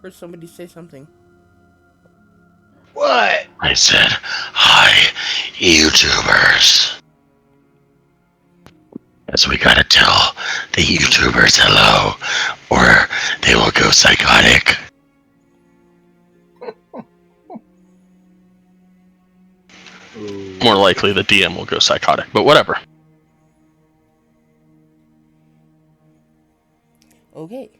Heard somebody say something. What? I said, hi, YouTubers. As we gotta tell the YouTubers hello, or they will go psychotic. More likely the DM will go psychotic, but whatever. Okay.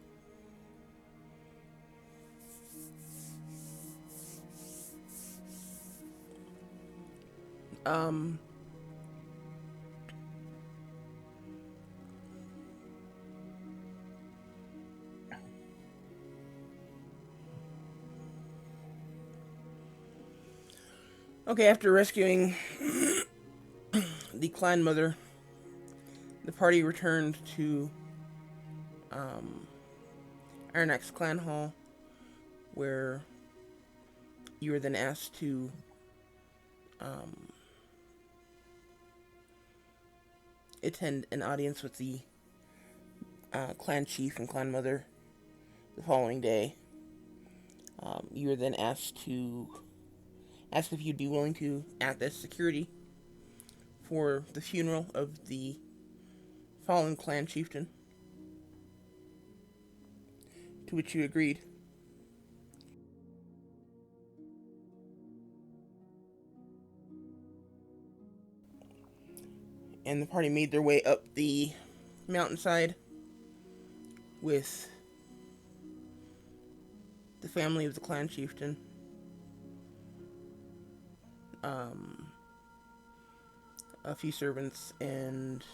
Um. Okay, after rescuing the clan mother, the party returned to um, Aranax clan hall, where you were then asked to um, attend an audience with the clan chief and clan mother the following day. You were then asked if you'd be willing to act as security for the funeral of the fallen clan chieftain, to which you agreed. And the party made their way up the mountainside with the family of the clan chieftain, um, a few servants, and,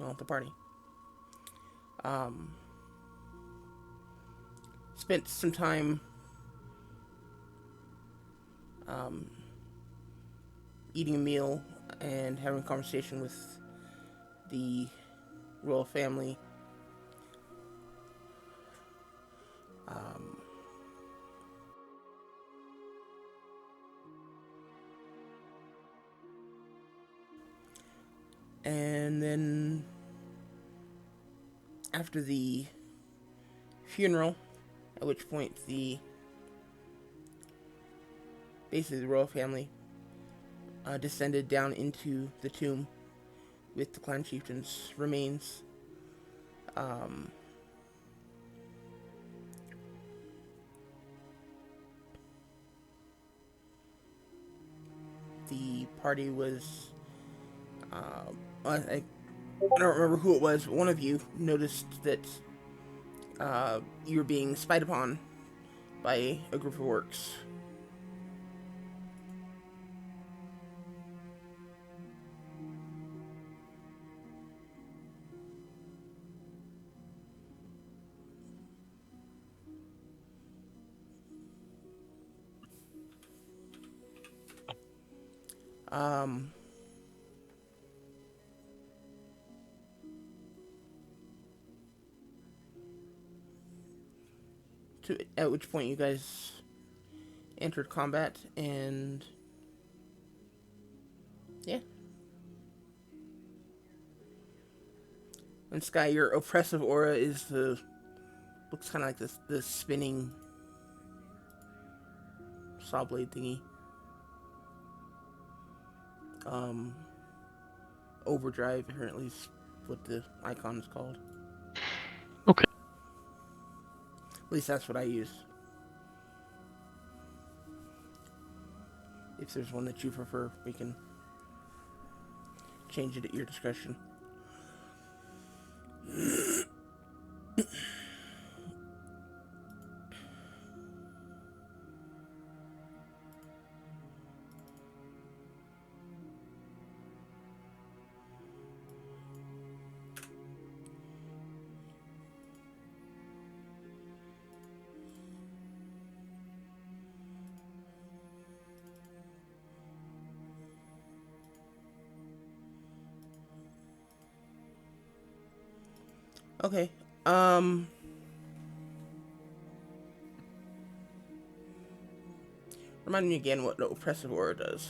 well, the party. Um, Spent some time um, eating a meal and having a conversation with the royal family. Um, and then after the funeral, at which point basically the royal family descended down into the tomb with the clan chieftain's remains. Um, the party was, I don't remember who it was, but one of you noticed that you were being spied upon by a group of orcs. Um, at which point you guys entered combat, and yeah. And Sky, your oppressive aura is looks kind of like this spinning saw blade thingy. Um, Overdrive apparently is what the icon is called. Okay. At least that's what I use. If there's one that you prefer, we can change it at your discretion. Okay. Um. Remind me again what the oppressive aura does.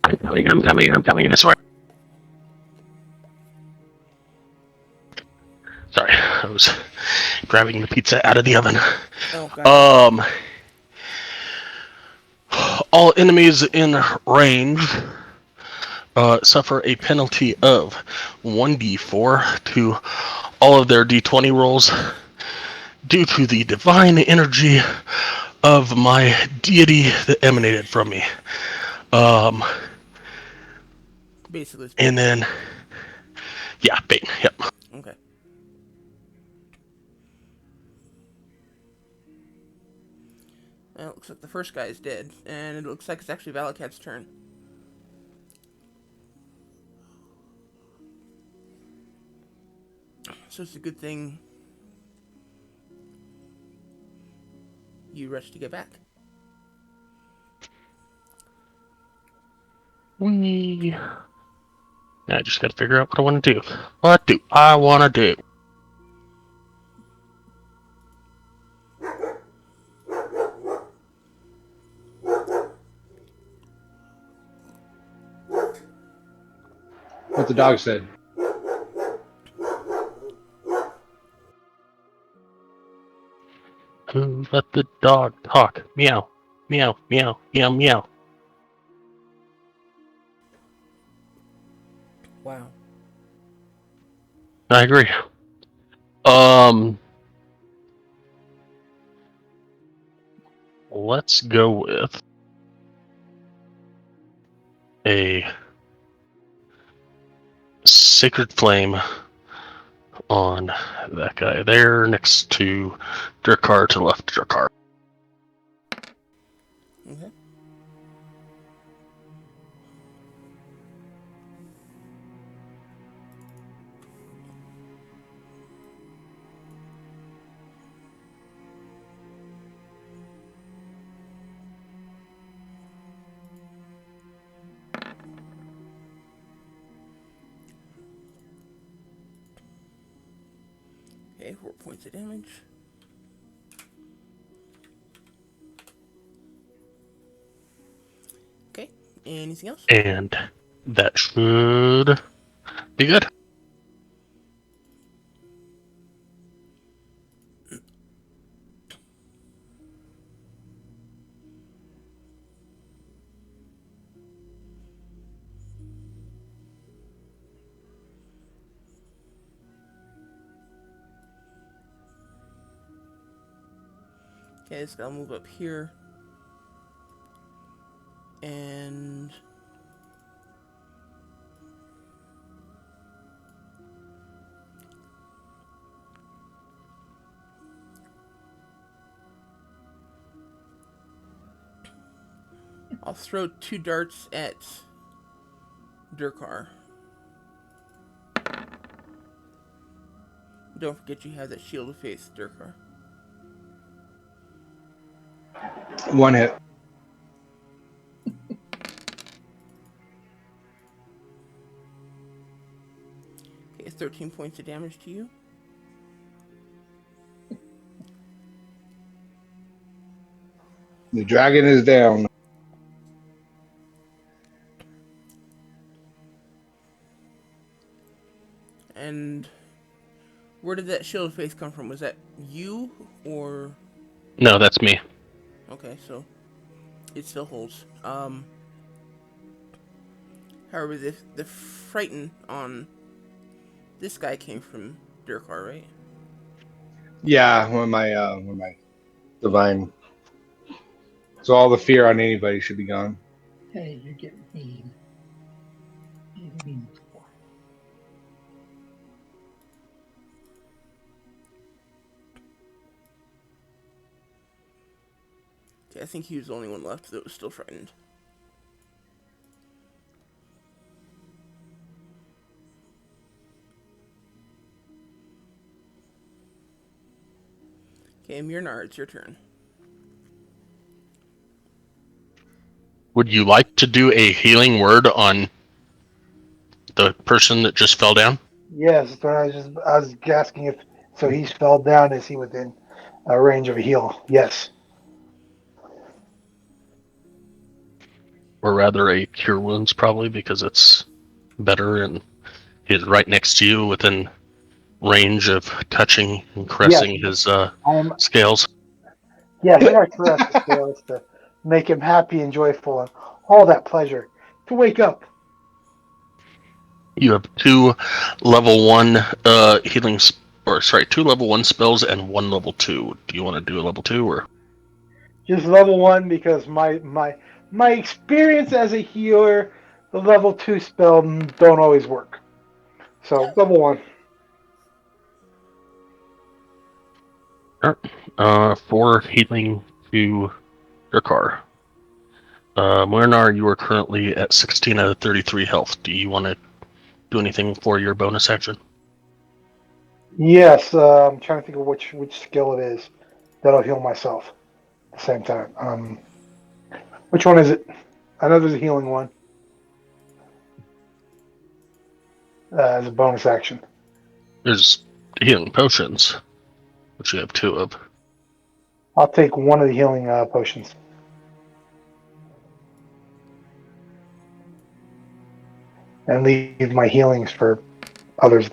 I'm coming, I swear. Sorry, I was grabbing the pizza out of the oven. Oh, gotcha. All enemies in range suffer a penalty of 1d4 to all of their d20 rolls due to the divine energy of my deity that emanated from me. Um, Basically, it's and Bane. then, yeah, Bane, yep. Okay. Well, it looks like the first guy is dead, and it looks like it's actually Valakat's turn. So it's a good thing you rushed to get back. We. I just gotta figure out what I want to do. What do I want to do? What the dog said. Who let the dog talk? Meow, meow, meow, meow, meow. Wow. I agree. Um, let's go with a sacred flame on that guy there next to Durkar to the left of Durkar. Okay. Okay, 4 points of damage. Okay, anything else? And that should be good. Okay, this guy will move up here. And I'll throw 2 darts at Durkar. Don't forget you have that shield of faith, Durkar. One hit. Okay, 13 points of damage to you. The dragon is down. And where did that shield of faith come from? Was that you or... No, that's me. Okay, so it still holds. However, the frighten on this guy came from Durkar, right? Yeah, one of my divine. So all the fear on anybody should be gone. Hey, you're getting mean. You're mean. Okay, I think he was the only one left that was still frightened. Okay, Myrnar, it's your turn. Would you like to do a healing word on the person that just fell down? Yes, but I was asking if so he's fell down. Is he within a range of a heal? Yes. or rather a cure wounds, probably because it's better and he's right next to you within range of touching and Yes, caressing his I am. scales. Yes, I got to caress the scales to make him happy and joyful and all that pleasure to wake up. You have two level 1 healing, or sorry, 2 level 1 spells and 1 level 2. Do you want to do a level 2 or? Just level 1 because my experience as a healer, the level 2 spell don't always work. So level 1. For healing to your car. Murinar, you are currently at 16 out of 33 health. Do you want to do anything for your bonus action? Yes, I'm trying to think of which skill it is that'll heal myself at the same time. Which one is it? I know there's a healing one as a bonus action. There's healing potions, which you have 2 of. I'll take one of the healing potions. And leave my healings for others.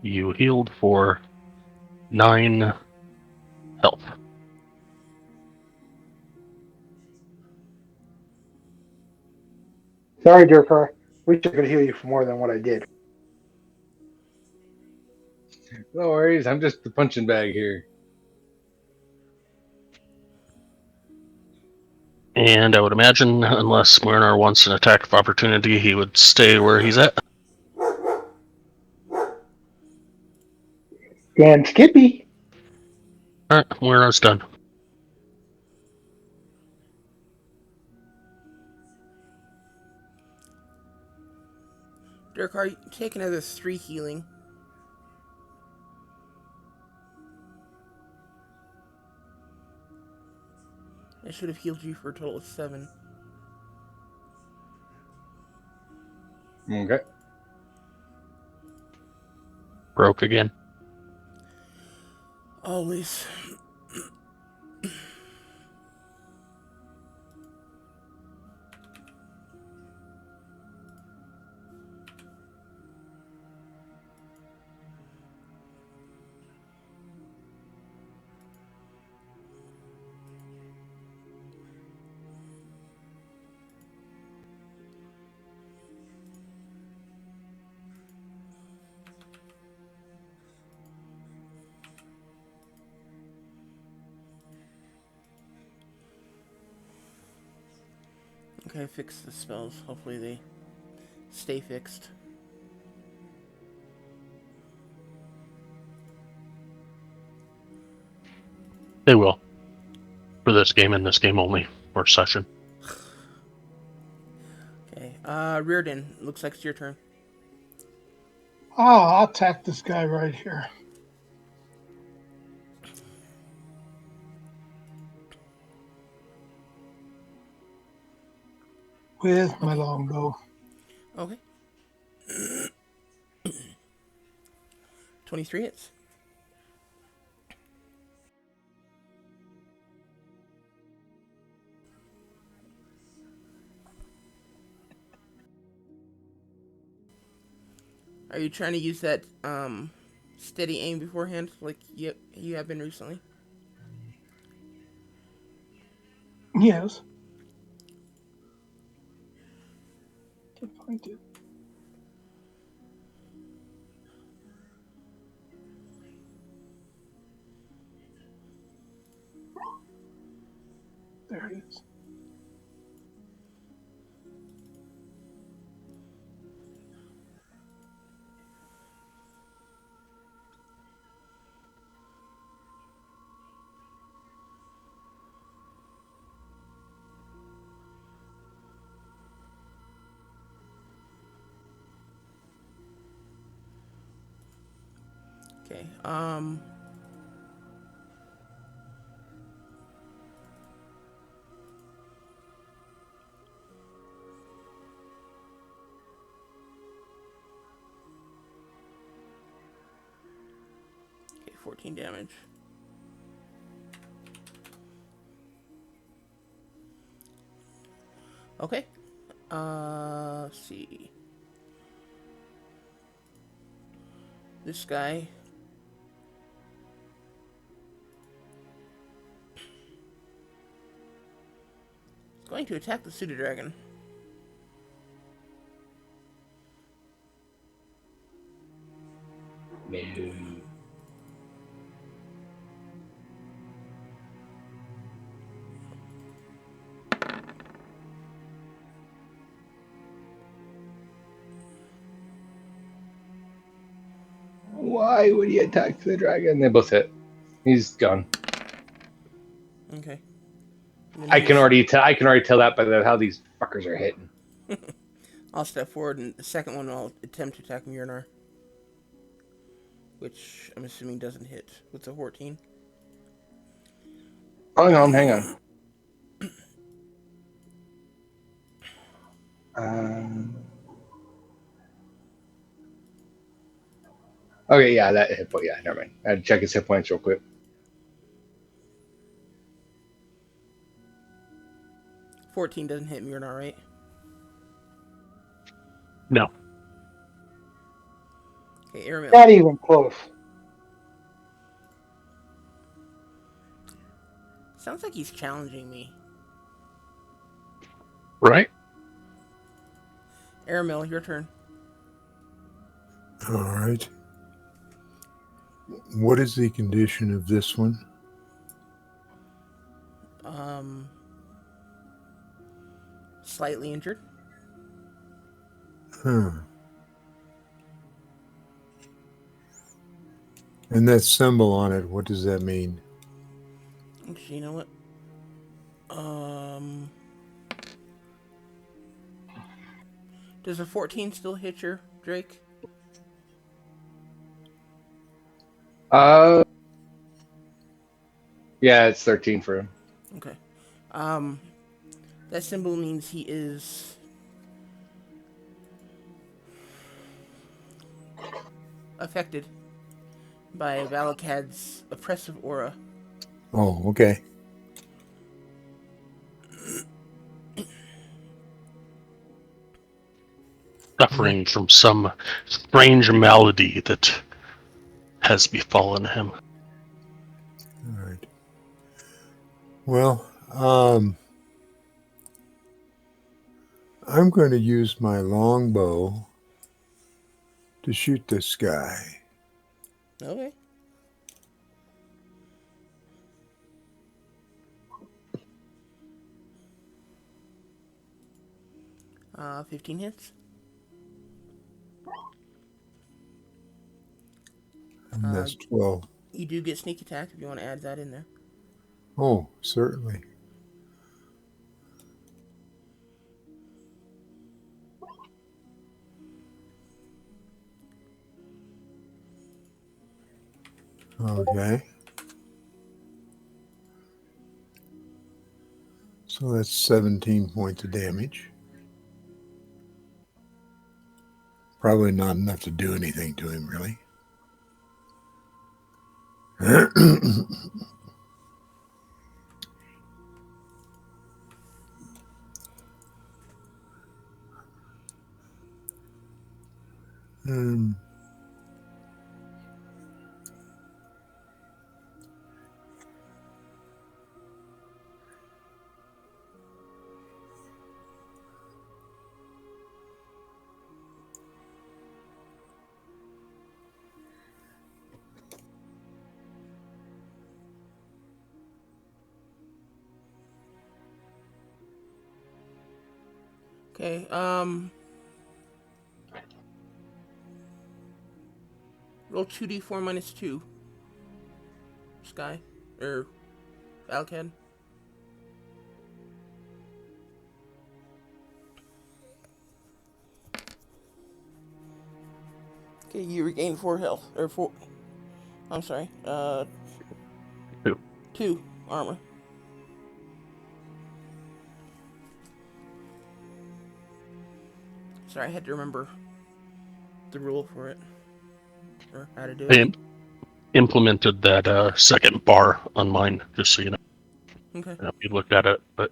You healed for 9 health. Sorry, Durkar. Wish I could heal you for more than what I did. No worries. I'm just the punching bag here. And I would imagine, unless Murinar wants an attack of opportunity, he would stay where he's at. Dan Skippy. Alright, Murinar's done. Durkar, take another 3 healing. I should have healed you for a total of 7. Okay. Broke again. Always. Okay, fix the spells. Hopefully they stay fixed. They will. For this game and this game only, or session. Okay, Reardon, looks like it's your turn. I'll attack this guy right here. With my longbow. Okay. 23 hits. Are you trying to use that steady aim beforehand, like you have been recently? Yes. Can't find it. There it is. Okay. Okay, 14 damage. Okay. Let's see. This guy. Is going to attack the pseudo dragon. No. Why would he attack the dragon? They both hit. He's gone. Okay. And then I can already tell. I can already tell that by how these fuckers are hitting. I'll step forward, and the second one I'll attempt to attack Mjolnir, which I'm assuming doesn't hit with a 14. Hang on, hang on. Okay, yeah, that hit point. Yeah, never mind. I had to check his hit points real quick. 14 doesn't hit Mjolnir, right? No. Okay, airmail. Not even close. Sounds like he's challenging me. Right? Airmail, your turn. All right. What is the condition of this one? Slightly injured. Huh. And that symbol on it, what does that mean? Actually, you know what? Does a 14 still hit your Drake? Yeah, it's 13 for him. Okay. That symbol means he is affected by Valakad's oppressive aura. Oh, okay. Suffering from some strange malady that has befallen him. All right. Well, I'm going to use my longbow to shoot this guy. Okay. Uh, 15 hits. And that's 12. You do get sneak attack if you want to add that in there. Oh, certainly. Okay. So that's 17 points of damage. Probably not enough to do anything to him, really. um, Okay, roll 2d4 minus 2. Sky. Valakad. Okay, you regain 4 health. Or 4. I'm sorry. 2. 2 armor. Sorry, I had to remember the rule for it. Or how to do it. I implemented that second bar on mine, just so you know. Okay. I don't know if you looked at it, but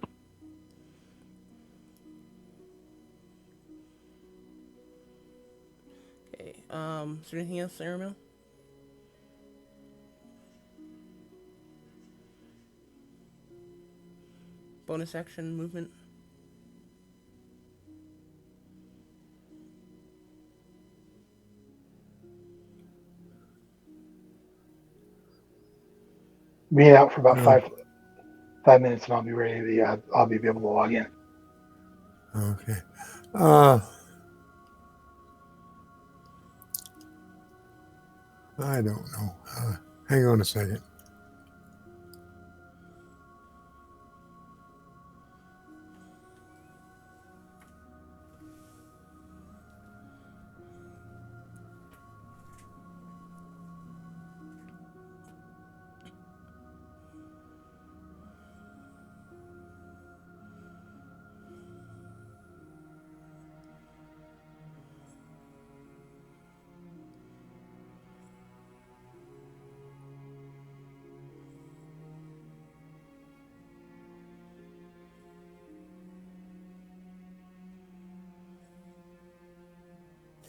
Is there anything else, Aramil? Bonus action movement? Being out for about No. 5 minutes, and I'll be ready to. I'll be able to log in. Okay. I don't know. Hang on a second.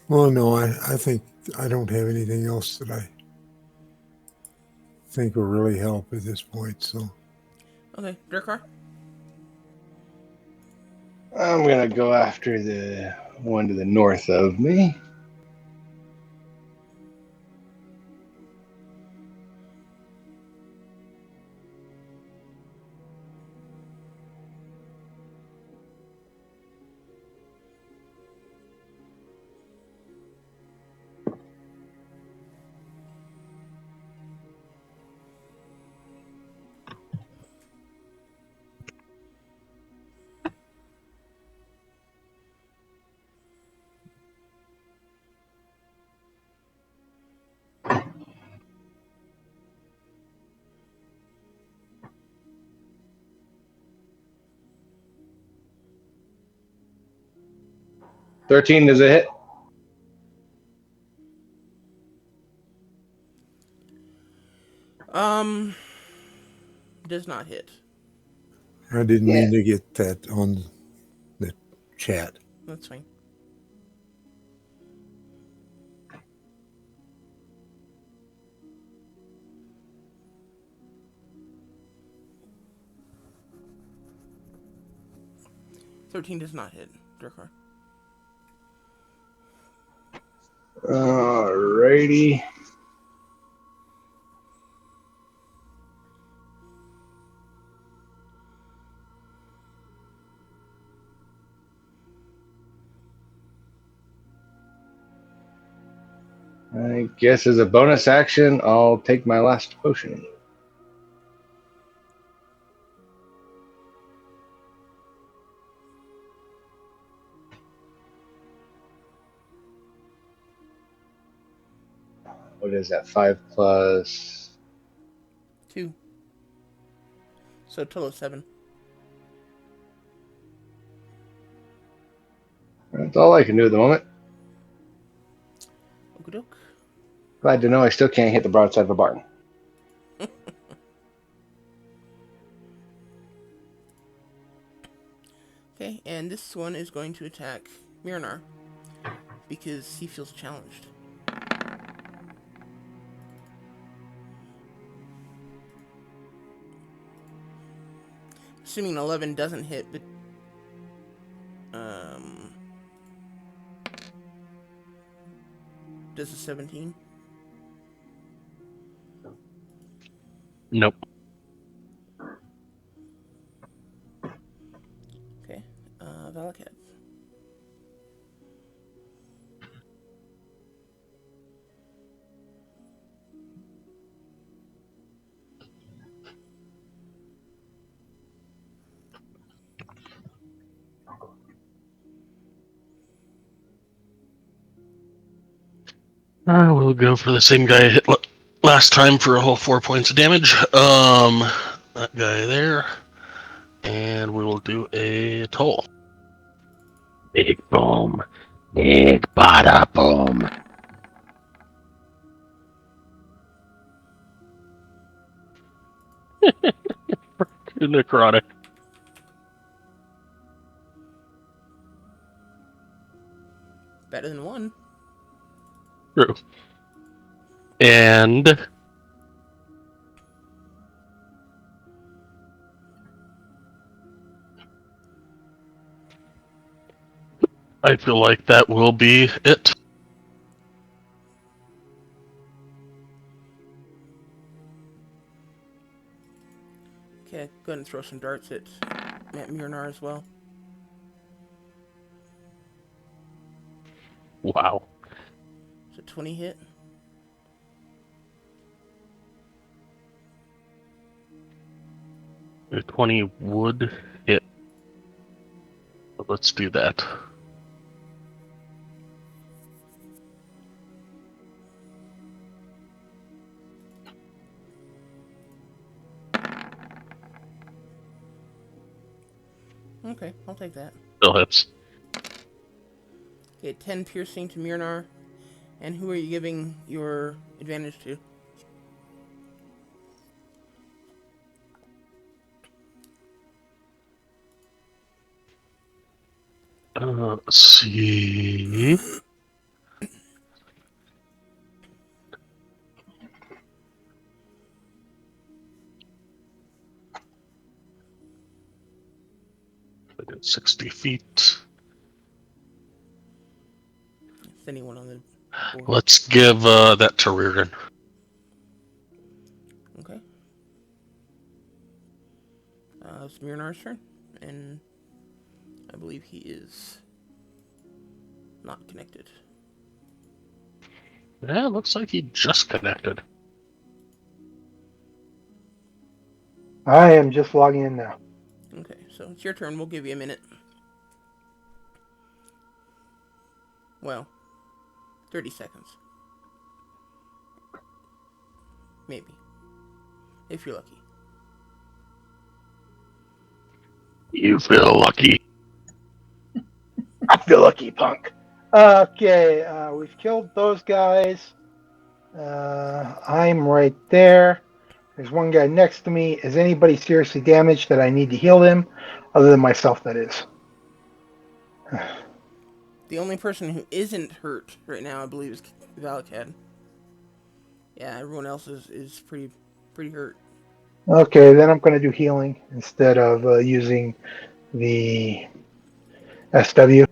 Well, no, I think I don't have anything else that I think will really help at this point. So, Okay, Durkar? I'm gonna go after the one to the north of me. $13 is a hit. Does not hit. I didn't mean to get that on the chat. That's fine. $13 does not hit, Durkar. Alrighty. I guess as a bonus action, I'll take my last potion. What is that? 5 plus. 2. So a total of 7. That's all I can do at the moment. Okey-doke. Glad to know I still can't hit the broadside of a barn. Okay, and this one is going to attack Miranar because he feels challenged. Assuming 11 doesn't hit, but does a 17? Nope. Okay, Valakat. I will go for the same guy I hit last time for a whole 4 points of damage. That guy there. And we will do a toll. Big boom. Big bada boom. Necrotic. Better than 1. True. And I feel like that will be it. Okay, go ahead and throw some darts at Matt Murnar as well. Wow. It's a 20 hit. A 20 would hit. But let's do that. Okay, I'll take that. Still hits. Okay, 10 piercing to Murnar. And who are you giving your advantage to? Let's see. I did 60 feet. It's anyone on the board. Let's give that to Reardon. Okay. It's Murnar's turn. And I believe he is not connected. Yeah, looks like he just connected. I am just logging in now. Okay, so it's your turn. We'll give you a minute. Well, 30 seconds. Maybe. If you're lucky. You feel lucky. I feel lucky, punk. Okay, we've killed those guys. I'm right there. There's one guy next to me. Is anybody seriously damaged that I need to heal them? Other than myself, that is. The only person who isn't hurt right now, I believe, is Valakad. Yeah, everyone else is pretty hurt. Okay, then I'm going to do healing instead of using the SW.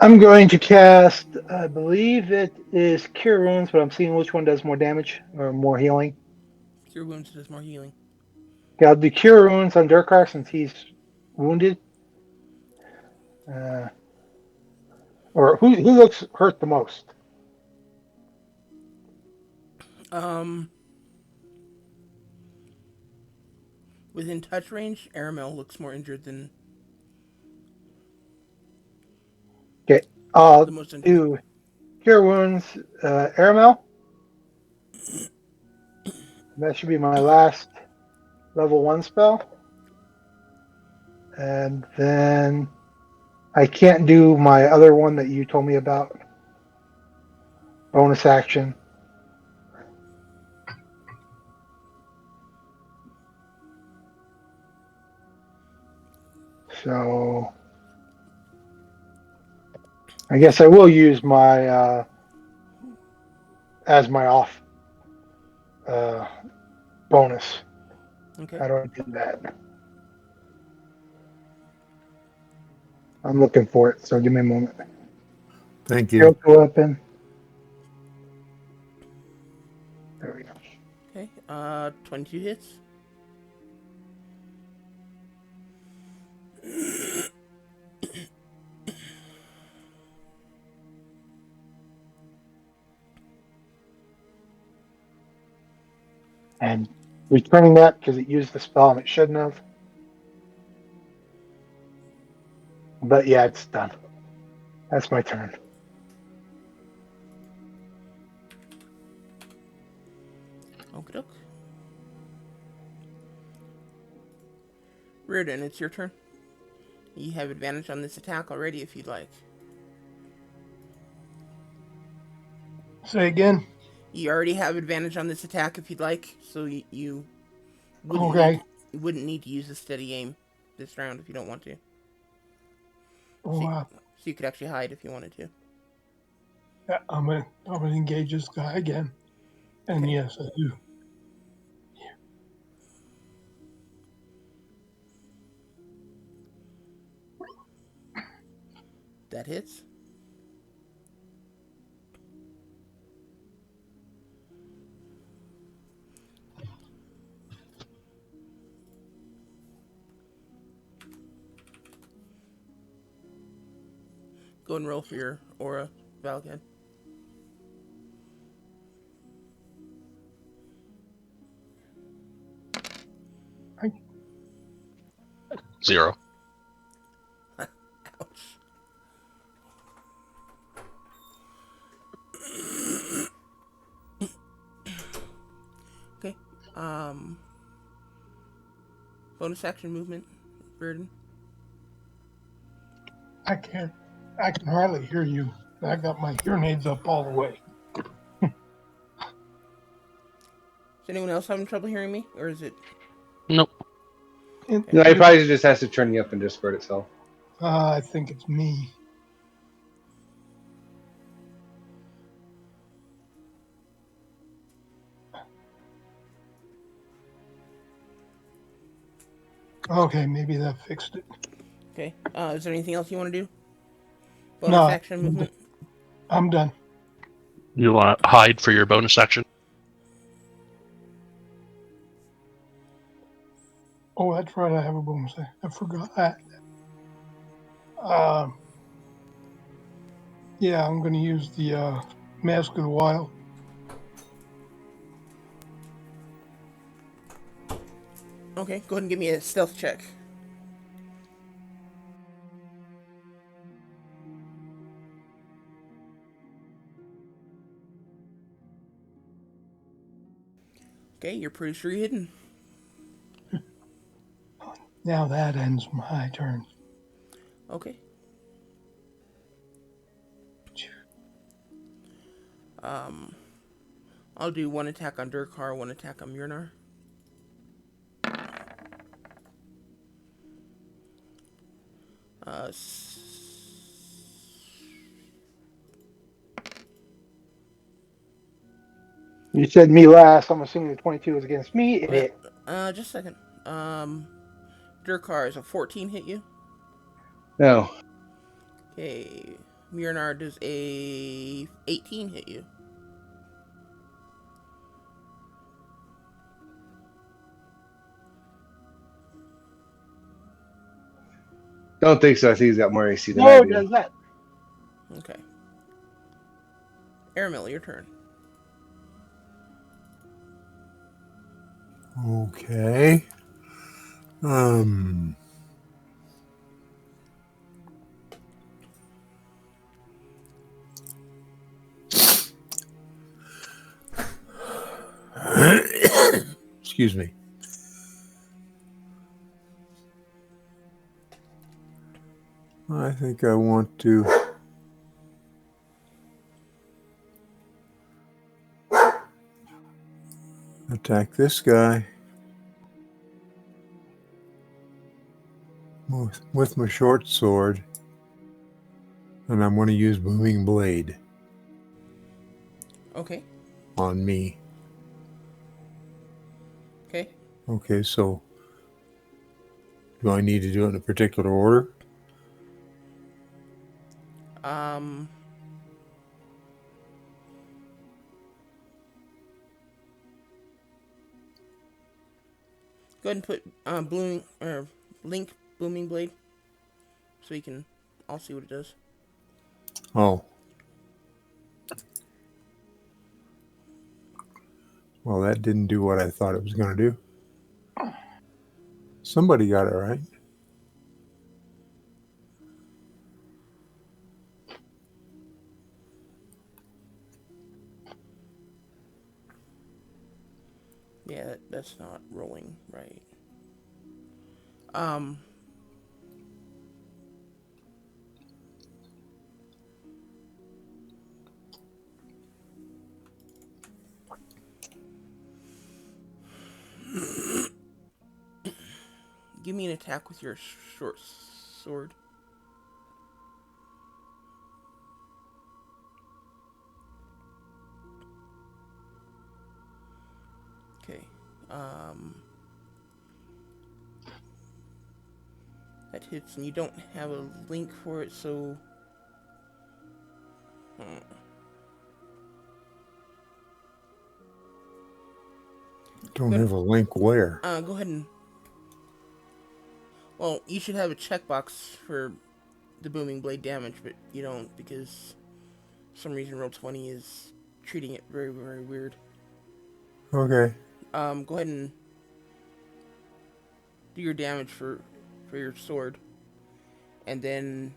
I'm going to cast, I believe it is Cure Wounds, but I'm seeing which one does more damage or more healing. Cure Wounds does more healing. Okay, I'll do Cure Wounds on Durkar since he's wounded. Or who looks hurt the most? Within touch range, Aramel looks more injured than Okay, I'll the most injured. do Cure Wounds, Aramel. That should be my last level 1 spell. And then I can't do my other one that you told me about. Bonus action. So I guess I will use my as my off bonus. Okay. How do I do that? I'm looking for it, so give me a moment. Thank you. Character weapon. There we go. Okay. 22 hits. And returning that because it used the spell and it shouldn't have. But yeah, it's done. That's my turn. Reardon, it's your turn. You have advantage on this attack already if you'd like. Say again. You already have advantage on this attack if you'd like, so you Okay. wouldn't need to use a steady aim this round if you don't want to. Oh, So you could actually hide if you wanted to. yeah, I'm gonna engage this guy again. And Okay. yes, I do. That hits. Go and roll for your aura, Valgad. I, 0. Ouch. Okay. Bonus action movement, Reardon. I can't. I can hardly hear you. I got my hearing aids up all the way. Is anyone else having trouble hearing me, or is it? Nope. And No, it probably just has to turn you up in Discord itself. I think it's me. Okay, maybe that fixed it. Okay. Is there anything else you want to do? No, Bonus action movement. I'm done. You want to hide for your bonus action? Oh, that's right. I have a bonus. I forgot that. Yeah, I'm going to use the Mask of the Wild. Okay. Go ahead and give me a stealth check. Okay, you're pretty sure you're hidden. Now that ends my turn. Okay. I'll do one attack on Durkar, one attack on Mjolnir. Uh, You said me last. I'm assuming the 22 is against me. It hit. just a second. Durkar is a 14 hit you. No. Okay. Mjolnir does a 18 hit you. Don't think so. I think he's got more AC than I No, it do. does that. Okay. Aramil, your turn. Okay. Um. Excuse me. I think I want to attack this guy with my short sword, and I'm going to use Booming Blade Okay. on me. Okay. Okay, so do I need to do it in a particular order? Go ahead and put blooming or link booming blade, so you can all see what it does. Oh. Well, that didn't do what I thought it was going to do. Somebody got it right. Yeah, that's not rolling right. Um, give me an attack with your short sword. Okay. That hits, and you don't have a link for it, so. Don't have a link where? Go ahead and. Well, you should have a checkbox for the booming blade damage, but you don't because for some reason Roll20 is treating it very, very weird. Okay. Go ahead and do your damage for your sword, and then.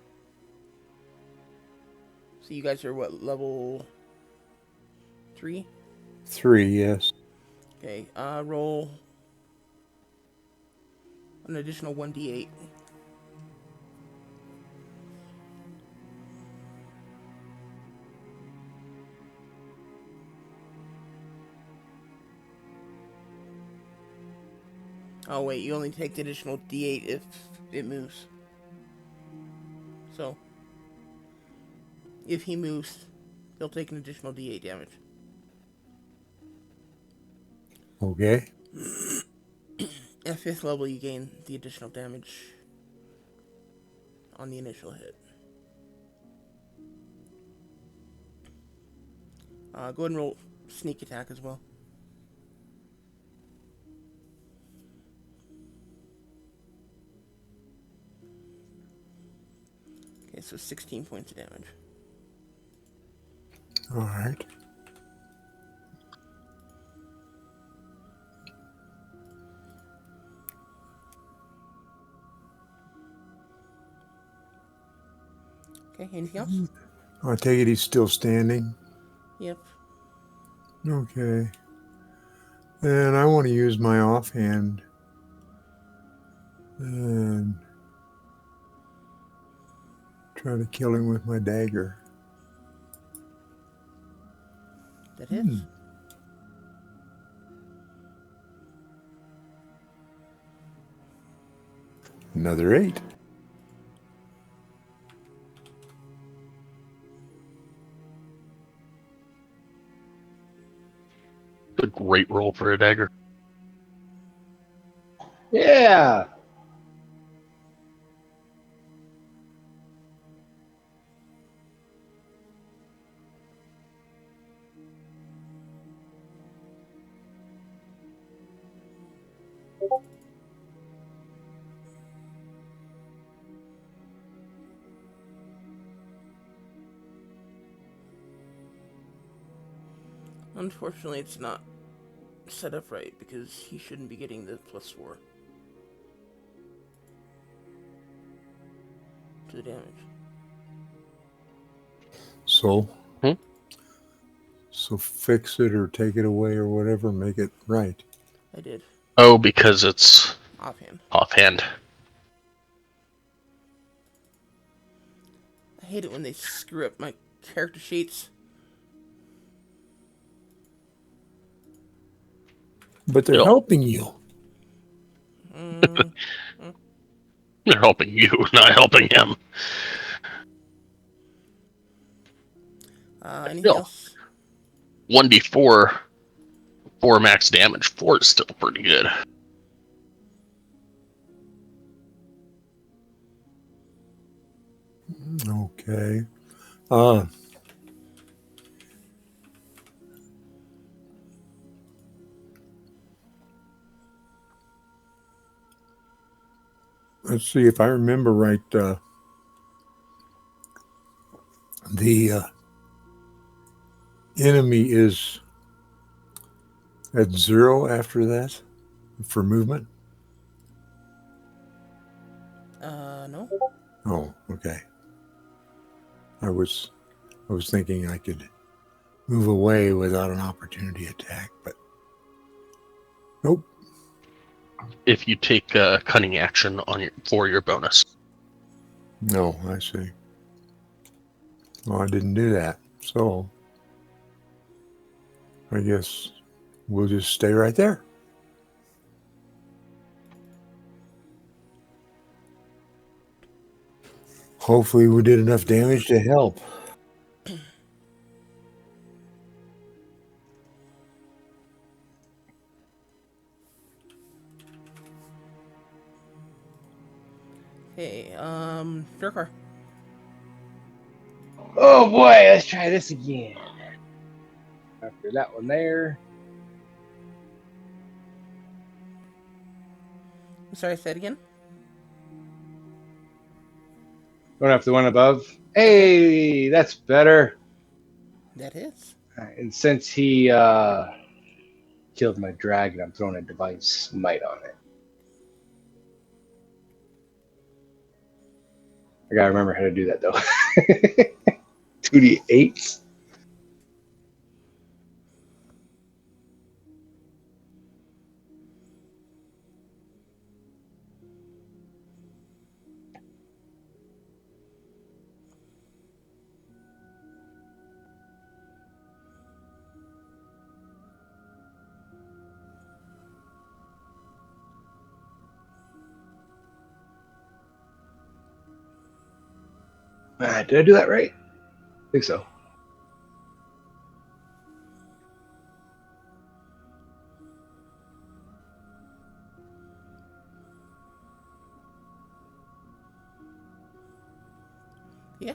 So you guys are what, level 3? 3, yes. Okay. Roll an additional 1d8. Oh wait, you only take the additional d8 if it moves. So, if he moves, he'll take an additional d8 damage. Okay. At 5th level, you gain the additional damage on the initial hit. Go ahead and roll sneak attack as well. Okay, so 16 points of damage. All right. Okay, anything else? I take it he's still standing. Yep. Okay. And I want to use my offhand and try to kill him with my dagger. That hits. Another 8. A great roll for a dagger. Yeah. Unfortunately, it's not set up right because he shouldn't be getting the +4 to the damage. So? Hmm? So fix it or take it away or whatever, make it right. I did. Oh, because it's Offhand. offhand. I hate it when they screw up my character sheets. But they're Yep. helping you. They're helping you, not helping him. Anything else? 1d4, 4 max damage. 4 is still pretty good. Okay. Let's see if I remember right. The enemy is at 0 after that for movement. No. Oh, okay. I was thinking I could move away without an opportunity attack, but nope. if you take a cunning action for your bonus. No, I see. Well, I didn't do that. So I guess we'll just stay right there. Hopefully we did enough damage to help. Hey, Durkar. Oh boy, let's try this again. After that one there. Sorry, say it again. Going after the one above. Okay. Hey, that's better. That hits. And since he killed my dragon, I'm throwing a divine smite on it. I gotta remember how to do that though. 2d8s. Did I do that right? I think so. Yeah.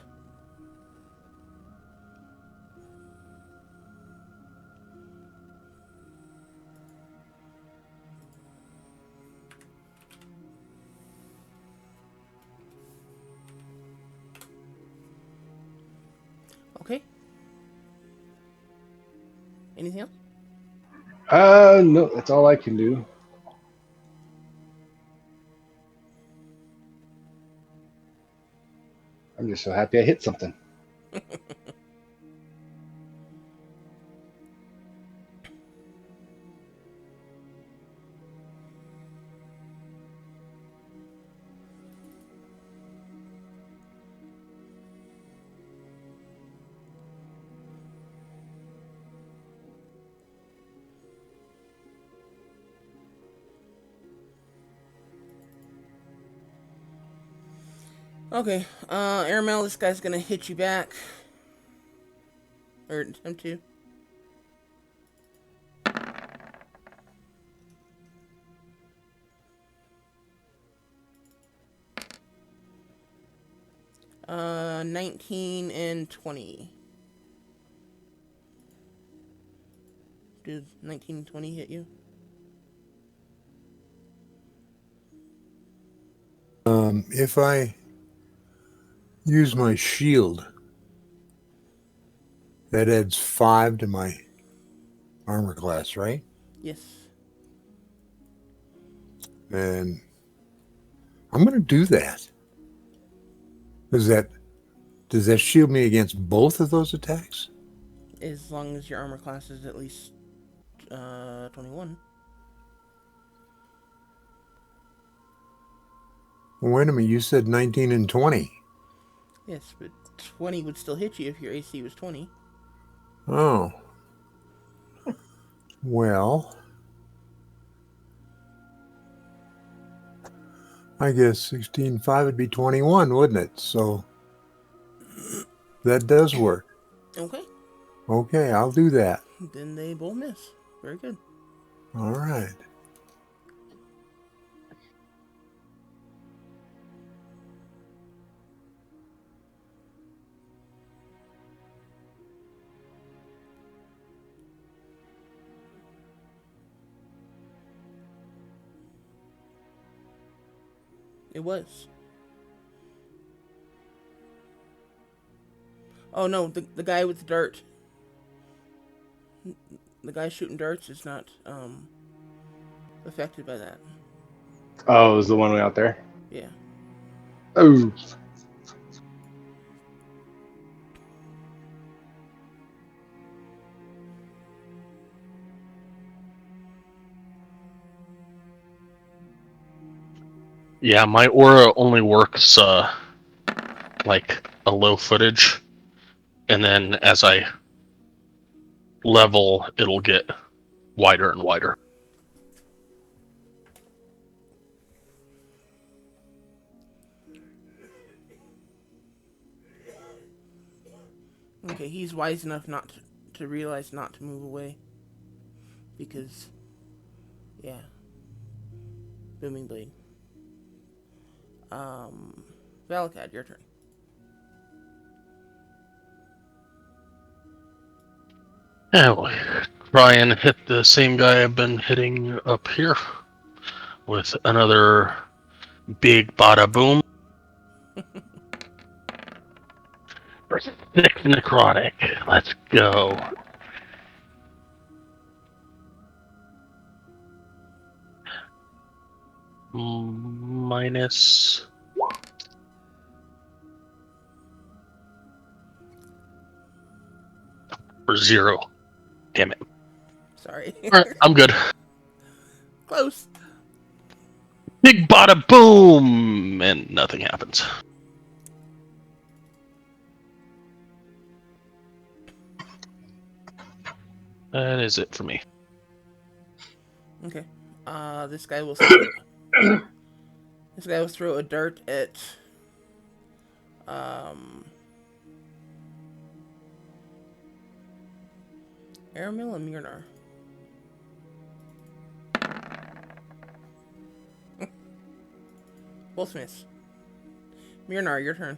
Okay. Anything else? No, that's all I can do. I'm just so happy I hit something. Okay. Airmail, this guy's gonna hit you back. Or attempt to. Uh, 19 and 20. Did 19 and 20 hit you? If I use my shield, that adds 5 to my armor class, right? Yes. And I'm going to do that. Does that shield me against both of those attacks? As long as your armor class is at least 21. Wait a minute, you said 19 and 20. Yes, but 20 would still hit you if your AC was 20. Oh. Well, I guess 16.5 would be 21, wouldn't it? So that does work. Okay. Okay, I'll do that. Then they both miss. Very good. All right. It was. Oh no, the guy with the dart. The guy shooting darts is not affected by that. Oh, it was the one way out there. Yeah. Oh. Yeah, my aura only works like a low footage, and then as I level, it'll get wider and wider. Okay, he's wise enough not to realize not to move away. Because, yeah. Booming Blade. Valakad, your turn. Yeah, we'll try and hit the same guy I've been hitting up here with another big bada boom. 6 necrotic. Let's go. Minus for 0. Damn it. Sorry. Alright, I'm good. Close. Big bada boom! And nothing happens. That is it for me. Okay. This guy will throw... this guy will throw a dart at... Aramil and Myrnar. Both miss. Myrnar, your turn.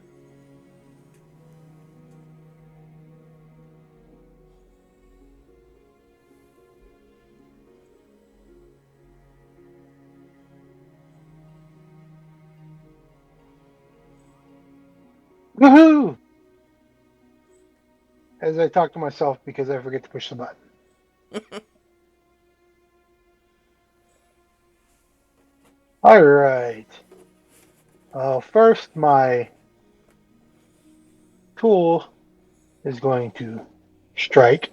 Woohoo! As I talk to myself because I forget to push the button. All right. First, my tool is going to strike.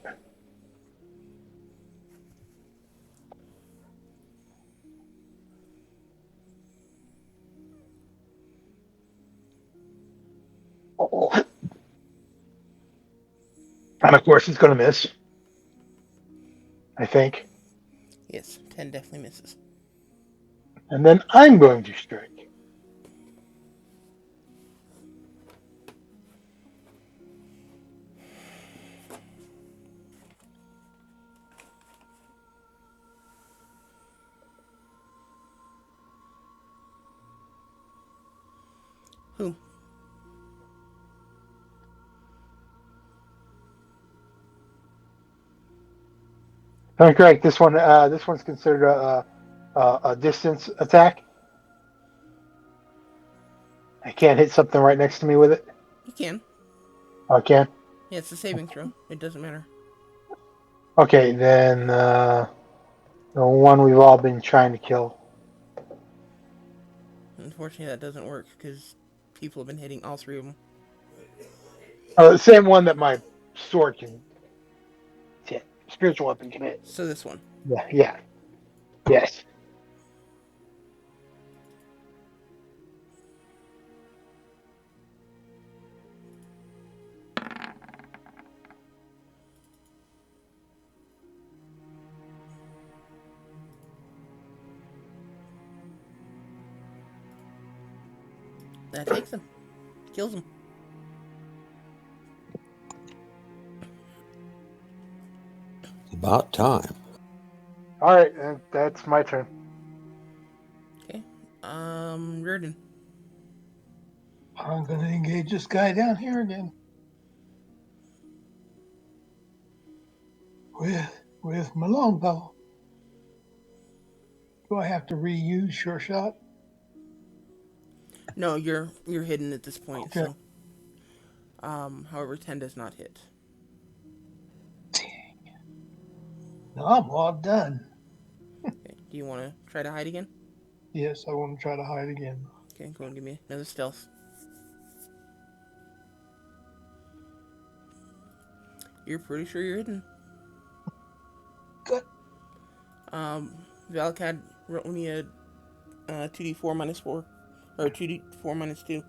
Oh. And of course, it's going to miss. I think. Yes, 10 definitely misses. And then I'm going to strike. Who? I'm correct. This one's considered a distance attack. I can't hit something right next to me with it. You can. Oh, I can. Yeah, it's a saving throw. It doesn't matter. Okay, then the one we've all been trying to kill. Unfortunately, that doesn't work because people have been hitting all 3 of them. The same one that my sword can hit. Spiritual weapon can hit. So this one. Yeah. Yes. That takes him. Kills him. About time. All right, that's my turn. Okay. Reardon. I'm gonna engage this guy down here again. With my longbow. Do I have to reuse sure shot? No, you're hidden at this point, Okay. so. However, 10 does not hit. Dang. No, I'm all done. Okay. Do you want to try to hide again? Yes, I want to try to hide again. Okay, go and give me another stealth. You're pretty sure you're hidden. Good. Valakad, roll me a 2d4 minus 4. Or 2d4 minus 2.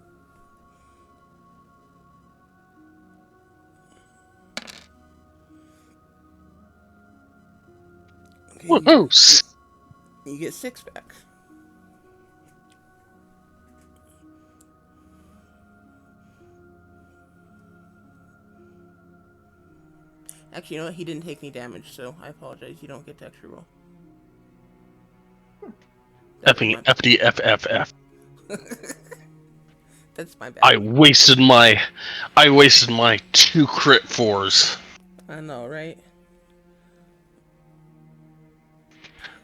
Okay, Woohoo! you get 6 back. Actually, you know what? He didn't take any damage, so I apologize. You don't get to extra roll. That was Effing my FDFFF. That's my bad. I wasted my 2 crit 4s. I know, right?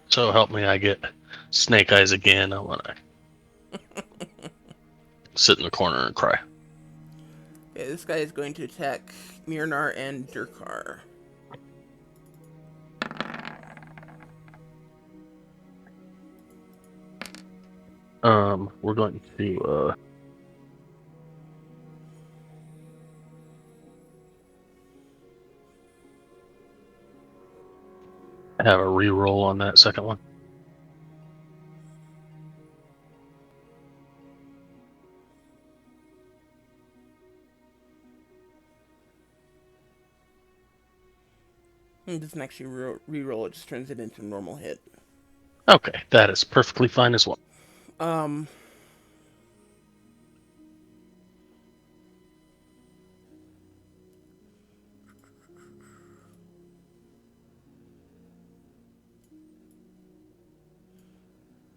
So help me, I get snake eyes again. I want to sit in the corner and cry. Okay, this guy is going to attack Mirnar and Durkar. We're going to have a reroll on that second one. It doesn't actually reroll, it just turns it into a normal hit. Okay, that is perfectly fine as well.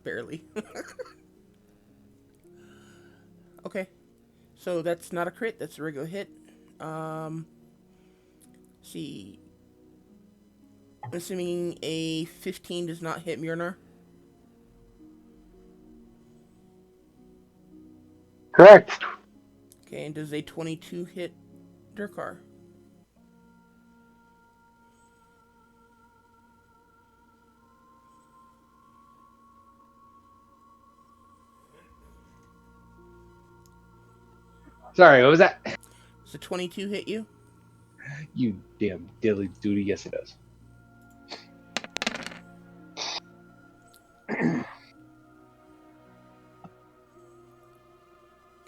Barely. Okay. So that's not a crit, that's a regular hit. See. I'm assuming a 15 does not hit Mirnar. Correct. Okay, and does a 22 hit Durkar? Sorry, what was that? Does a 22 hit you? You damn dilly duty. Yes, it does.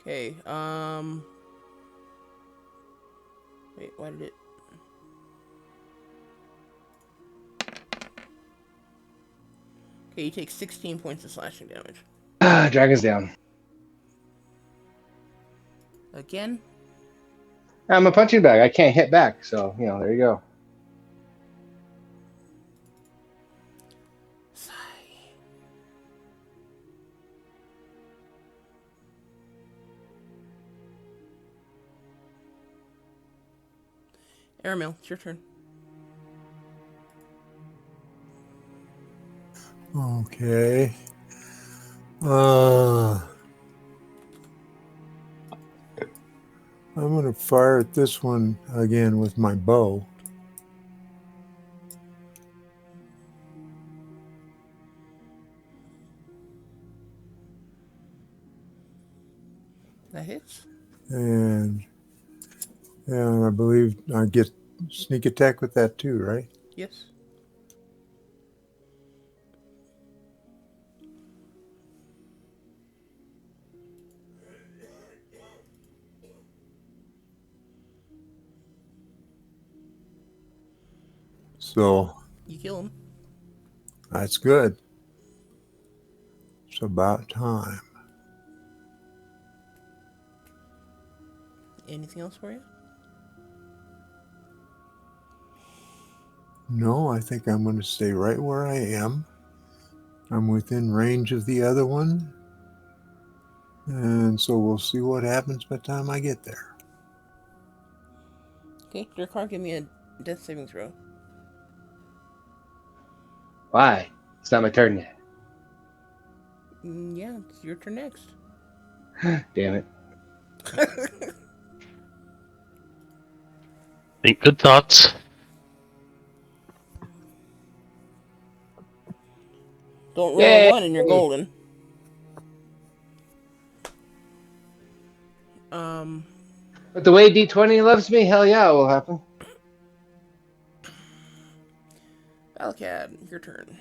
Okay, wait, why did it... Okay, you take 16 points of slashing damage. Dragon's down. Again? I'm a punching bag. I can't hit back, so there you go. Sigh. Aramil, it's your turn. Okay. I'm going to fire at this one again with my bow. That hits. And I believe I get sneak attack with that too, right? Yes. So You kill him. that's good. It's about time. Anything else for you? No, I think I'm going to stay right where I am. I'm within range of the other one. And so we'll see what happens by the time I get there. Okay, Durkar, give me a death saving throw. Why? It's not my turn yet. Yeah, it's your turn next. Damn it. Think good thoughts. Don't roll Yay! a 1 and you're golden. But the way D20 loves me, hell yeah, it will happen. Valcad, your turn.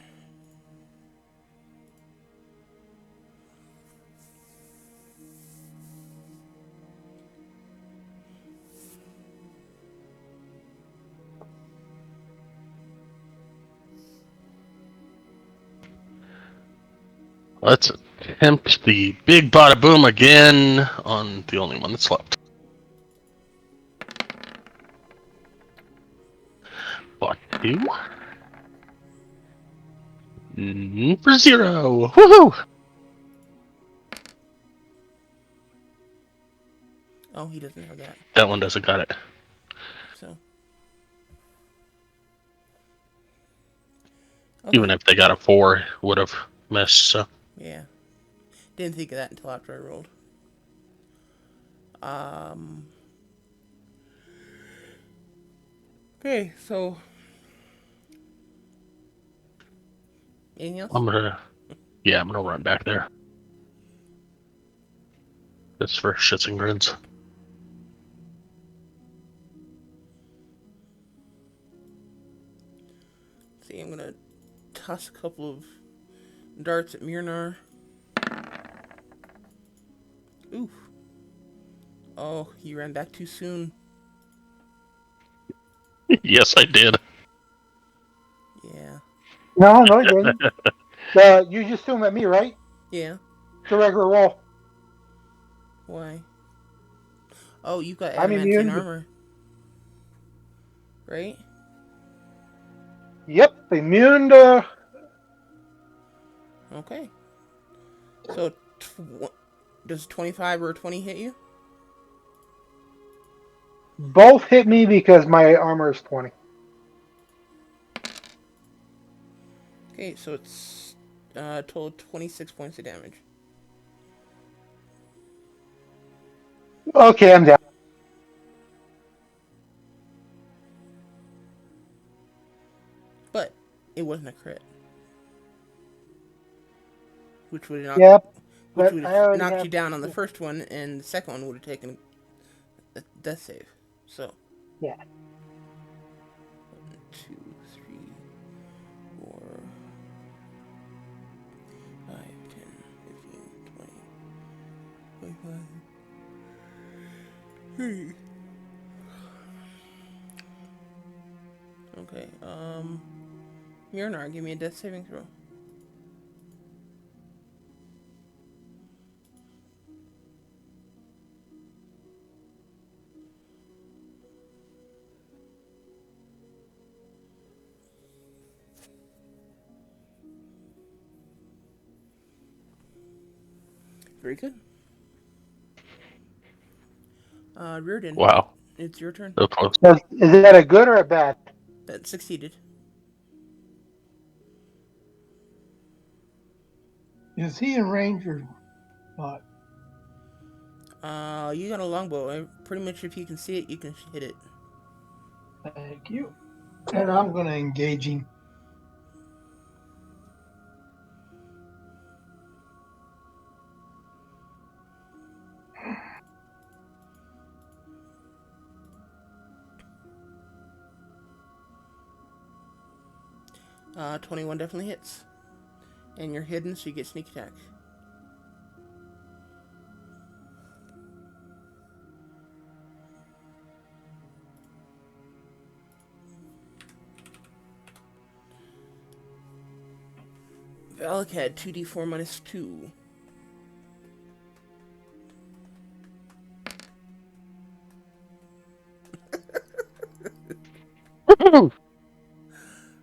Let's attempt the big bada boom again on the only one that's left. Bot 2. For 0. Woohoo! Oh, he doesn't have that. That one doesn't got it. So. Okay. Even if they got a 4, would have missed. So. Yeah. Didn't think of that until after I rolled. Okay, so. Anything else? I'm gonna run back there. Just for shits and grins. See, I'm gonna toss a couple of darts at Myrnar. Oof. Oh, he ran back too soon. Yes, I did. Yeah. No, you didn't. You just threw them at me, right? Yeah. It's a regular roll. Why? Oh, you got I'm adamantine immune. armor. Right? Yep, immune to. Okay. So, does 25 or 20 hit you? Both hit me because my armor is 20. Okay, so it's total 26 points of damage. Okay, I'm down. But it wasn't a crit. Which would have Yep, which but would I have already knocked have. you down on the first one, and the second one would have taken a death save. So. Yeah. 1, 2, 3, 4, 5, 10, 15, 20, 25. Okay, Myrnar, give me a death saving throw. Very good. Reardon. Wow. It's your turn. So close. Is that a good or a bad? That succeeded. Is he in range or not? You got a longbow. Pretty much if you can see it, you can hit it. Thank you. And I'm going to engage him. Uh, 21 definitely hits. And you're hidden, so you get sneak attack. Valak had 2d4 minus 2.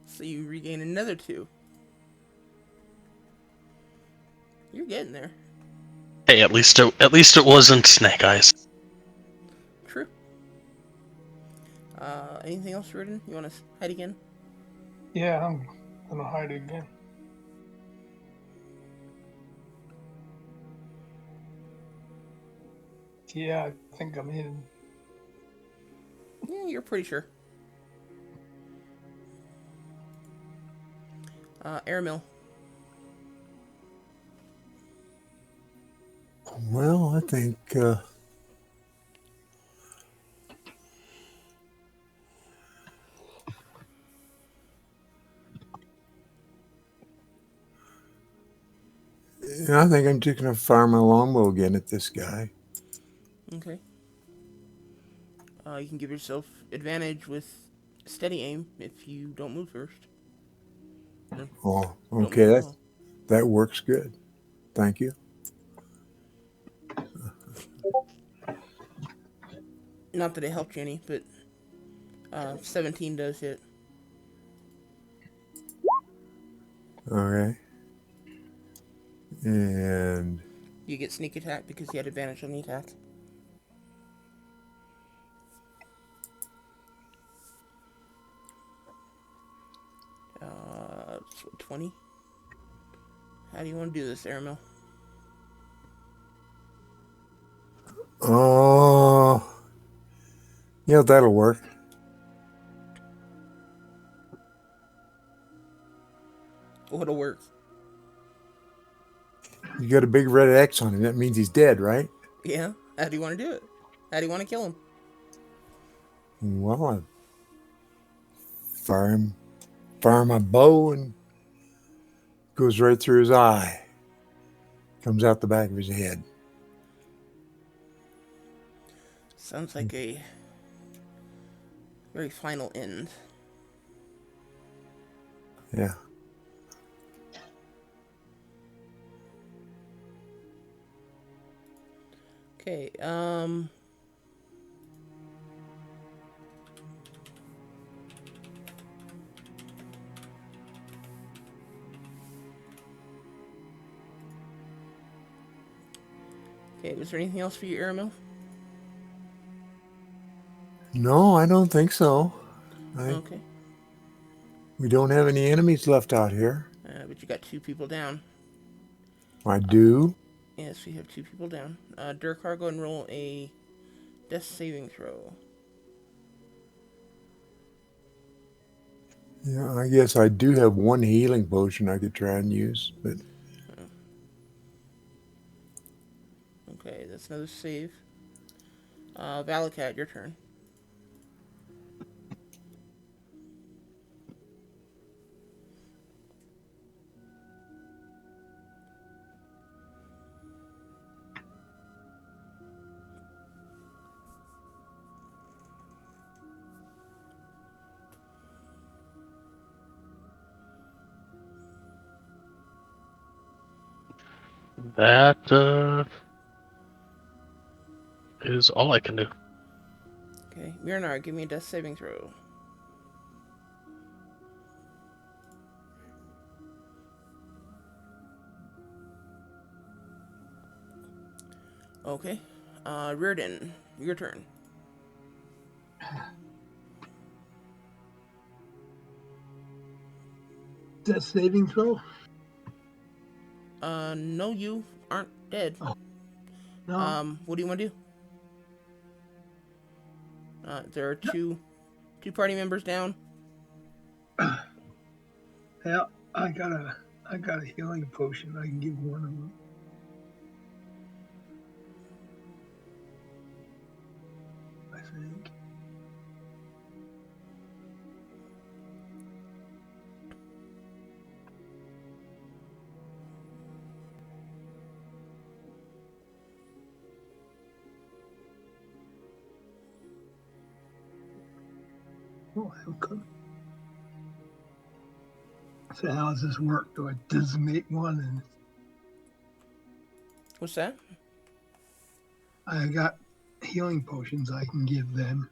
So you regain another 2. You're getting there. Hey, at least it wasn't Snake Eyes. True. Anything else, Riordan? You want to hide again? Yeah, I'm going to hide again. Yeah, I think I'm hidden. Yeah, you're pretty sure. Airmill. Well, I think I think I'm just going to fire my longbow again at this guy. Okay. You can give yourself advantage with steady aim if you don't move first. Oh, Don't okay, move at all. that works good. Thank you. Not that it helped you any, but 17 does hit. Okay. And You get sneak attack because you had advantage on the attack. That's what, 20? How do you want to do this, Aramil? oh, yeah, that'll work. What'll work? You got a big red X on him. That means he's dead, right? Yeah. How do you want to do it? How do you want to kill him? Well, I fire my bow, and goes right through his eye. Comes out the back of his head. Sounds like a very final end. Yeah. Okay, Okay, was there anything else for you, Aramil? No, I don't think so. Okay. We don't have any enemies left out here. But you got 2 people down. I do. Yes, we have 2 people down. Durkar, go and roll a death saving throw. Yeah, I guess I do have one healing potion I could try and use, but Okay, that's another save. Valakat, your turn. That is all I can do. Okay, Mirnar, give me a death saving throw. Okay, Reardon, your turn. Death saving throw? No, you aren't dead. Oh, no. What do you want to do? There are two party members down. Yeah, I got a healing potion. I can give one of them. I think. Oh, okay. So how does this work? Do I designate one and What's that? I got healing potions I can give them?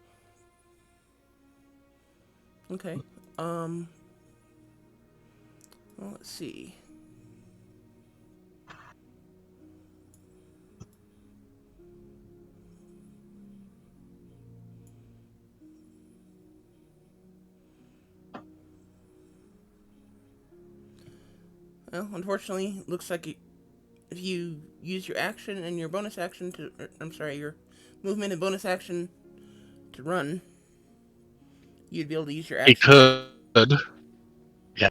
Okay. Well, let's see. Well, unfortunately, looks like if you use your action and your bonus action to, I'm sorry, your movement and bonus action to run, you'd be able to use your He action. could. Yeah,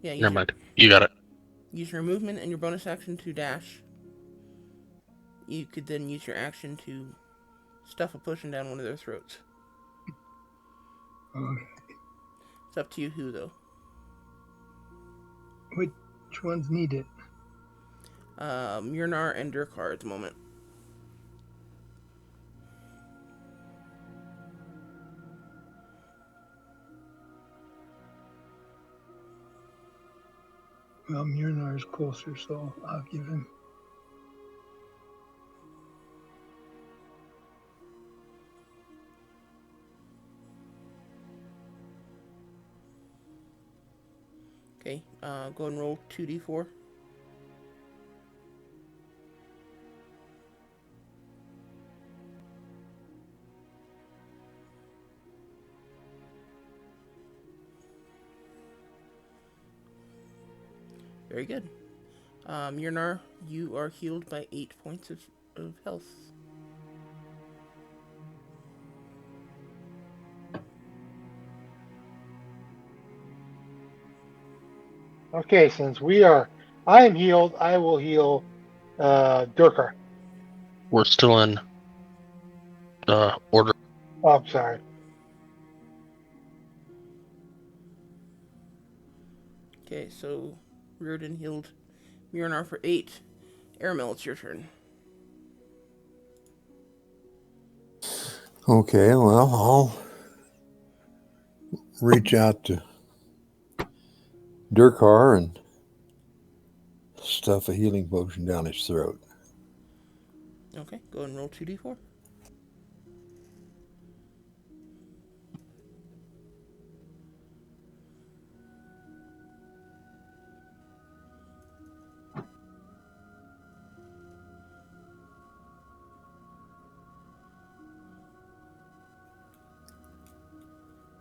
Yeah, never mind. You got it. use your movement and your bonus action to dash. You could then use your action to stuff a potion down one of their throats. Okay. It's up to you who, though. Which ones need it? Myrnar and Durkar at the moment. Well, Mjolnir is closer, so I'll give him. Okay, go and roll 2d4. Very good. Mjolnir, you are healed by 8 points of health. Okay, since I am healed, I will heal Durkar. We're still in order. Oh, I'm sorry. Okay, so Riordan healed Mjolnir for 8. Aramil, it's your turn. Okay, well, I'll reach out to Durkar and stuff a healing potion down his throat. Okay, go and roll 2d4.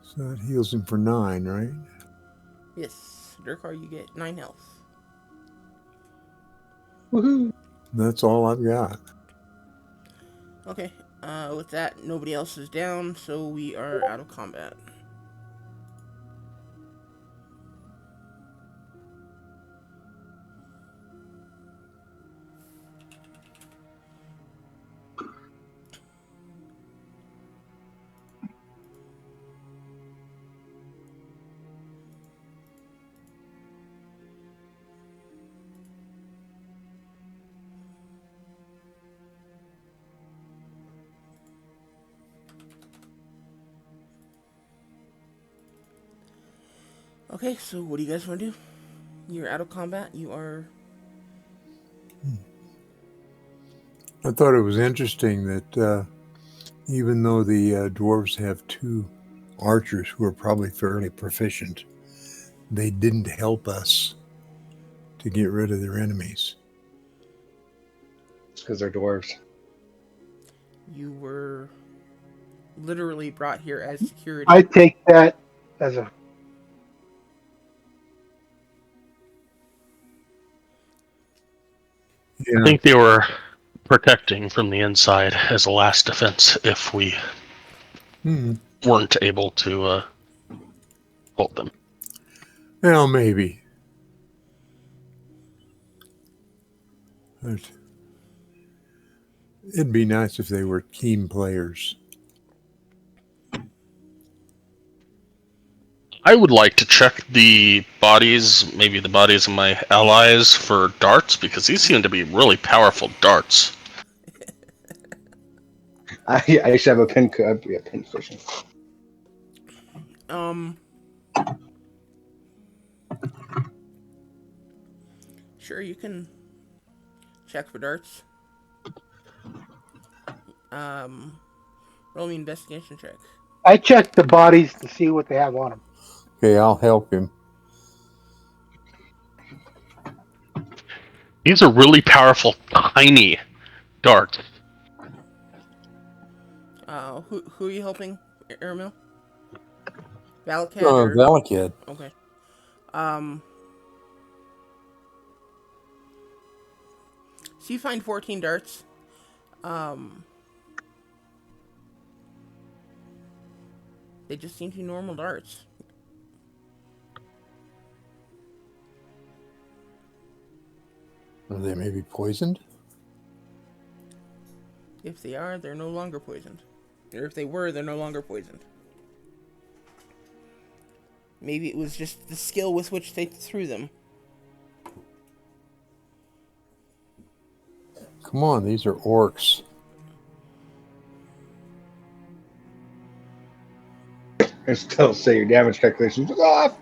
So that heals him for 9, right? Yes, Durkar, you get 9 health. Woohoo! That's all I've got. Okay, with that, nobody else is down, so we are out of combat. Okay, so what do you guys want to do? You're out of combat. You are... I thought it was interesting that even though the dwarves have 2 archers who are probably fairly proficient, they didn't help us to get rid of their enemies. It's because they're dwarves. You were literally brought here as security. I take that as a. I think they were protecting from the inside as a last defense if we weren't able to hold them. Well, maybe. But it'd be nice if they were keen players. I would like to check the bodies, maybe the bodies of my allies, for darts, because these seem to be really powerful darts. I used to have a pin cushion. Sure, you can check for darts. Roll me investigation check. I check the bodies to see what they have on them. Okay, I'll help him. These are really powerful, tiny darts. Who are you helping, Aramil? Valakad or... Valakid. Okay. So you find 14 darts. They just seem to be normal darts. Are they maybe poisoned? If they are, they're no longer poisoned. Or if they were, they're no longer poisoned. Maybe it was just the skill with which they threw them. Come on, these are orcs. And still say your damage calculations are off.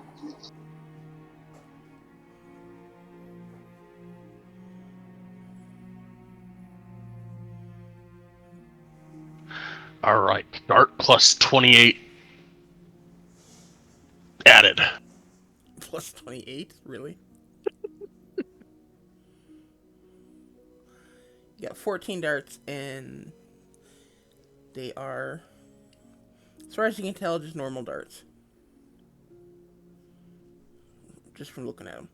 All right. Dart plus 28 added. Plus 28? Really? You got 14 darts, and they are, as far as you can tell, just normal darts. Just from looking at them.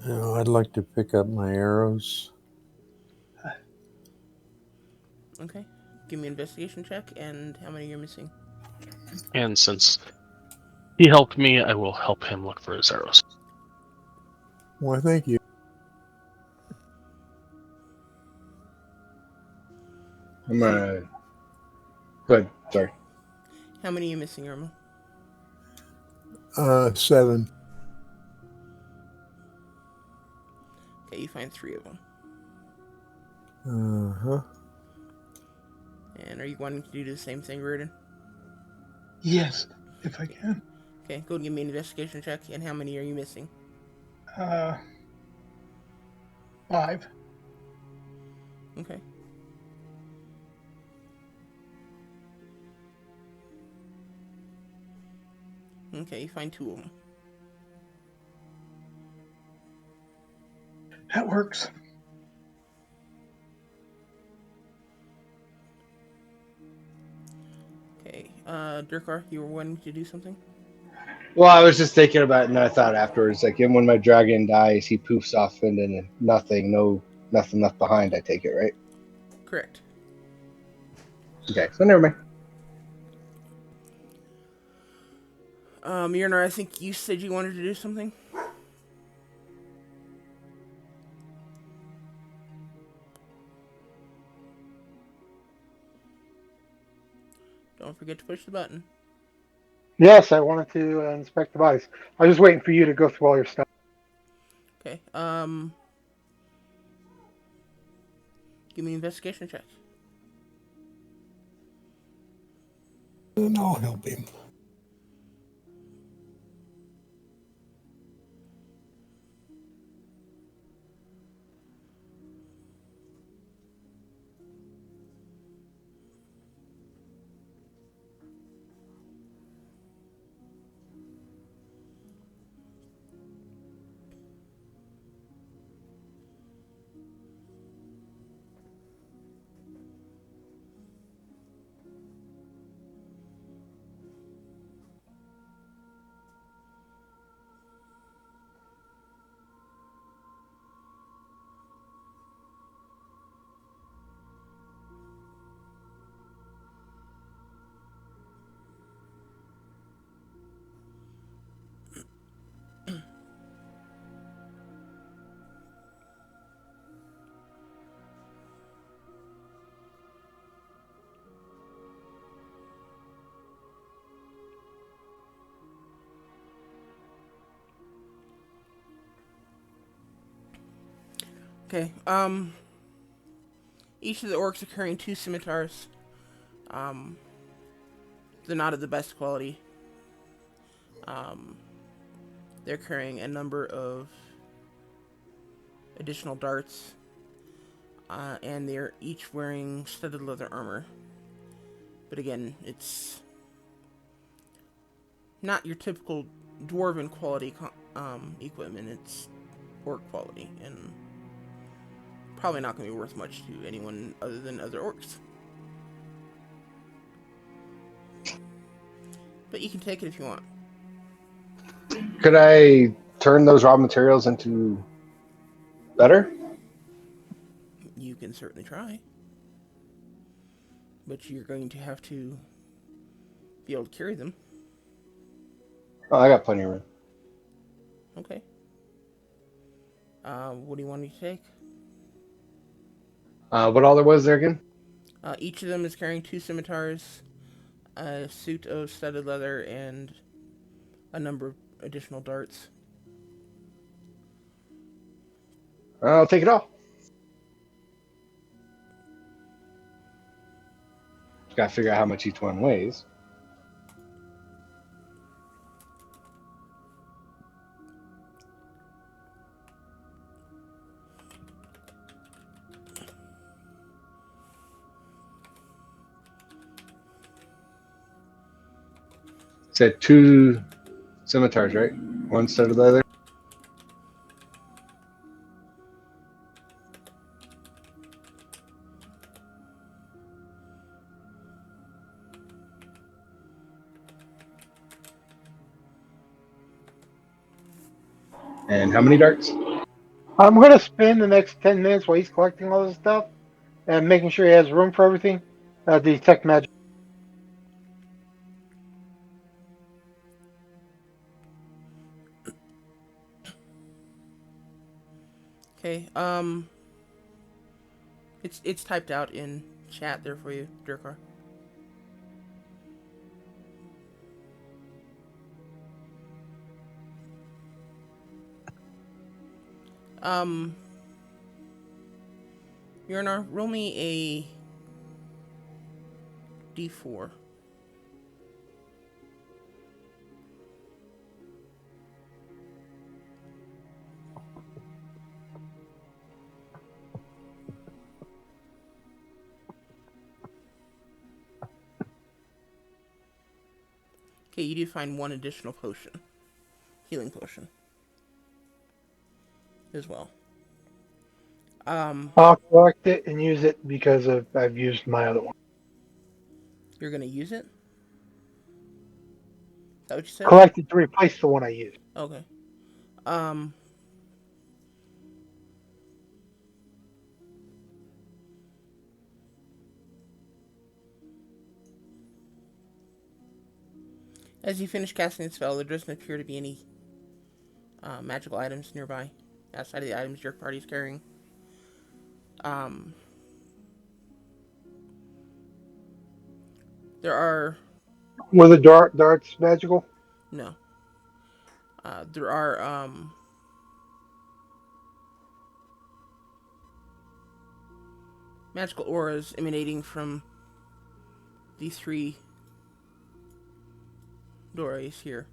I'd like to pick up my arrows. Okay. Give me an investigation check, and how many you're missing. And since he helped me, I will help him look for his arrows. Why, thank you. I'm gonna. Good. Sorry. How many are you missing, Irma? 7. Okay, you find 3 of them. Uh-huh. And are you wanting to do the same thing, Reardon? Yes, if I can. Okay, go and give me an investigation check, and how many are you missing? 5. Okay. Okay, you find 2 of them. That works. Okay, Durkar, you were wanting to do something? Well, I was just thinking about it, and I thought afterwards, like, and when my dragon dies, he poofs off into nothing, nothing left behind. I take it, right? Correct. Okay, so never mind. Myrnar, I think you said you wanted to do something? Don't forget to push the button. Yes, I wanted to inspect the bodies. I was just waiting for you to go through all your stuff. Okay, give me an investigation check. And I'll help him. Okay, each of the orcs are carrying 2 scimitars. They're not of the best quality. They're carrying a number of additional darts, and they're each wearing studded leather armor. But again, it's not your typical dwarven quality equipment. It's orc quality, and probably not going to be worth much to anyone other than other orcs. But you can take it if you want. Could I turn those raw materials into better? You can certainly try. But you're going to have to be able to carry them. Oh, I got plenty of room. Okay. What do you want me to take? What all there was there again? Each of them is carrying 2 scimitars, a suit of studded leather, and a number of additional darts. I'll take it all. Got to figure out how much each one weighs. Said 2 scimitars, right? One instead of the other. And how many darts? I'm going to spend the next 10 minutes while he's collecting all this stuff and making sure he has room for everything. Detect magic. Okay. It's typed out in chat there for you, Durkar. Um, Yurnar, roll me a d4. Okay, you do find one additional potion. Healing potion. As well. I'll collect it and use it because I've used my other one. You're gonna use it? Is that what you said? Collect it to replace the one I used. Okay. Um, as you finish casting the spell, there doesn't appear to be any magical items nearby, outside of the items your party's carrying. Um, there are Were the darts magical? no. There are magical auras emanating from these 3 doorways here.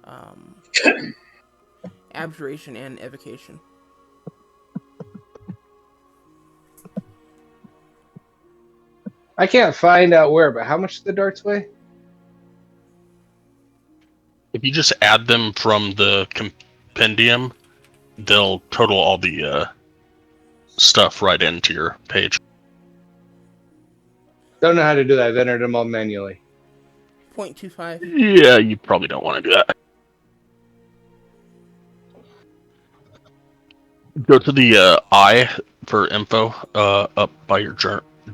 Um, Abjuration and Evocation. I can't find out where, but how much the darts weigh? If you just add them from the compendium, they'll total all the stuff right into your page. Don't know how to do that. I've entered them all manually. 0.25. Yeah, you probably don't want to do that. Go to the I for info up by your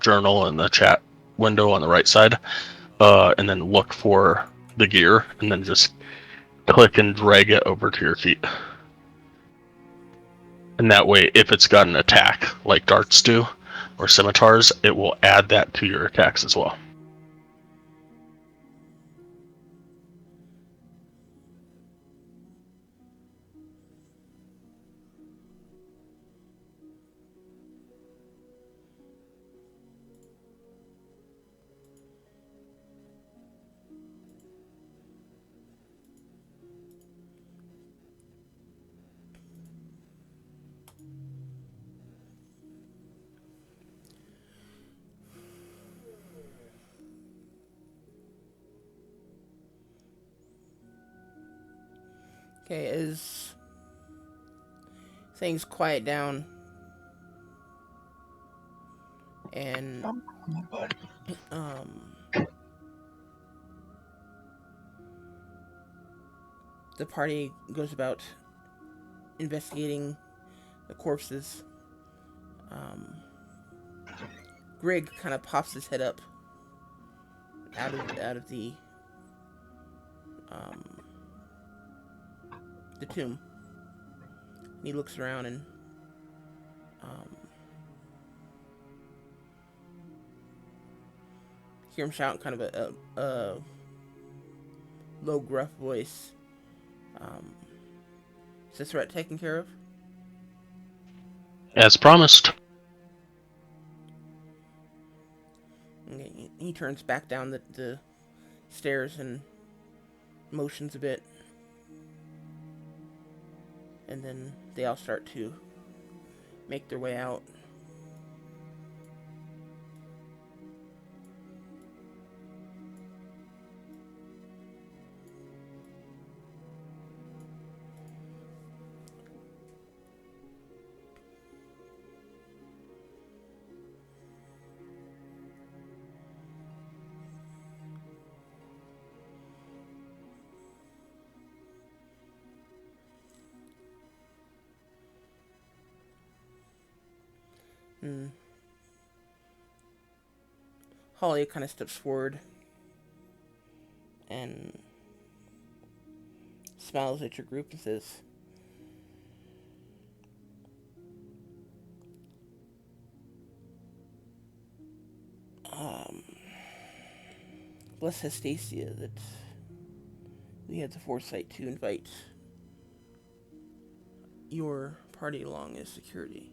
journal in the chat window on the right side, and then look for the gear, and then just click and drag it over to your sheet. And that way, if it's got an attack like darts do, or scimitars, it will add that to your attacks as well. Okay, as things quiet down and um, the party goes about investigating the corpses, Grig kind of pops his head up out of um, the tomb. He looks around and hear him shout in kind of a low, gruff voice. Is this threat taken care of? As promised. Okay, he turns back down the stairs and motions a bit. And then they all start to make their way out. And Holly kind of steps forward and smiles at your group and says, um, bless Hestacia that we had the foresight to invite your party along as security.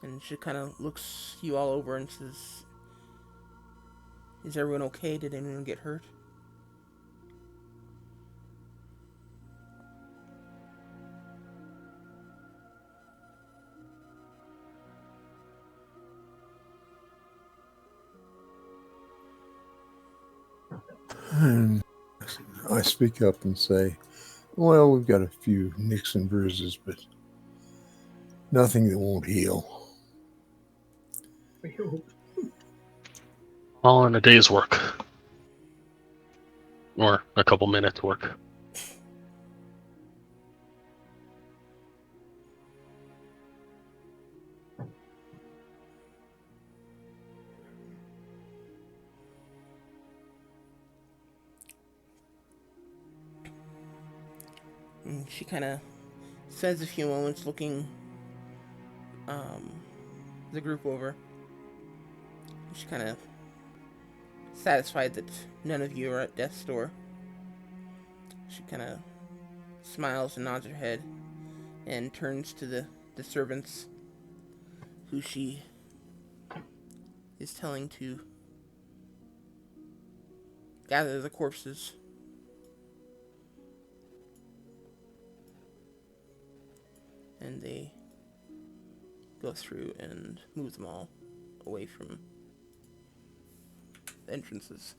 And she kind of looks you all over and says, is everyone okay? Did anyone get hurt? And I speak up and say, well, we've got a few nicks and bruises, but nothing that won't heal. I hope. All in a day's work. Or a couple minutes' work. And she kind of spends a few moments looking the group over. She's kind of satisfied that none of you are at death's door. She kind of smiles and nods her head and turns to the servants who she is telling to gather the corpses. And they go through and move them all away from the entrances.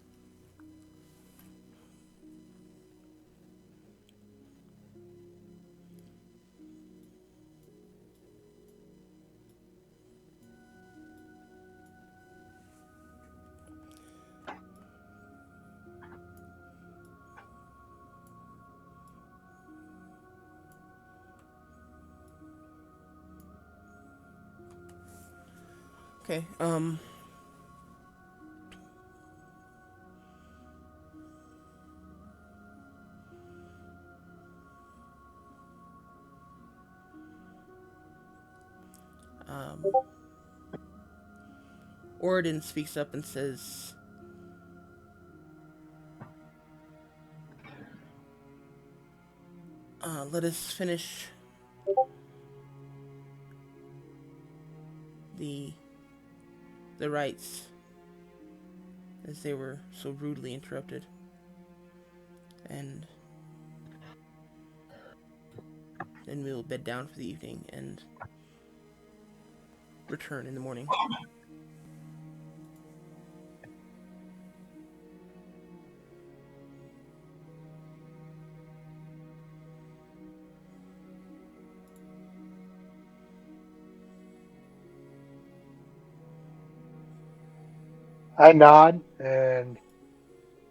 Okay, Oridon speaks up and says, let us finish the rites as they were so rudely interrupted. And then we'll bed down for the evening and return in the morning. I nod and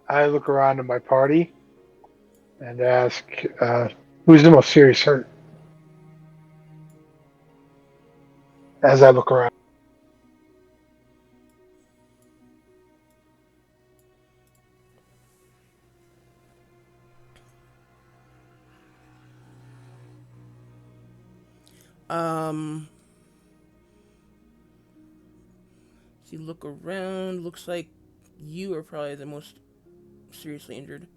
I look around at my party and ask, who's the most serious hurt? As I look around. As you look around, looks like you are probably the most seriously injured,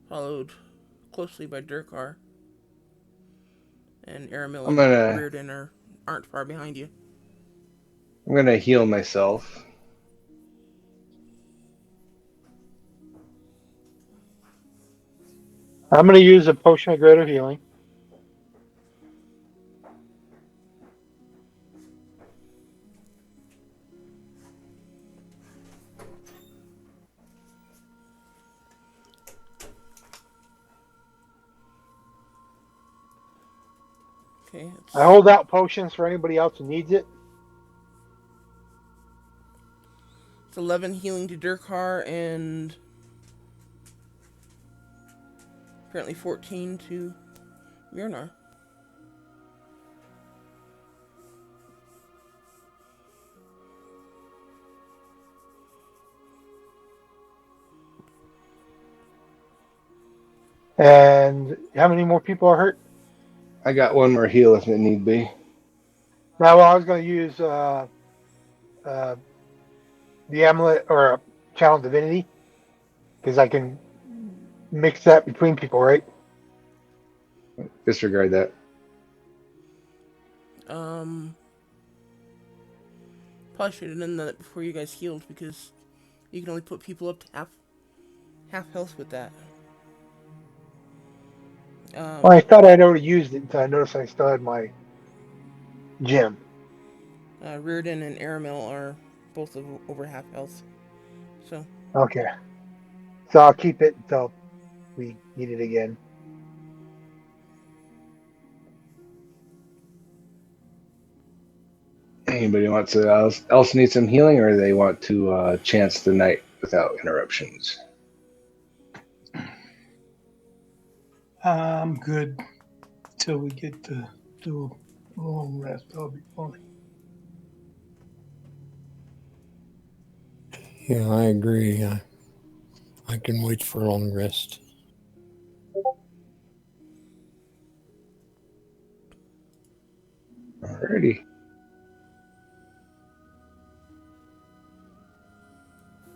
followed closely by Durkar, and Aramil I'm and gonna Reardon aren't far behind you. I'm gonna heal myself. I'm going to use a potion of greater healing. Okay, I hold out potions for anybody else who needs it. it's 11 healing to Durkar and apparently 14 to Myrnar. And how many more people are hurt? I got one more heal if it need be. Now, well, I was going to use uh, the amulet or channel divinity because I can mix that between people, right? Disregard that. Um, Probably should have done that before you guys healed because you can only put people up to half health with that. Well, I thought I'd already used it until I noticed I still had my gem. Reardon and Aramil are both over half health. So, Okay, so I'll keep it until we need it again. Anybody wants to else need some healing, or they want to chance the night without interruptions? I'm good till we get to do a long rest. I'll be fine. Yeah, I agree. I can wait for a long rest. Alrighty.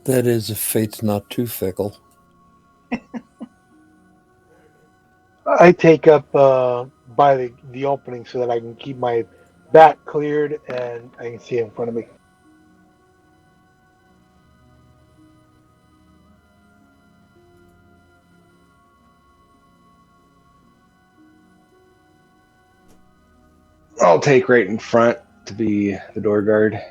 That is, if fate's not too fickle. I take up by the opening so that I can keep my back cleared and I can see in front of me. I'll take right in front to be the door guard.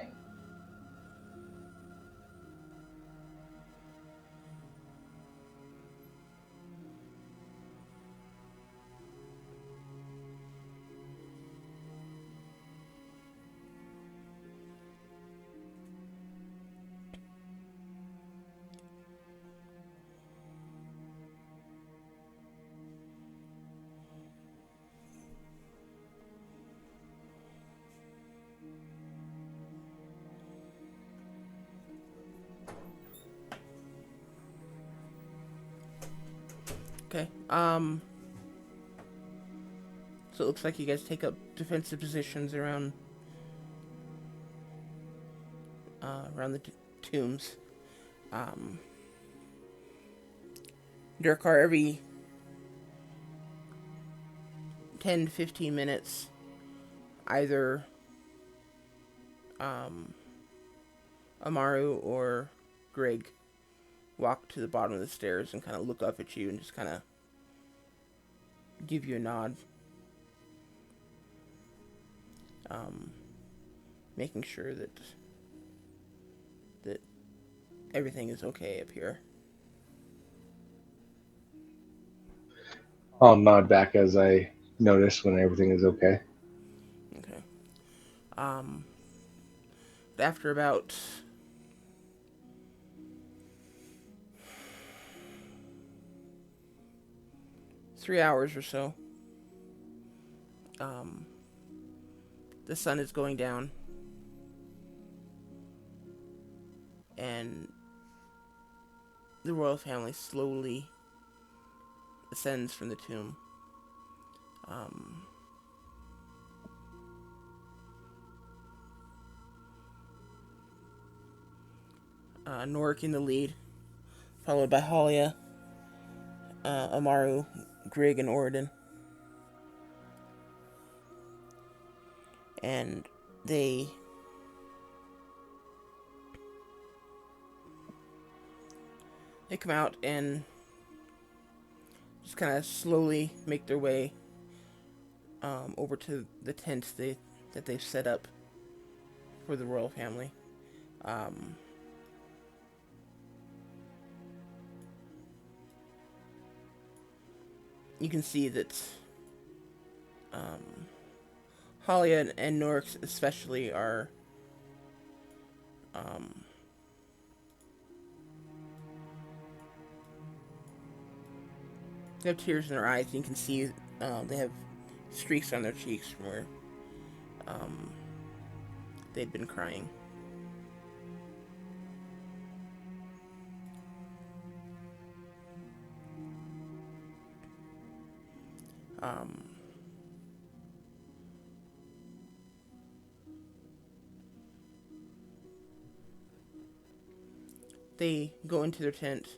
okay. So it looks like you guys take up defensive positions around the tombs. Durkar, every 10 to 15 minutes, either Amaru or Greg walk to the bottom of the stairs and kind of look up at you and just kind of give you a nod. Making sure that everything is okay up here. I'll nod back as I notice when everything is okay. Okay. After about 3 hours or so, the sun is going down, and the royal family slowly ascends from the tomb. Norik in the lead, followed by Halia, Amaru, Grig, and Oridon. And they come out and just kind of slowly make their way over to the tents that they've set up for the royal family. You can see that Halia and Norix especially are they have tears in their eyes, and you can see they have streaks on their cheeks from where um, they'd been crying. Um, they go into their tent,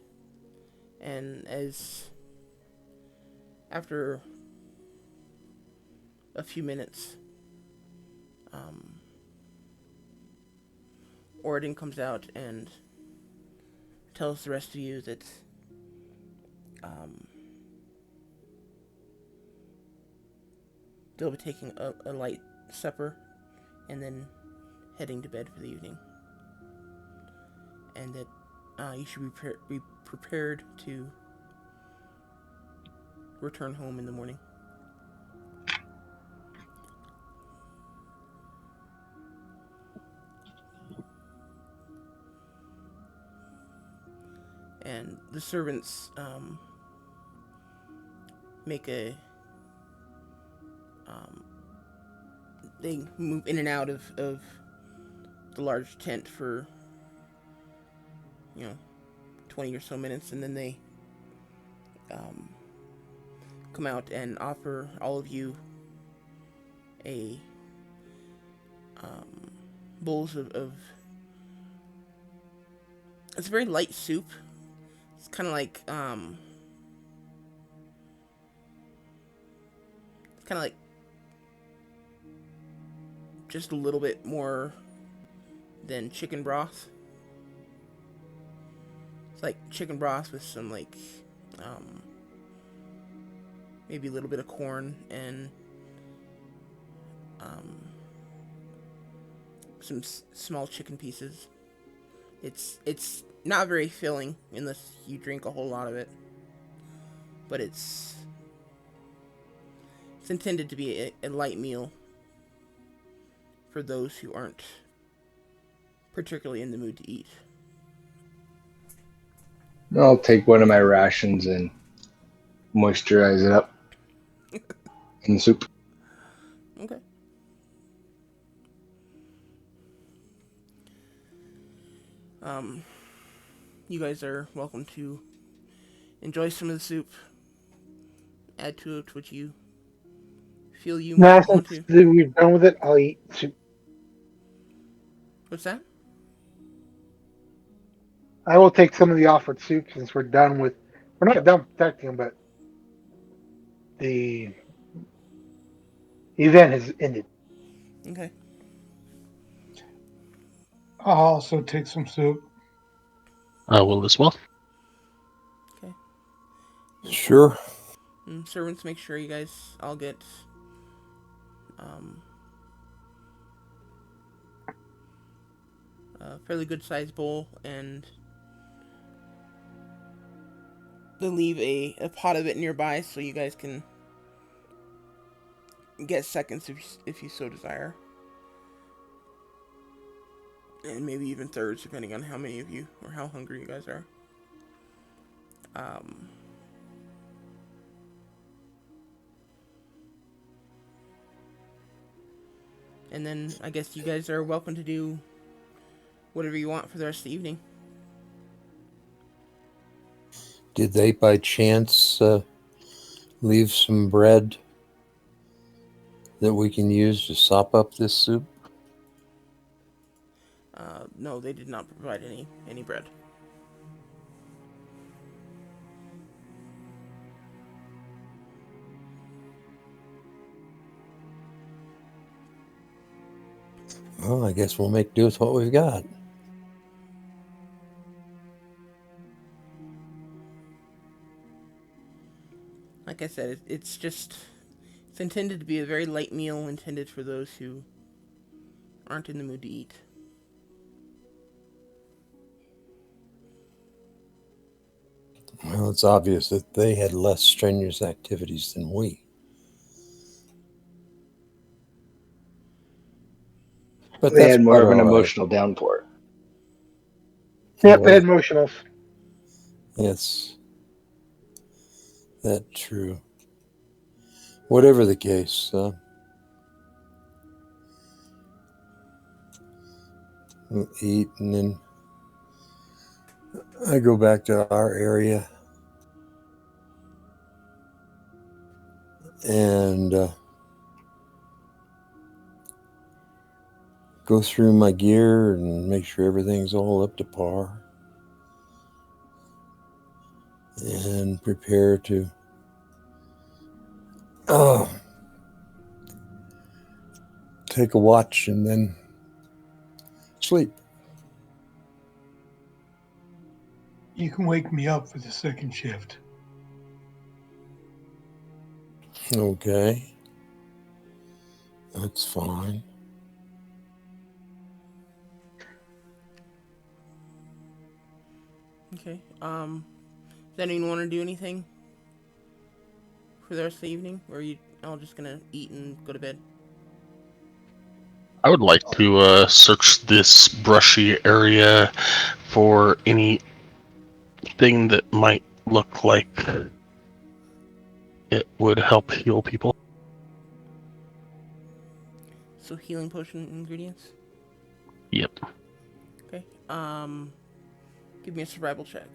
and after a few minutes, um, Orden comes out and tells the rest of you that um, they'll be taking a light supper and then heading to bed for the evening, and that you should be prepared to return home in the morning. And the servants make um, they move in and out of the large tent for 20 or so minutes, and then they um, come out and offer all of you a bowls of it's a very light soup. It's kind of like just a little bit more than chicken broth. It's like chicken broth with some um, maybe a little bit of corn and um, some small chicken pieces. It's not very filling unless you drink a whole lot of it, but it's intended to be a light meal for those who aren't particularly in the mood to eat. I'll take one of my rations and moisturize it up in the soup. Okay. You guys are welcome to enjoy some of the soup. Add to it what you feel you Now, want since to. we're done with it, I'll eat soup. What's that? I will take some of the offered soup since we're done with. We're not done protecting, but the event has ended. Okay. I'll also take some soup. I will as well. Okay. Sure. Servants, make sure you guys all get a fairly good sized bowl, and they'll leave a pot of it nearby so you guys can get seconds if you so desire. And maybe even thirds, depending on how many of you or how hungry you guys are. Um, and then I guess you guys are welcome to do whatever you want for the rest of the evening. Did they by chance leave some bread that we can use to sop up this soup? No, they did not provide any bread. Well, I guess we'll make do with what we've got. Like I said, it's intended to be a very light meal intended for those who aren't in the mood to eat. Well, it's obvious that they had less strenuous activities than we. But They that's had more quite of an all right. emotional downpour. Yep, they Well, had motionals. yes, that's true. Whatever the case, we'll eat, and then I go back to our area and go through my gear and make sure everything's all up to par, and prepare to take a watch and then sleep. You can wake me up for the second shift. Okay, that's fine. Okay. Does anyone want to do anything for the rest of the evening, or are you all just gonna eat and go to bed? I would like to search this brushy area for anything that might look like it would help heal people. So healing potion ingredients. Yep. Okay. Give me a survival check.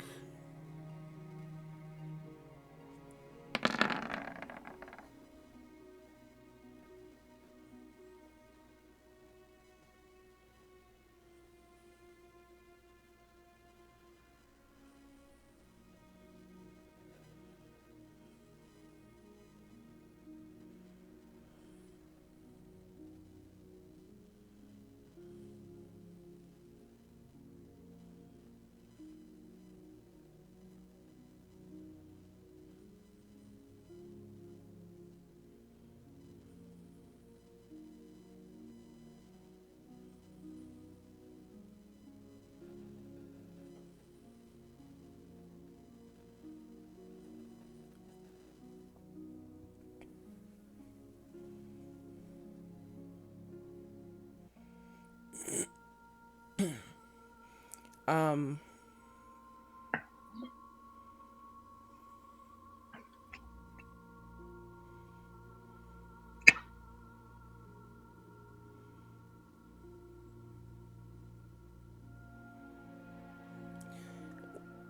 Um.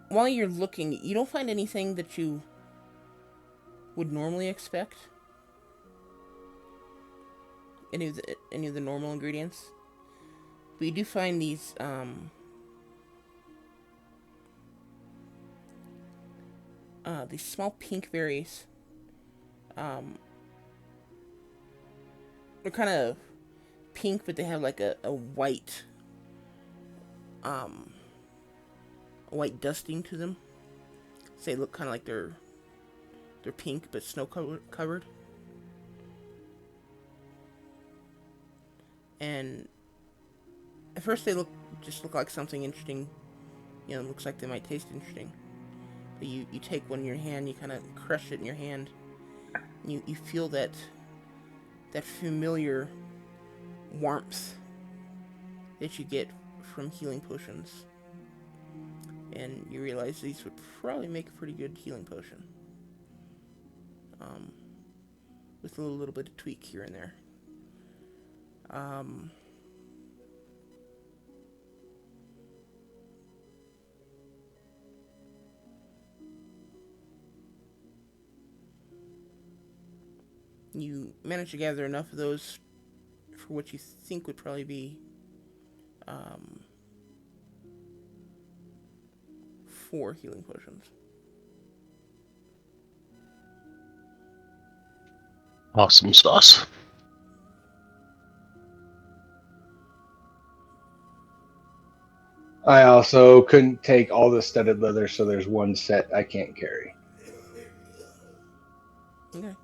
While you're looking, you don't find anything that you would normally expect. Any of the normal ingredients, but you do find these small pink berries. Um, they're kind of pink, but they have like a um, white dusting to them. So they look kind of like they're pink but snow covered. And at first they look like something interesting. You know, it looks like they might taste interesting. But you take one in your hand, you kind of crush it in your hand. And you feel that familiar warmth that you get from healing potions. And you realize these would probably make a pretty good healing potion. Um, with a little bit of tweak here and there. Um, you manage to gather enough of those for what you think would probably be um, 4 healing potions. Awesome sauce. I also couldn't take all the studded leather, so there's one set I can't carry. Okay.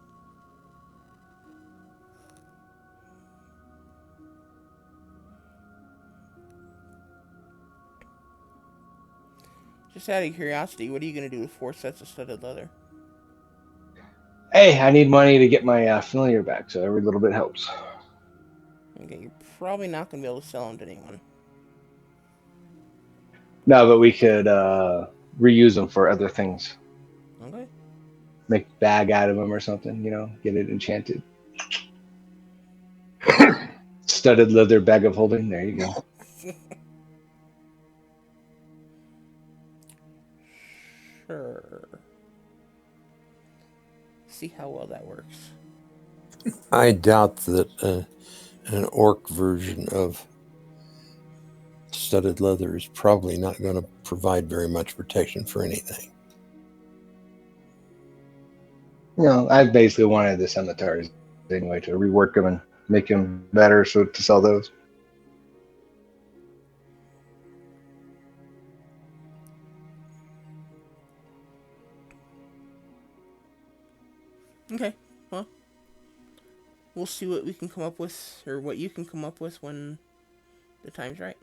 Just out of curiosity, what are you going to do with 4 sets of studded leather? Hey, I need money to get my familiar back, so every little bit helps. Okay, you're probably not going to be able to sell them to anyone. No, but we could reuse them for other things. Okay. Make a bag out of them or something. Get it enchanted. Studded leather bag of holding. There you go. Sure. See how well that works. I doubt that an orc version of studded leather is probably not going to provide very much protection for anything. I basically wanted the scimitars anyway to rework them and make them better, so to sell those. Okay. Well, we'll see what we can come up with, or what you can come up with when the time's right.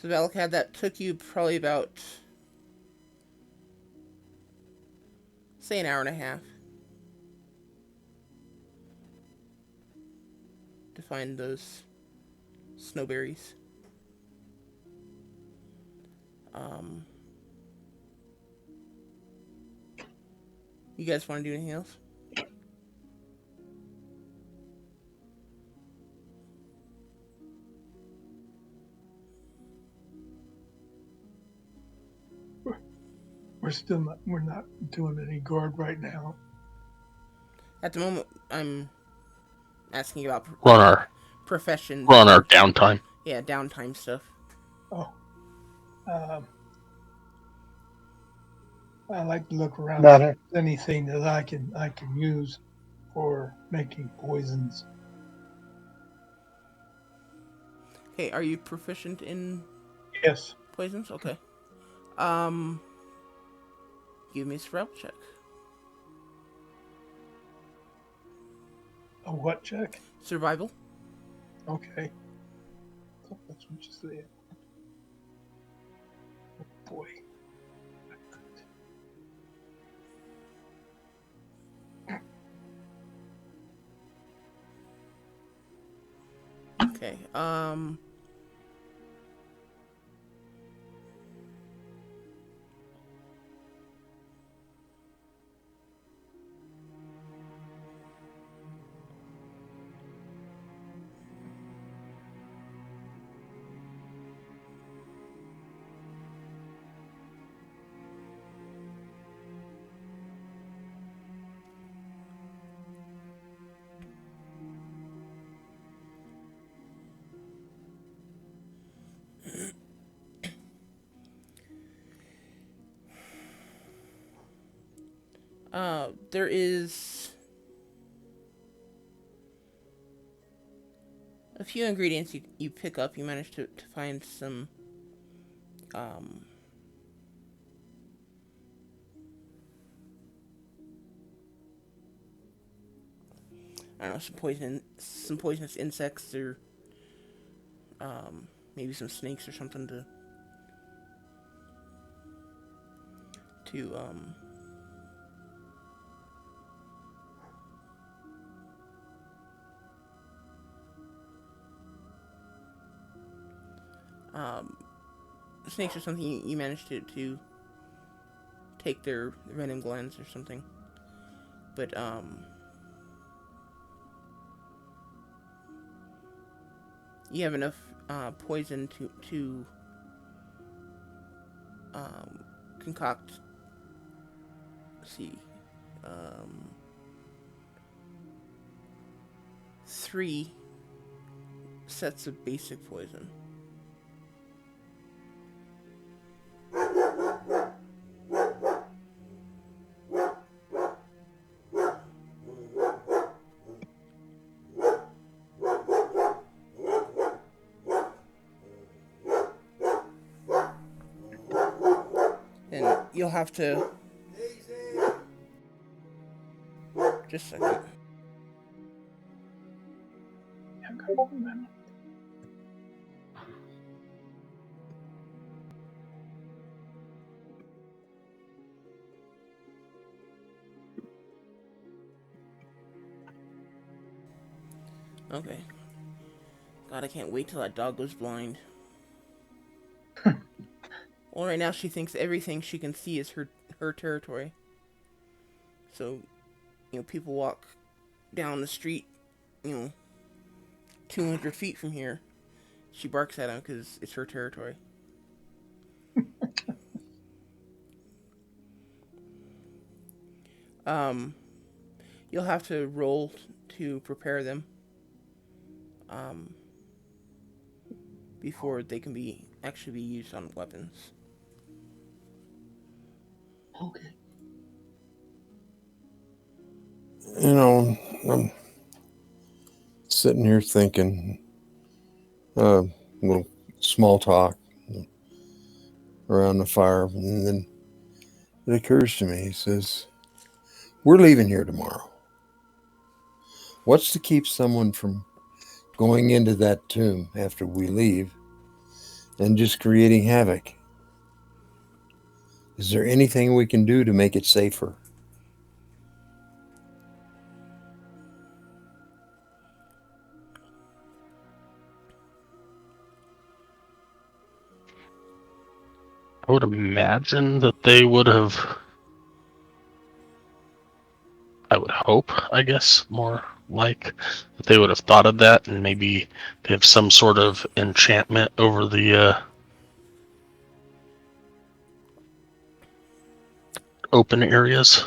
So Valakad, that took you probably about, say, an hour and a half to find those snowberries. You guys want to do anything else? We're not doing any guard right now. At the moment, I'm asking about Run our professions. run our downtime. Yeah, downtime stuff. Oh, I like to look around Not for her. anything that I can use for making poisons. Okay, are you proficient in Yes. poisons? Okay. Give me a survival check. A what check? Survival. Okay. So that's what you said. Oh boy. Okay. There is a few ingredients you pick up. You manage to find some, I don't know, some poisonous insects, or maybe some snakes or something to um, snakes or something. You manage to take their venom glands or something, but you have enough poison to concoct. Let's see, 3 sets of basic poison. And you'll have to just a second. Okay. God, I can't wait till that dog goes blind. Well, right now she thinks everything she can see is her territory. So, people walk down the street, you know, 200 feet from here. She barks at them because it's her territory. Um, you'll have to roll to prepare them. Um, before they can actually be used on weapons. Okay. I'm sitting here thinking, a little small talk around the fire, and then it occurs to me. He says, "We're leaving here tomorrow. What's to keep someone from going into that tomb after we leave and just creating havoc? Is there anything we can do to make it safer?" I would imagine that they would have. I would hope, I guess, more like that they would have thought of that, and maybe they have some sort of enchantment over the open areas.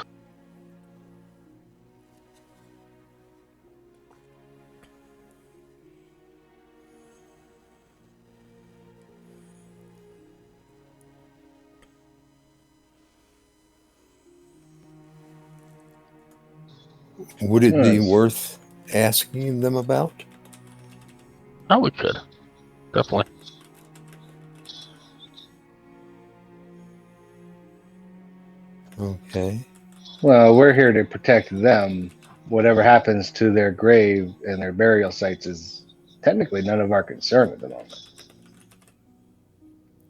Would it be Yes. worth asking them about? Oh, we could. Definitely. Okay. Well, we're here to protect them. Whatever happens to their grave and their burial sites is technically none of our concern at the moment.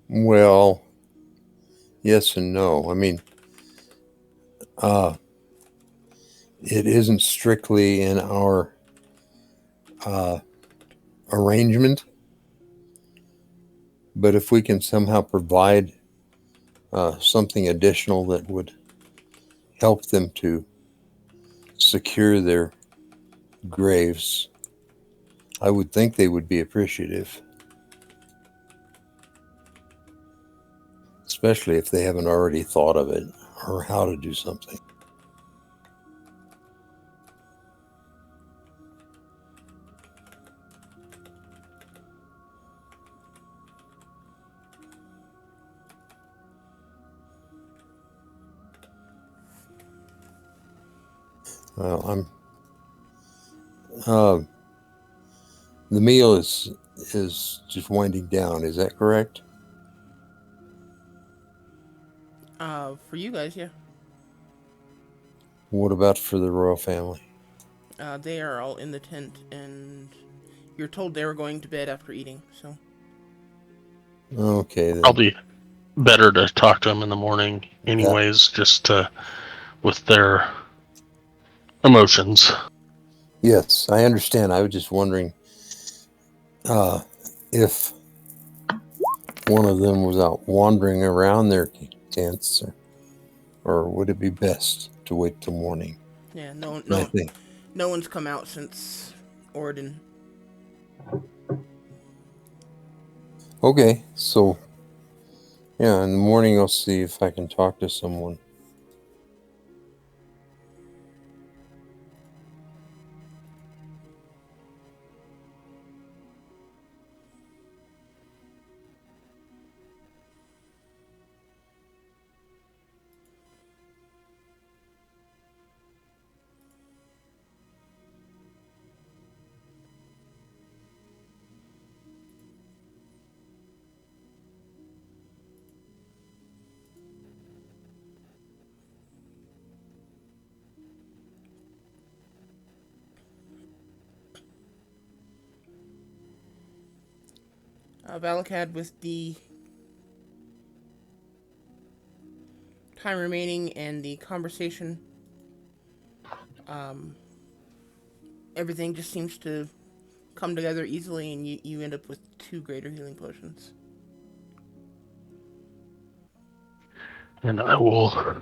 Well, yes and no. I mean, uh, it isn't strictly in our uh, arrangement, but if we can somehow provide something additional that would help them to secure their graves, I would think they would be appreciative, especially if they haven't already thought of it or how to do something. I'm uh, the meal is just winding down. Is that correct? For you guys, yeah. What about for the royal family? They are all in the tent, and you're told they were going to bed after eating, so. Okay then. Probably better to talk to them in the morning, Yeah. anyways, just with their emotions. Yes, I understand. I was just wondering uh, if one of them was out wandering around their tents, or would it be best to wait till morning? Yeah, And I think, no one's come out since Orden. okay, so yeah, in the morning I'll see if I can talk to someone. Valakad, with the time remaining and the conversation, um, everything just seems to come together easily, and you end up with 2 greater healing potions. And I will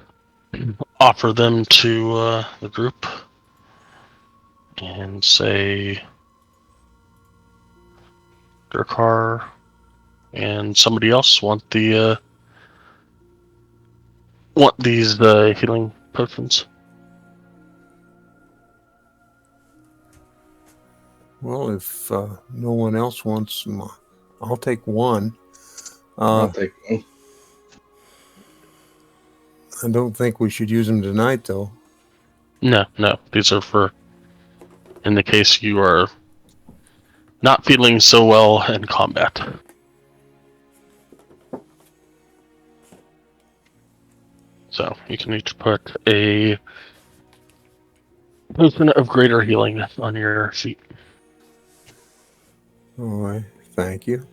offer them to the group and say Durkar and somebody else want these healing potions. Well, if no one else wants them, I'll take one. I'll take one. I don't think we should use them tonight, though. No, these are for in the case you are not feeling so well in combat. So you can each put a potion of greater healing on your sheet. All right, thank you.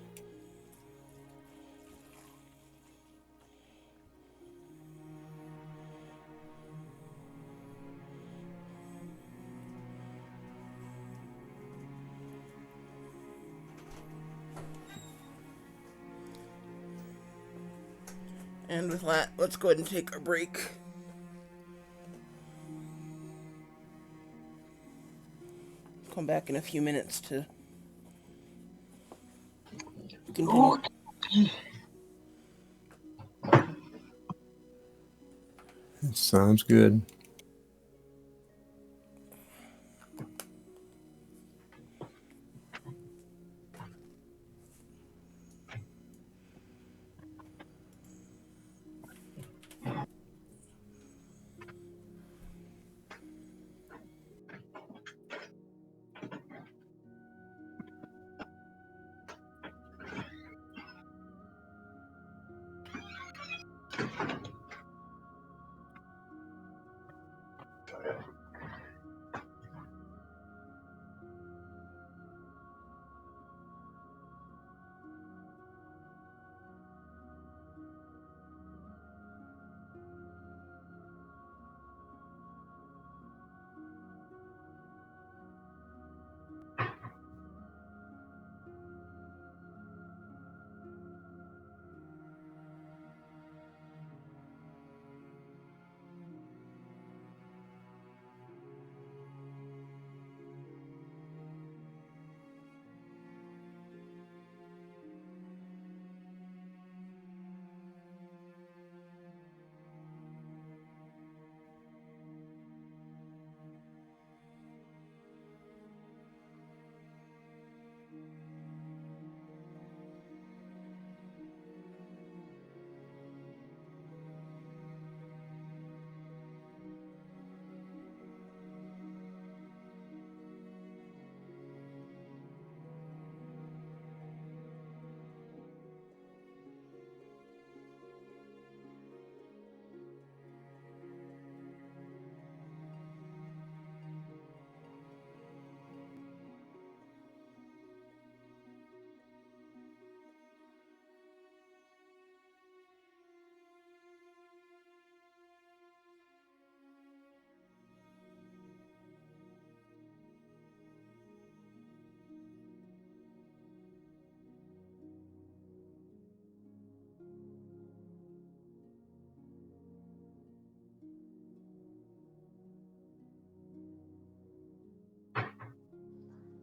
And with that, let's go ahead and take a break. Come back in a few minutes to continue. It sounds good.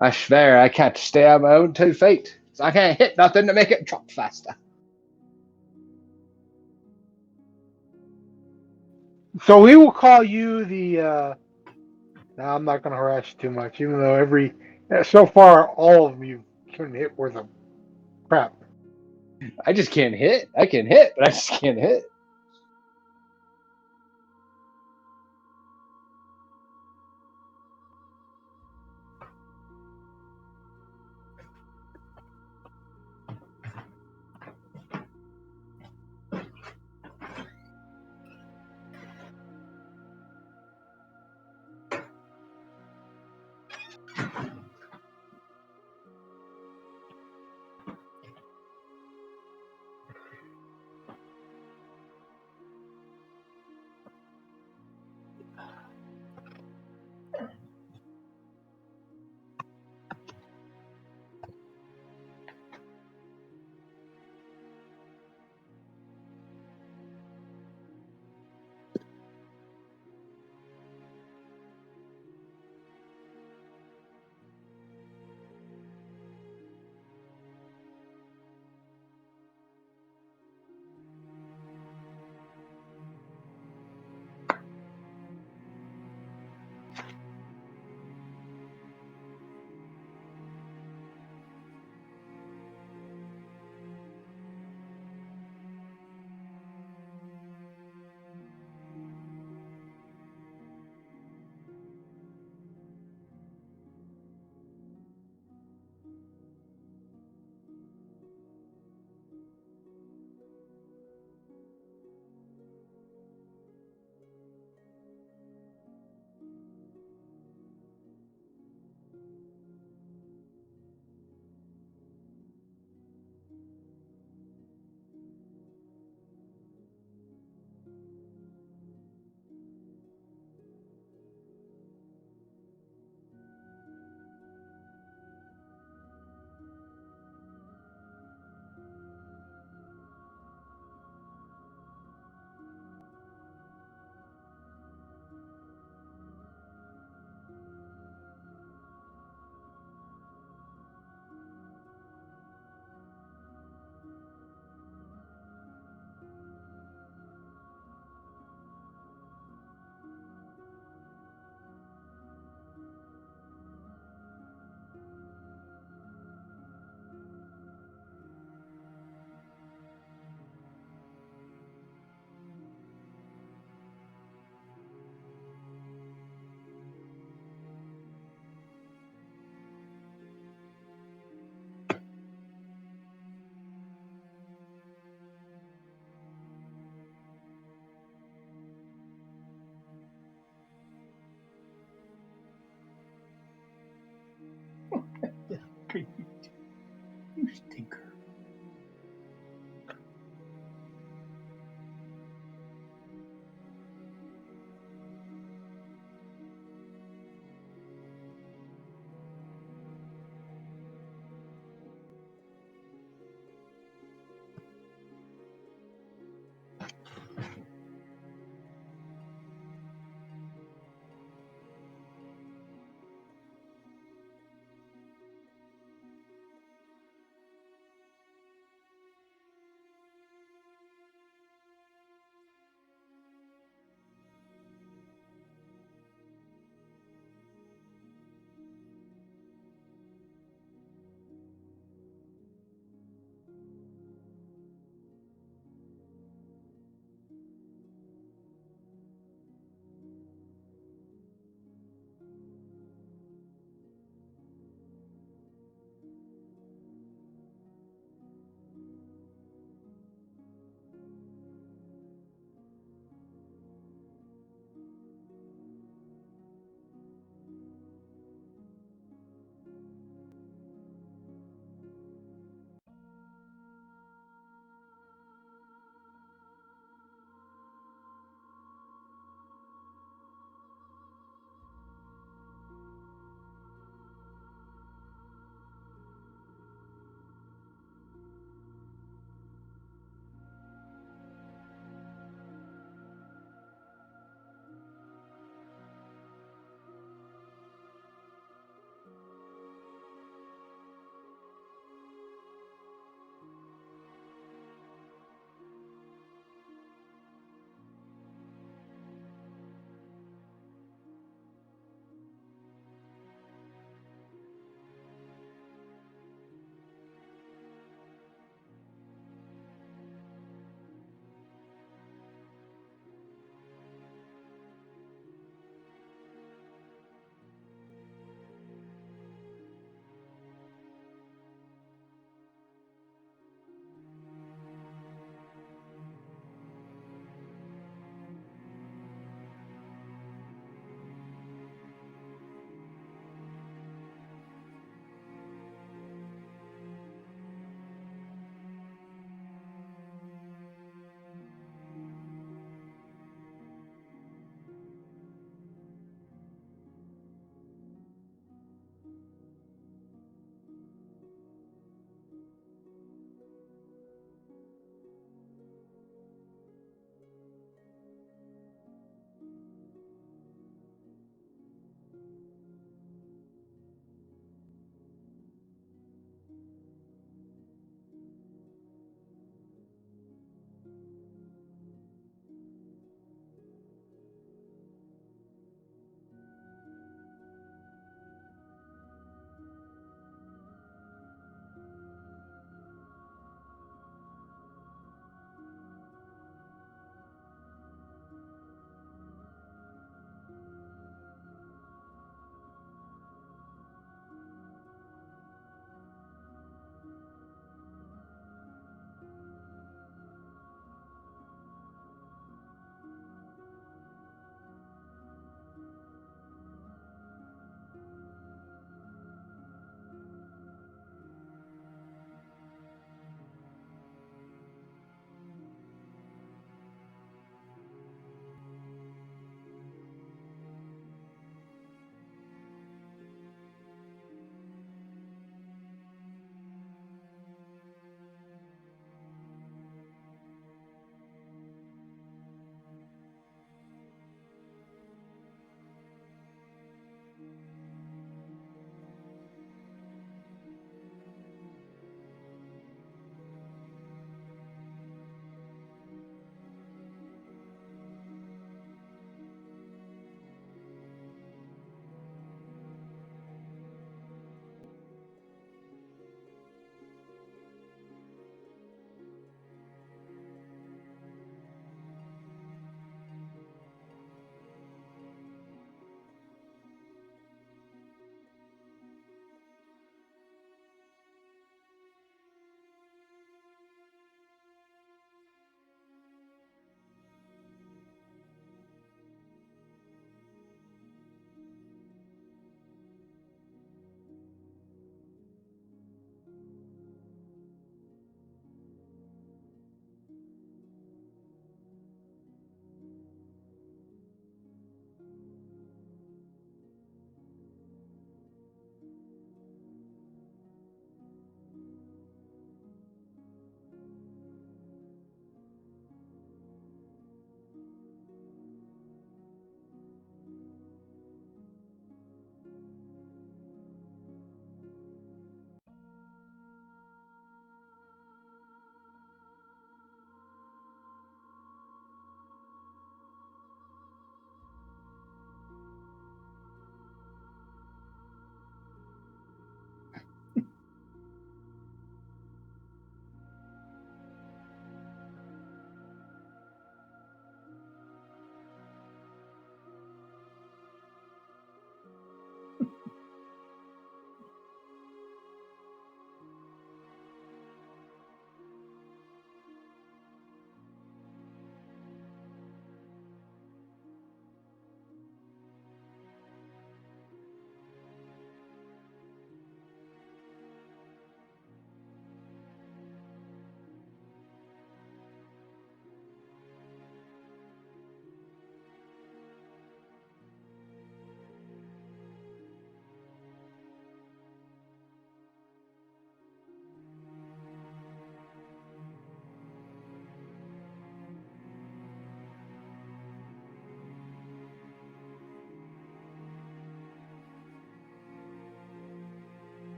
I swear I can't stay on my own 2 feet. So I can't hit nothing to make it drop faster. So we will call you the. No, I'm not going to harass you too much, even though so far all of you couldn't hit worth of crap. I just can't hit. I can hit, but I just can't hit.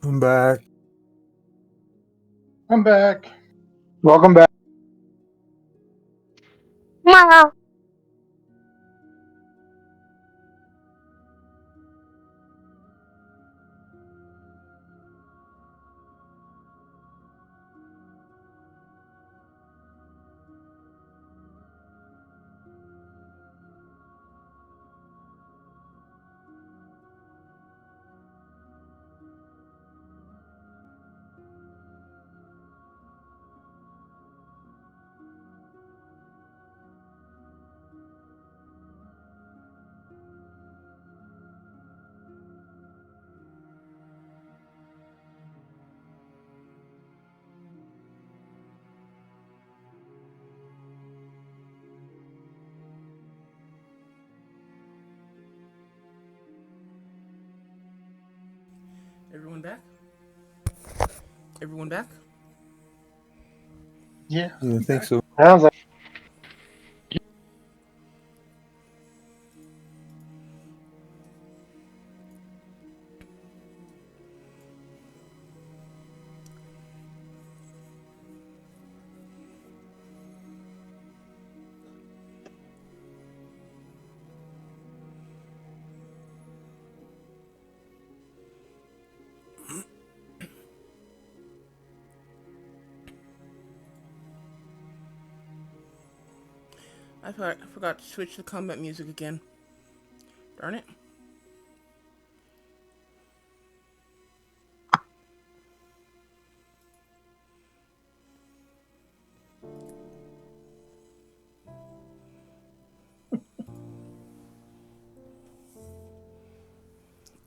I'm back. I'm back. Welcome back. Everyone back? Everyone back? Yeah. Yeah, I think so. Sounds like I forgot to switch the combat music again. Darn it.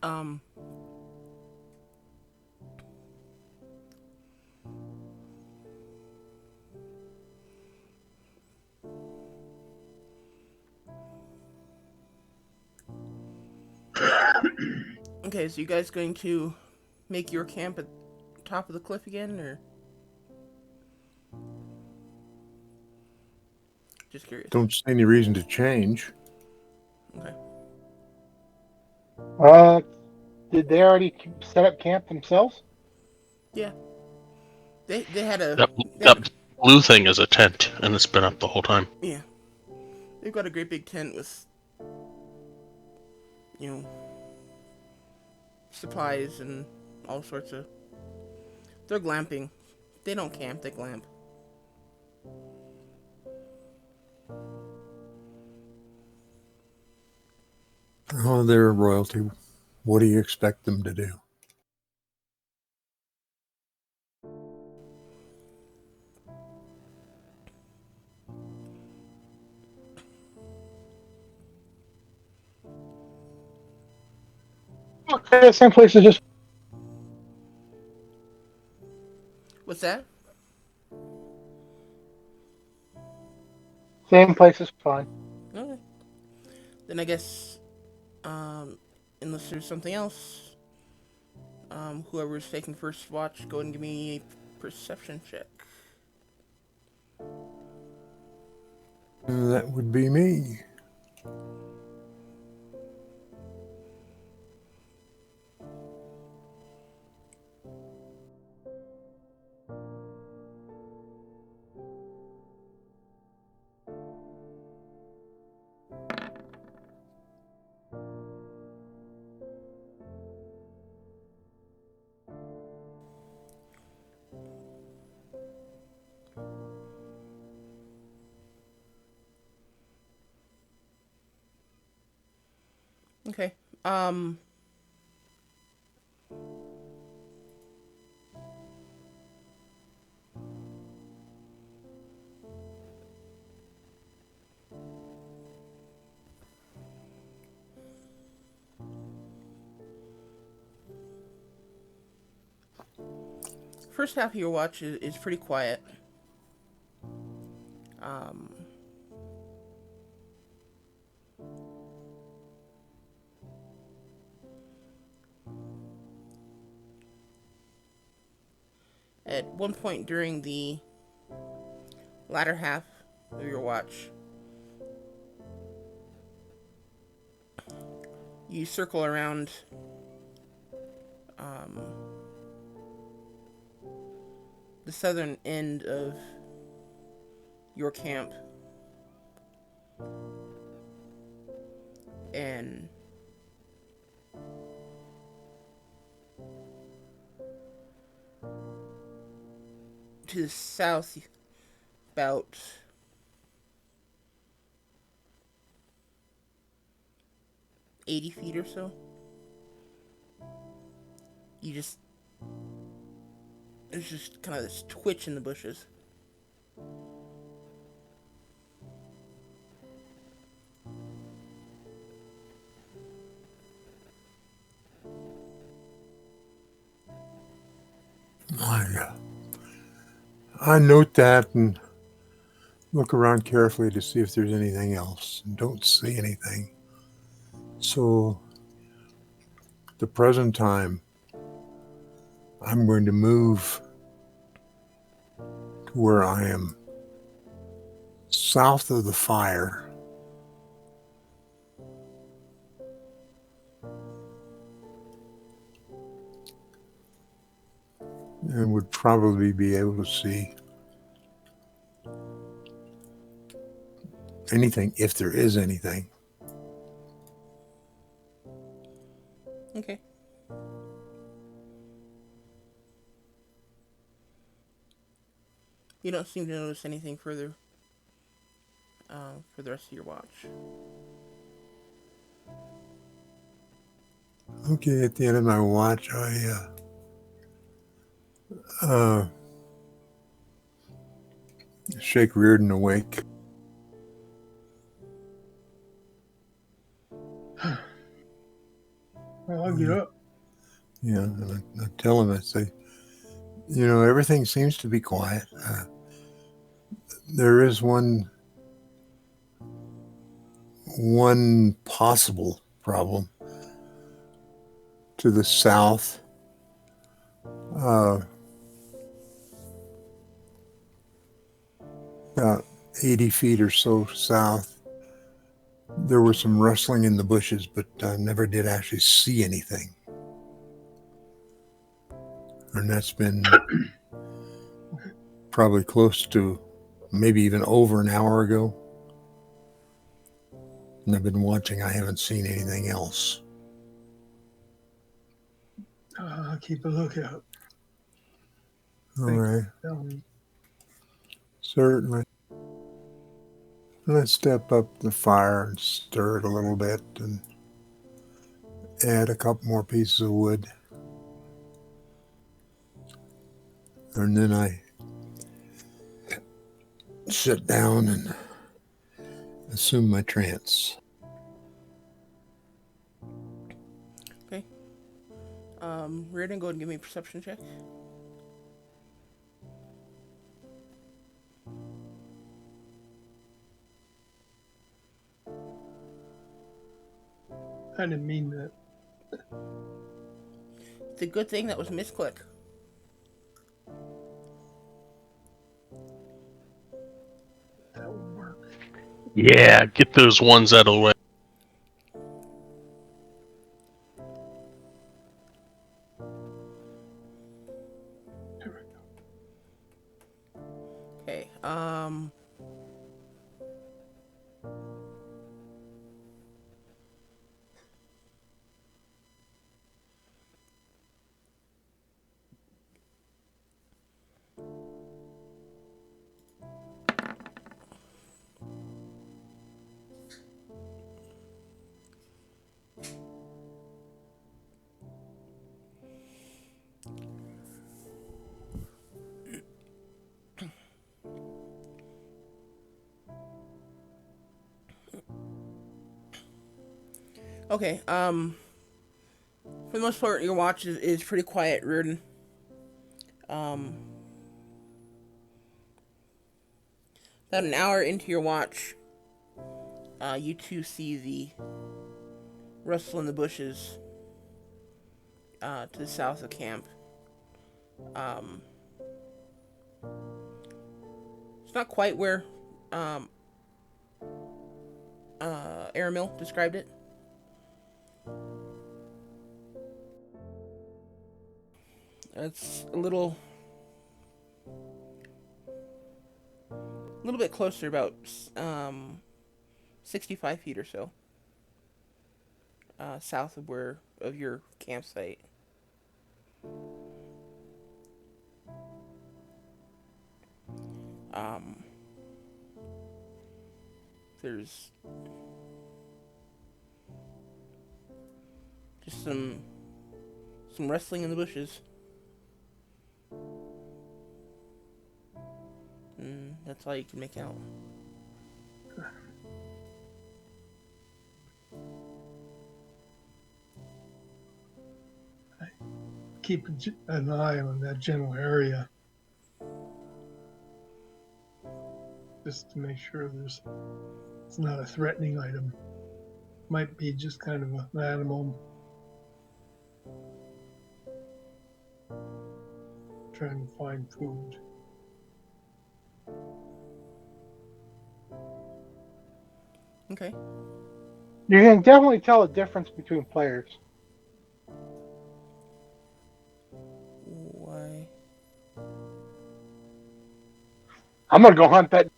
Um, okay, so you guys going to make your camp at top of the cliff again, or just curious? Don't see any reason to change. Okay. did they already set up camp themselves? Yeah. They had a That they had, that blue thing is a tent, and it's been up the whole time. yeah. They've got a great big tent with you know supplies and all sorts of. They're glamping. They don't camp. They glamp. Oh, they're royalty. What do you expect them to do? Okay, same place as just What's that? same place is fine. Okay. Then I guess, unless there's something else, whoever's taking first watch, go and give me a perception check. That would be me. Okay. Um. First half of your watch is pretty quiet. Um. At one point during the latter half of your watch, you circle around the southern end of your camp, and to the south, about 80 feet or so, there's just kind of this twitch in the bushes. I note that and look around carefully to see if there's anything else, and don't see anything. So, at the present time, I'm going to move to where I am south of the fire. And would probably be able to see anything, if there is anything. Okay. You don't seem to notice anything further for the rest of your watch. Okay, at the end of my watch, I shake Reardon awake. Well, I'll get up. Yeah, and I tell him, I say, everything seems to be quiet. There is one possible problem to the south. About 80 feet or so south, there was some rustling in the bushes, but I never did actually see anything. And that's been probably close to maybe even over an hour ago. And I've been watching. I haven't seen anything else. I'll keep a lookout. All right. Um, Certainly. Let's step up the fire and stir it a little bit and add a couple more pieces of wood. And then I sit down and assume my trance. Okay. Reardon, go ahead and give me a perception check. I didn't mean that. It's a good thing that was misclick. That would work. Yeah, get those ones out of the way. There we go. Okay. Okay. For the most part, your watch is pretty quiet, Reardon. About an hour into your watch, you two see the rustle in the bushes to the south of camp. It's not quite where Aramil described it. It's a little little bit closer, about 65 feet or so, south of your campsite. Um, there's just some rustling in the bushes. And that's all you can make out. Keep an eye on that general area just to make sure it's not a threatening item. Might be just kind of an animal trying to find food. Okay. You can definitely tell the difference between players. Why? I'm gonna go hunt that.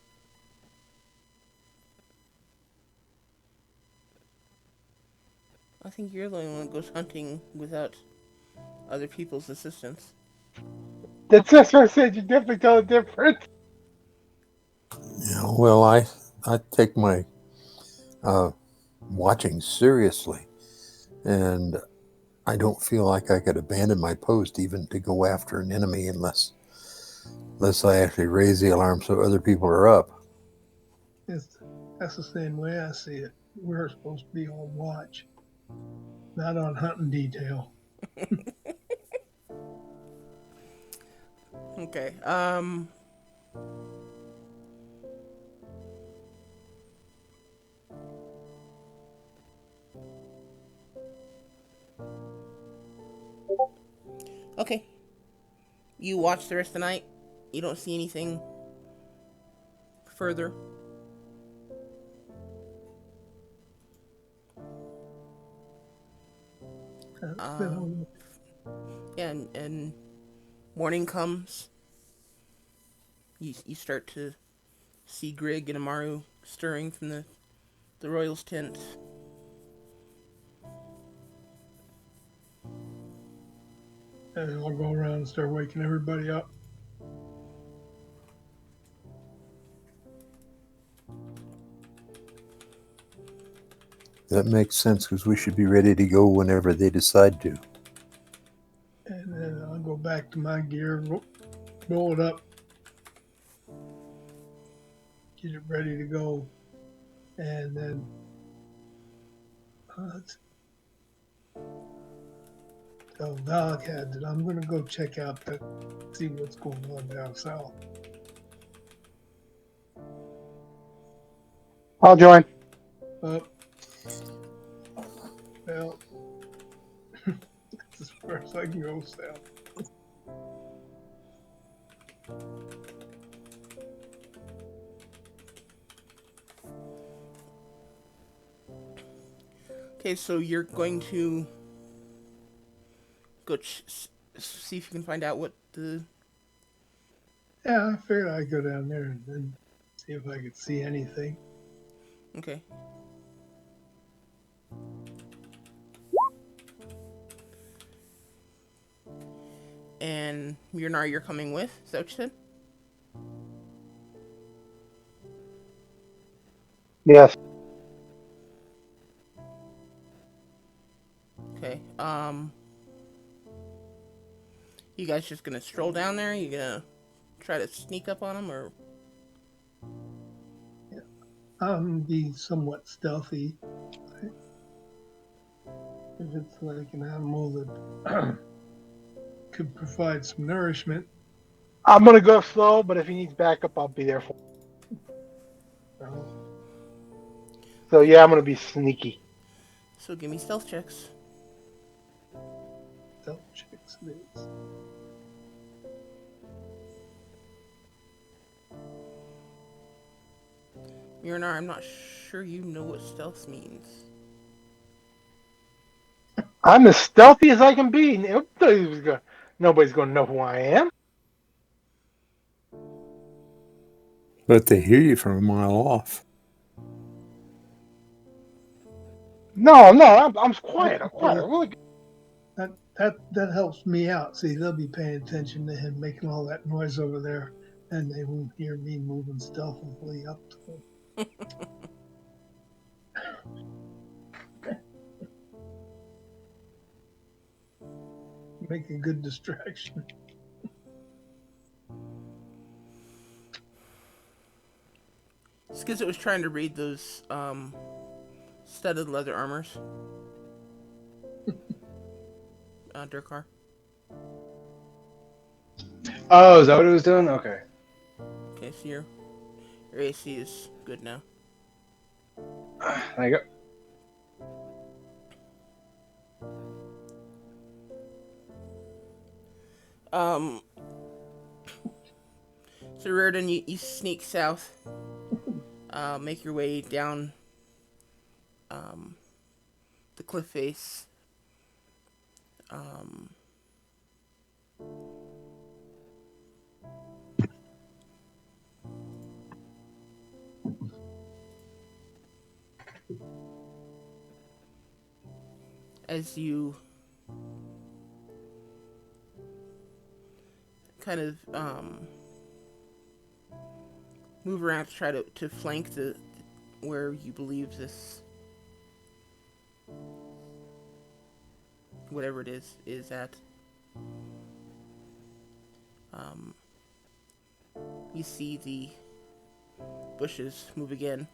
I think you're the only one that goes hunting without other people's assistance. That's what I said. You definitely tell the difference. Yeah, well, I take my watching seriously, and I don't feel like I could abandon my post even to go after an enemy unless I actually raise the alarm so other people are up. That's the same way I see it. We're supposed to be on watch, not on hunting detail. Okay. Okay. You watch the rest of the night. You don't see anything further. Yeah, and morning comes. You start to see Grig and Amaru stirring from the Royals' tent. And I'll go around and start waking everybody up. That makes sense because we should be ready to go whenever they decide to. And then I'll go back to my gear, roll it up, get it ready to go, and then tell Valakad that I'm going to go check out see what's going on down south. I'll join. Well, that's as far as I can go south. Okay, so you're going to go see if you can find out what the... Yeah, I figured I'd go down there and then see if I could see anything. Okay. And Murnar, you're coming with? Is that what you said? Yes. Okay. You guys just gonna stroll down there? You gonna try to sneak up on them, or? Be somewhat stealthy. If it's like an animal that could provide some nourishment. I'm gonna go slow, but if he needs backup, I'll be there for him. So yeah, I'm gonna be sneaky. So give me stealth checks. Stealth checks it is. Murnar, I'm not sure you know what stealth means. I'm as stealthy as I can be. Nobody's gonna know who I am. But they hear you from a mile off. No, I'm quiet. I'm quiet. I'm really That helps me out. See, they'll be paying attention to him making all that noise over there, and they won't hear me moving stealthily up to him. Make a good distraction. Skizit was trying to read those studded leather armors. Durkar. Oh, is that what it was doing? Okay. Okay, so your AC is good now. There you Um, so Reardon, you sneak south. Make your way down the cliff face. As you kind of move around to try to flank the where you believe this whatever it is at. You see the bushes move again,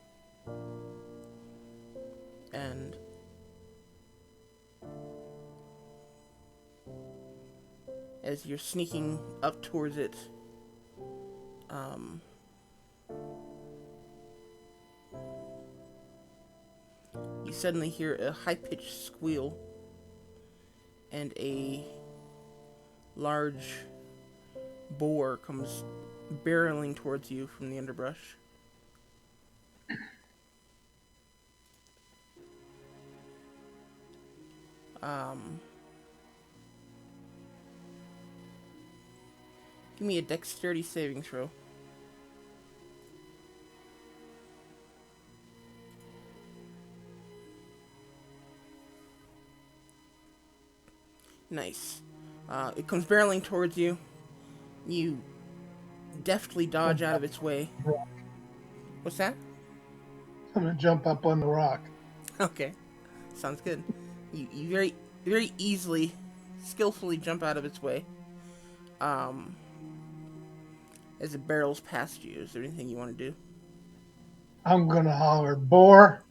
and as you're sneaking up towards it, you suddenly hear a high-pitched squeal, and a large boar comes barreling towards you from the underbrush. Give me a dexterity saving throw. Nice. It comes barreling towards you. You deftly dodge out of its way. What's that? I'm gonna jump up on the rock. Okay. Sounds good. You very easily, skillfully jump out of its way. As it barrels past you. Is there anything you want to do? I'm gonna holler boar,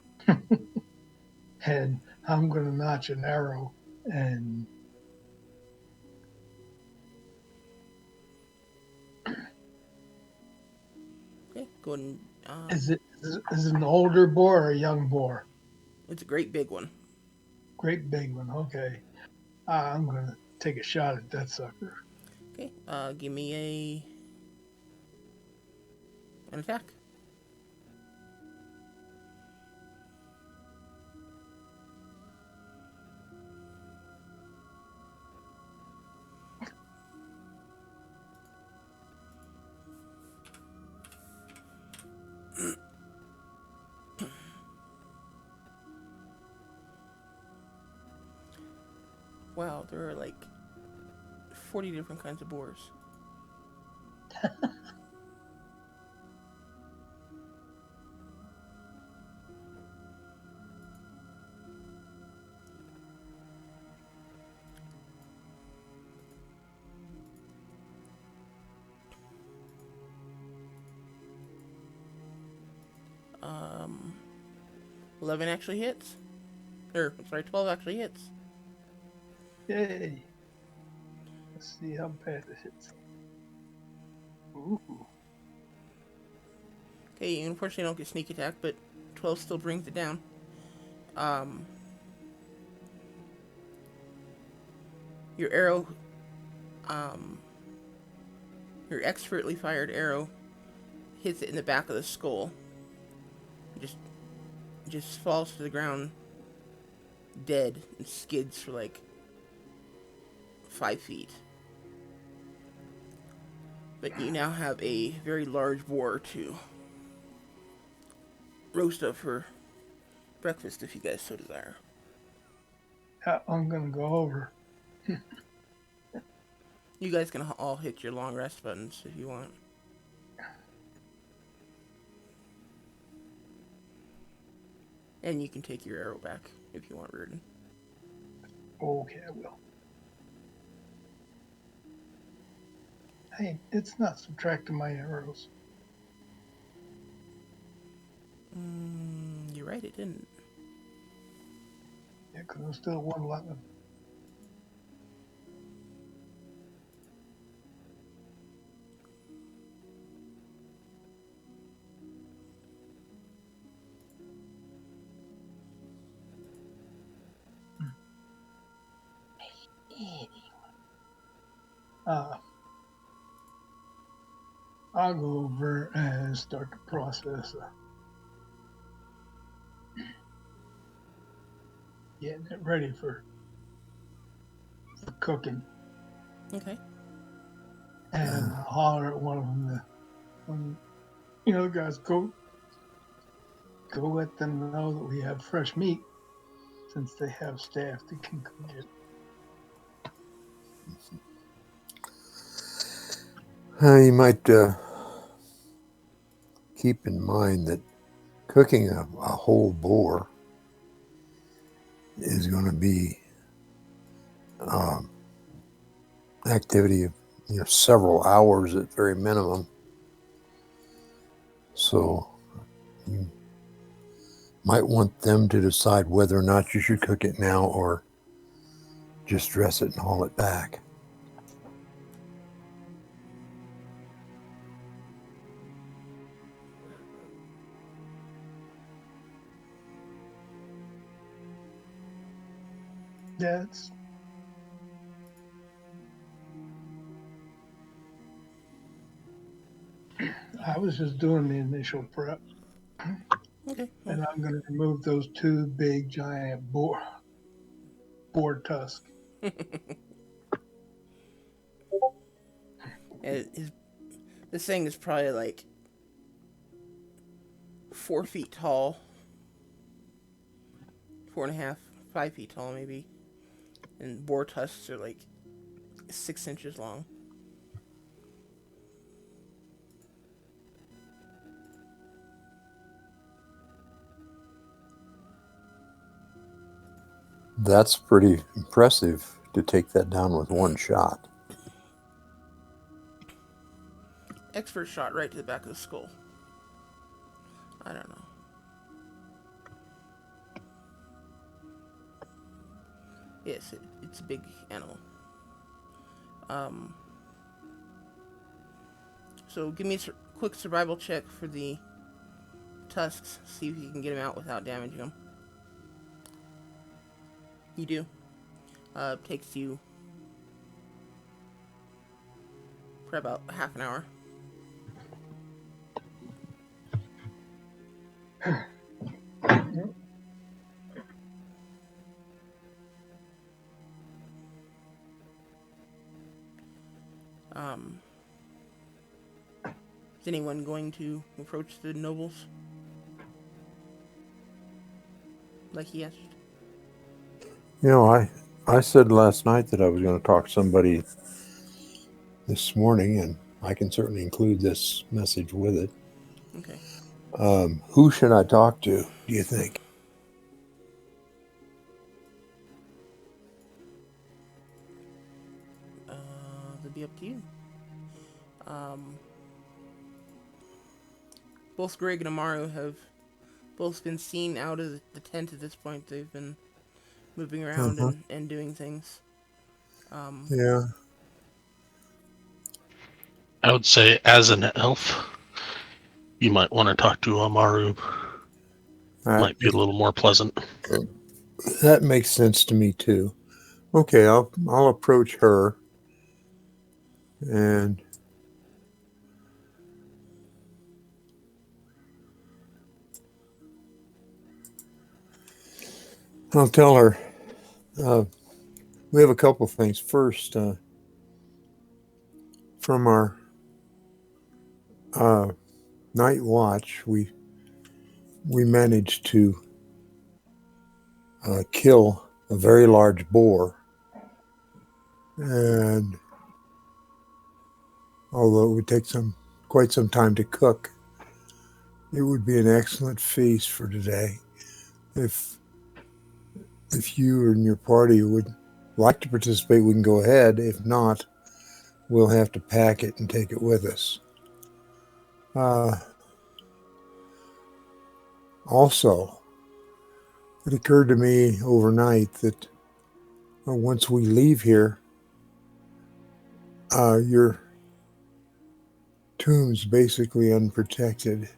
and I'm gonna notch an arrow and Okay, go ahead and is it an older boar or a young boar? it's a great big one. Great big one. Okay. I'm gonna take a shot at that sucker. Okay, give me an attack. Wow, there are like 40 different kinds of boars. Um, 11 actually hits. Or, I'm sorry, 12 actually hits. Yay. Let's see how bad it hits. Ooh. Okay, you unfortunately don't get sneak attack, but 12 still brings it down. Your arrow, your expertly fired arrow hits it in the back of the skull. Just falls to the ground dead and skids for like 5 feet. But you now have a very large boar to roast up for breakfast if you guys so desire. I'm gonna go over. You guys can all hit your long rest buttons if you want. And you can take your arrow back if you want, Reardon. Okay, I will. Hey, it's not subtracting my arrows. You're right, it didn't. Yeah, because I'm still 111. Uh, I'll go over and start the process of getting it ready for cooking. Okay. And I'll holler at one of them when, guys, go let them know that we have fresh meat since they have staff that can cook it. You might keep in mind that cooking a whole boar is going to be activity of several hours at very minimum. So you might want them to decide whether or not you should cook it now or just dress it and haul it back. That's I was just doing the initial prep, Okay. and I'm going to remove those two big giant boar tusks. This thing is probably like 4 feet tall, 4.5, 5 feet tall maybe, and boar tusks are like 6 inches long. That's pretty impressive to take that down with one shot. Expert shot right to the back of the skull. I don't know. Yes, it's a big animal. So give me a quick survival check for the tusks. See if you can get them out without damaging them. You do. Takes you for about half an hour. Is anyone going to approach the nobles? Like he asked? I said last night that I was going to talk to somebody this morning, and I can certainly include this message with it. Okay. Who should I talk to, do you think? That'd be up to you. Both Greg and Amaru have both been seen out of the tent at this point. They've been moving around and doing things. Yeah. I would say, as an elf, you might want to talk to Amaru. Might be a little more pleasant. That makes sense to me too. Okay, I'll approach her, and I'll tell her. We have a couple things. First, from our night watch, we managed to kill a very large boar, and although it would take quite some time to cook, it would be an excellent feast for today. If you and your party would like to participate, we can go ahead. If not, we'll have to pack it and take it with us. Also, it occurred to me overnight that once we leave here, your tomb's basically unprotected.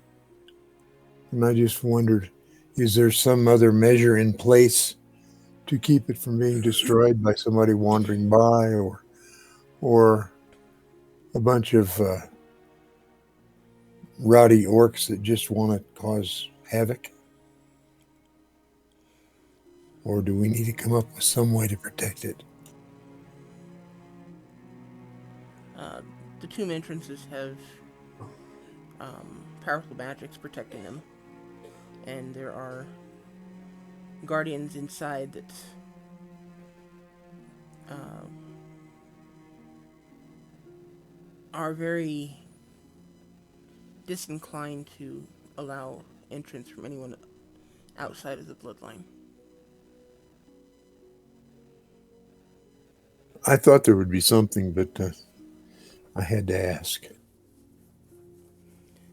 And I just wondered, is there some other measure in place to keep it from being destroyed by somebody wandering by, or a bunch of rowdy orcs that just want to cause havoc? Or do we need to come up with some way to protect it? The tomb entrances have powerful magics protecting them, and there are guardians inside that are very disinclined to allow entrance from anyone outside of the bloodline. I thought there would be something, but I had to ask.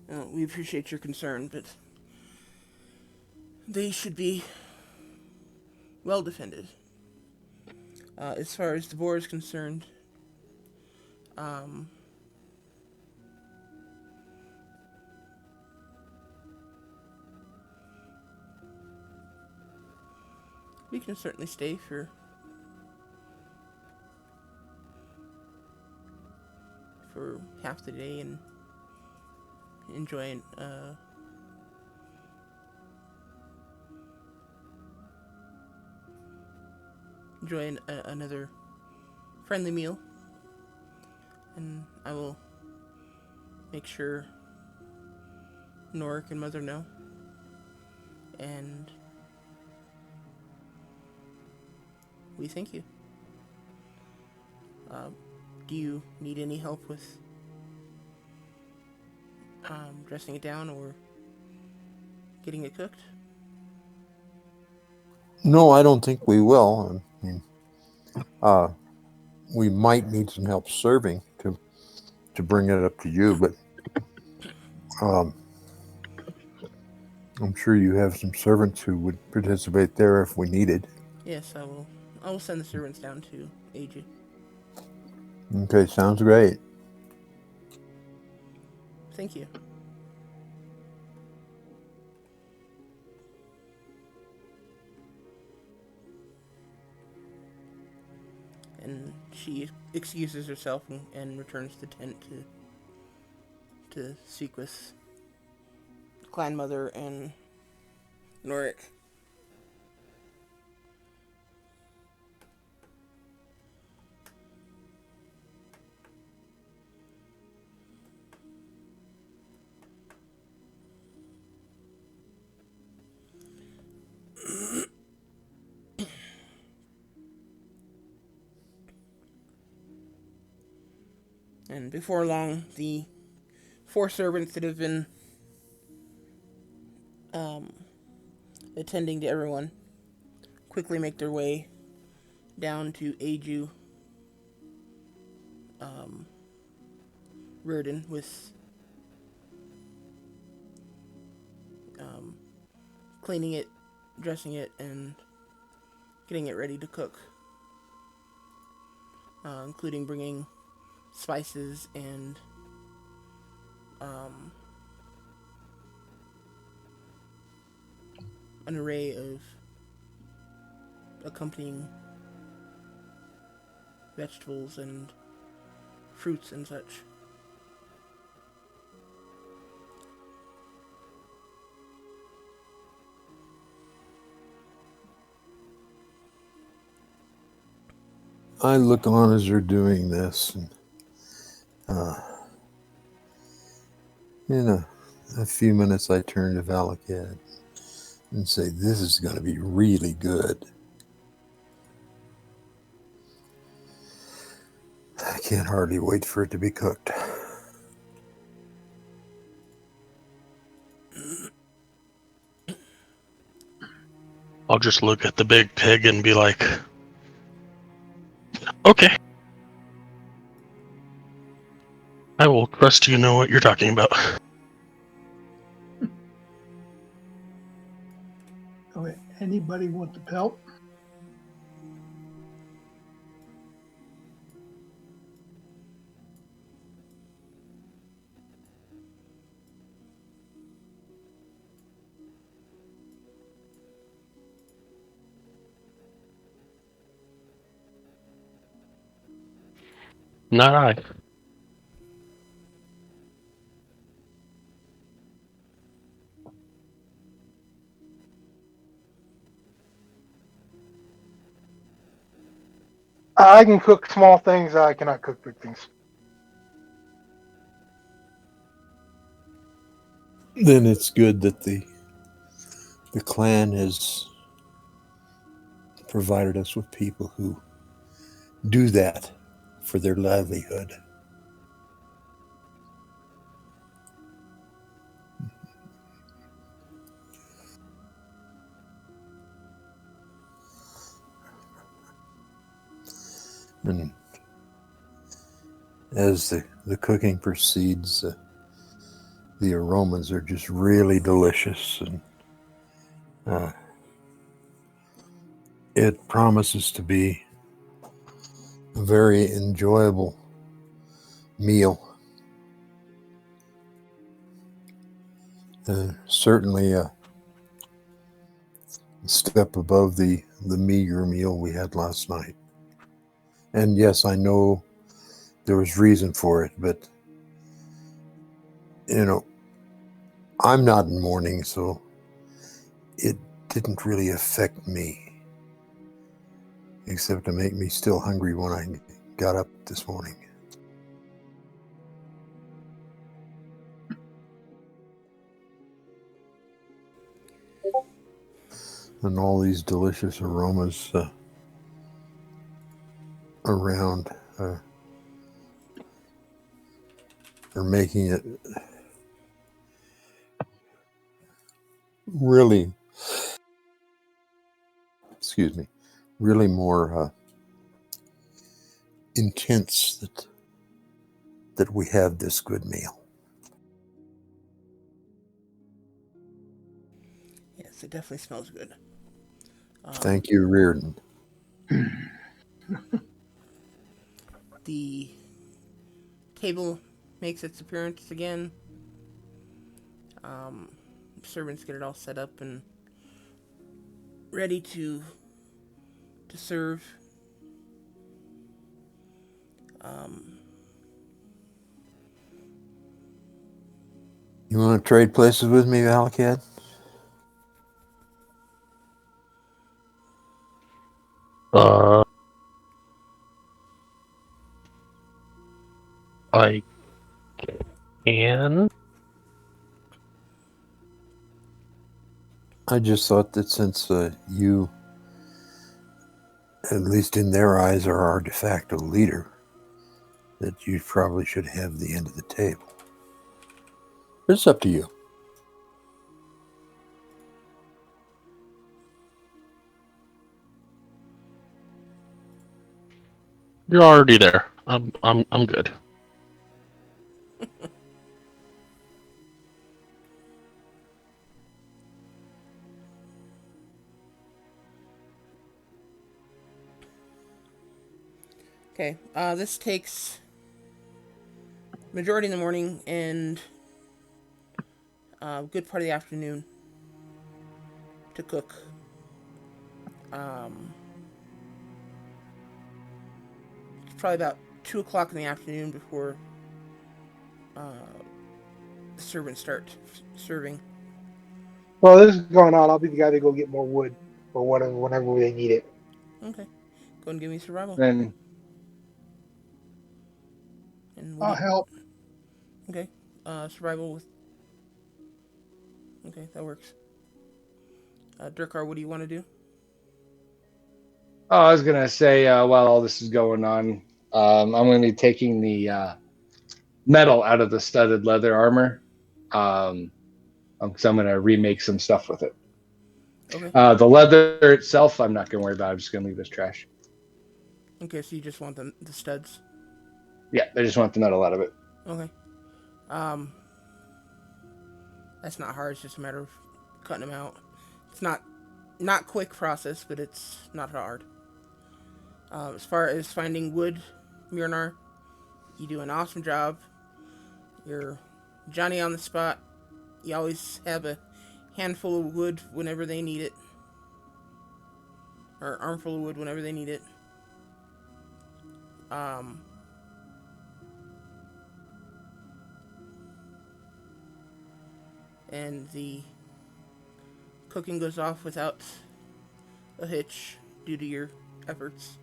We appreciate your concern, but they should be well defended. As far as the boar is concerned, we can certainly stay for half the day and enjoy another friendly meal, and I will make sure Norik and Mother know, and we thank you. Do you need any help with dressing it down or getting it cooked? No, I don't think we will. I mean, we might need some help serving to bring it up to you, but I'm sure you have some servants who would participate there if we needed. Yes, I will. I will send the servants down to aid you. Okay, sounds great. Thank you. And she excuses herself and returns to the tent to speak with Clan Mother and Norik. And before long, the 4 servants that have been attending to everyone quickly make their way down to aid you, Reardon, with cleaning it, dressing it, and getting it ready to cook, including bringing spices and an array of accompanying vegetables and fruits and such. I look on as they're doing this, and In a few minutes, I turn to Valakad and say, "This is going to be really good. I can't hardly wait for it to be cooked." I'll just look at the big pig and be like, okay. I will trust you know what you're talking about. Okay, anybody want the pelt? Not I. I can cook small things. I cannot cook big things. Then it's good that the clan has provided us with people who do that for their livelihood. And as the cooking proceeds, the aromas are just really delicious, and it promises to be a very enjoyable meal. Certainly a step above the meager meal we had last night. And yes, I know there was reason for it, but I'm not in mourning, so it didn't really affect me, except to make me still hungry when I got up this morning. And all these delicious aromas around are making it really, really more intense that we have this good meal. Yes, it definitely smells good. Thank you, Reardon. The table makes its appearance again. Servants get it all set up and ready to serve. You want to trade places with me, Valakad? I can. I just thought that since you, at least in their eyes, are our de facto leader, that you probably should have the end of the table. But it's up to you. You're already there. I'm good. Okay, this takes majority in the morning and a good part of the afternoon to cook. It's probably about 2 o'clock in the afternoon before the servants start serving. Well, this is going on. I'll be the guy to go get more wood or whatever whenever they need it. Okay, go and give me survival. Then And I'll help. okay, survival with Okay, that works. Durkar, what do you want to do? Oh, I was gonna say while all this is going on, I'm gonna be taking the metal out of the studded leather armor. So I'm gonna remake some stuff with it. Okay. The leather itself, I'm not gonna worry about. I'm just gonna leave as trash. Okay, so you just want the studs. Yeah, I just want the metal out of it. Okay. Um, that's not hard. It's just a matter of cutting them out. It's not quick process, but it's not hard. As far as finding wood, Myrnar, you do an awesome job. You're Johnny on the spot. You always have a handful of wood whenever they need it, or armful of wood whenever they need it. Um, and the cooking goes off without a hitch due to your efforts.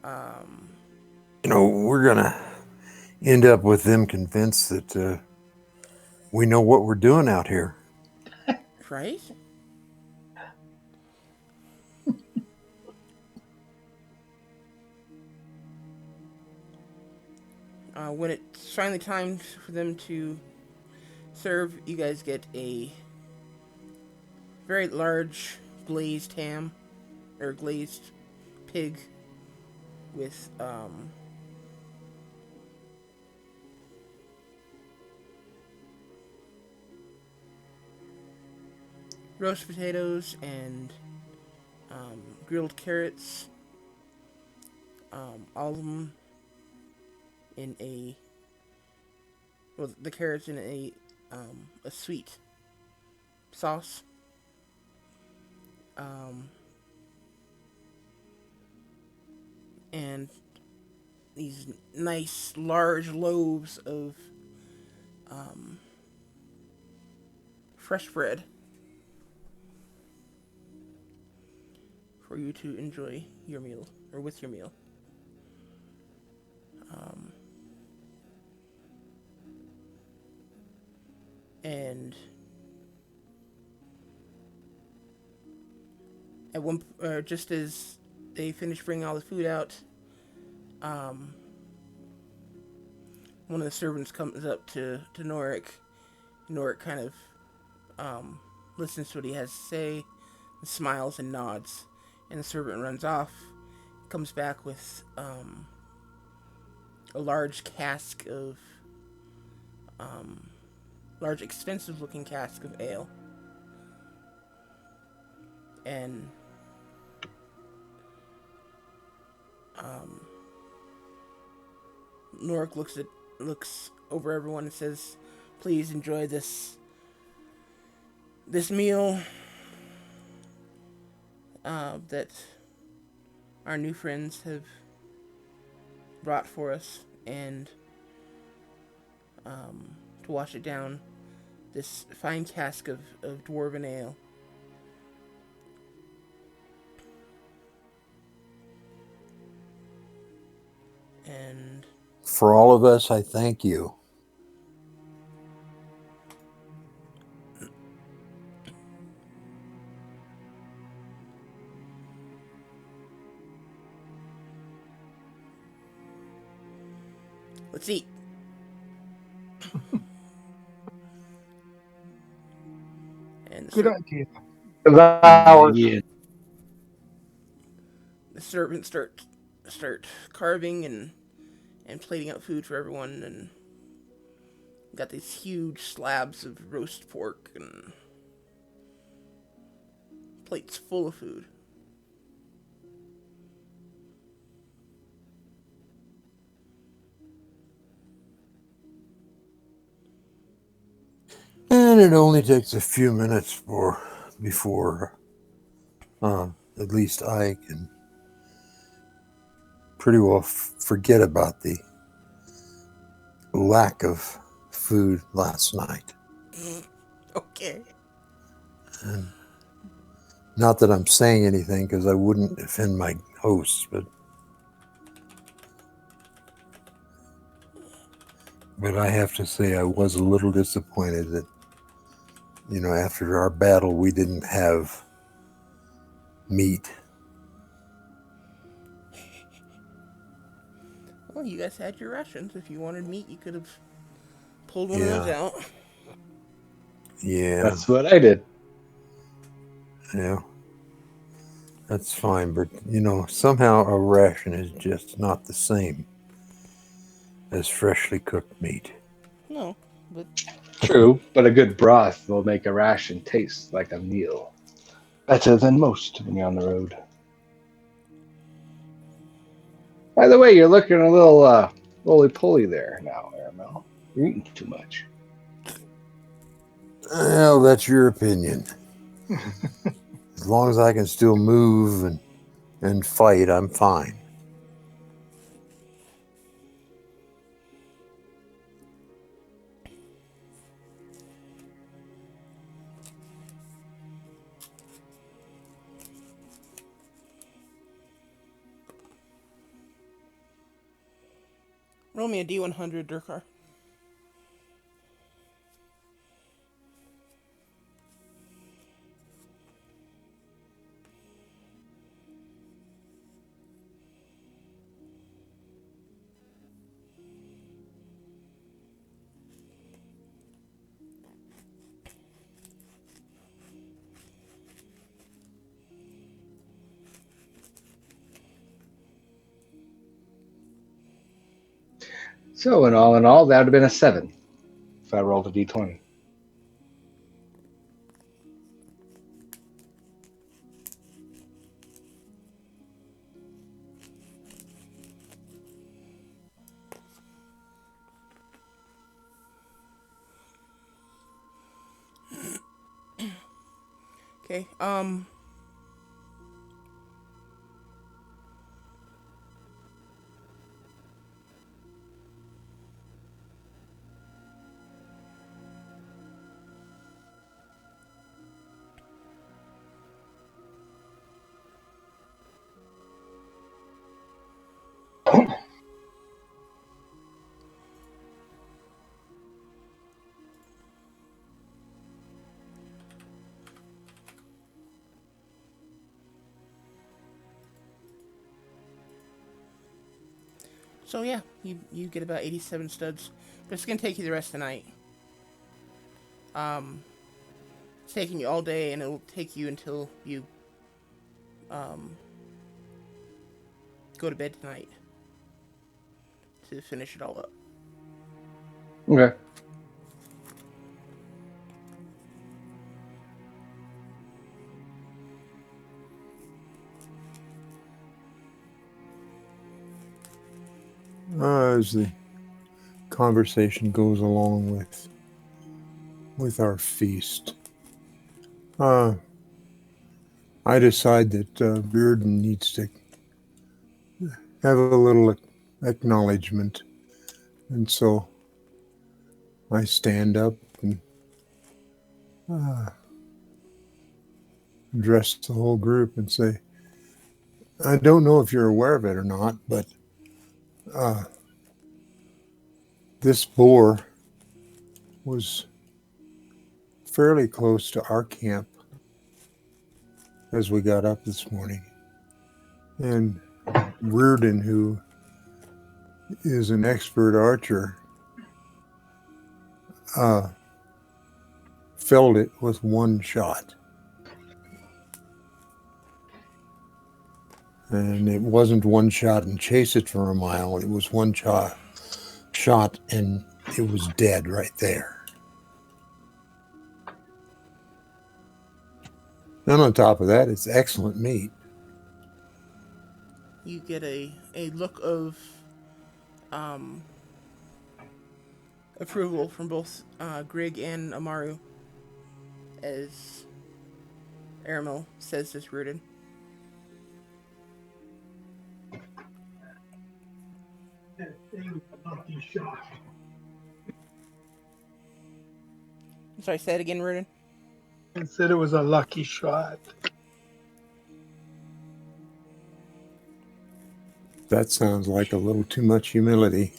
Um, We're going to end up with them convinced that we know what we're doing out here. right? When it's finally time for them to serve, you guys get a very large glazed ham, or glazed pig with roast potatoes and grilled carrots, all of them in the carrots in a sweet sauce. And these nice large loaves of fresh bread for you to enjoy your meal, or with your meal. And at just as they finish bringing all the food out, one of the servants comes up to Norik. Norik kind of listens to what he has to say, and smiles and nods, and the servant runs off. Comes back with a large cask of large, expensive-looking cask of ale, and Norik looks over everyone and says, "Please enjoy this meal that our new friends have brought for us, and to wash it down, this fine cask of dwarven ale." And For all of us, I thank you. let's eat. And Good idea. Yeah. the servants start carving and plating out food for everyone, and got these huge slabs of roast pork and plates full of food. And it only takes a few minutes before at least I can pretty well forget about the lack of food last night. Okay. And not that I'm saying anything, because I wouldn't offend my hosts, but But I have to say, I was a little disappointed that, after our battle, we didn't have meat. Well, you guys had your rations. If you wanted meat, you could have pulled one of those Yeah, out. yeah, That's what I did. yeah. That's fine, but somehow a ration is just not the same as freshly cooked meat. No, but True, but a good broth will make a ration taste like a meal. Better than most when you're on the road. By the way, you're looking a little roly-poly there now, Aramel. You're eating too much. Well, that's your opinion. As long as I can still move and fight, I'm fine. roll me a D100, Durkar. So, in all, that would have been a 7 if I rolled a d20. Okay, so yeah, you get about 87 studs. But it's gonna take you the rest of the night. It's taking you all day, and it'll take you until you go to bed tonight to finish it all up. Okay. As the conversation goes along with our feast, I decide that Bearden needs to have a little acknowledgement, and so I stand up and address the whole group and say, I don't know if you're aware of it or not, but this boar was fairly close to our camp as we got up this morning. And Reardon, who is an expert archer, felled it with one shot. And it wasn't one shot and chase it for a mile. It was one shot and it was dead right there. And on top of that, it's excellent meat. You get a look of approval from both Grig and Amaru as Aramil says this Rooted. That thing was a lucky shot. Sorry, say it again, Rooted. And said it was a lucky shot. That sounds like a little too much humility.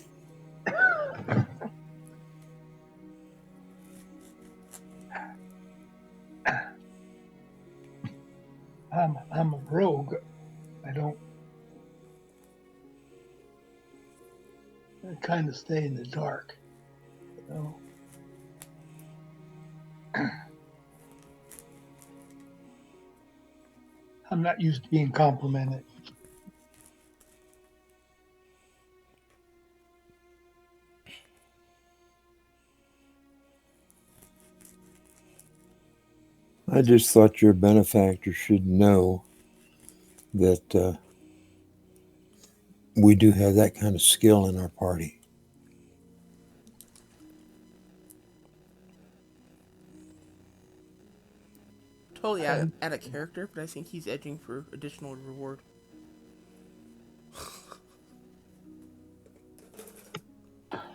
rogue. I don't. I kind of stay in the dark. You know. I'm not used to being complimented. I just thought your benefactor should know that we do have that kind of skill in our party. Totally out of character, but I think he's edging for additional reward.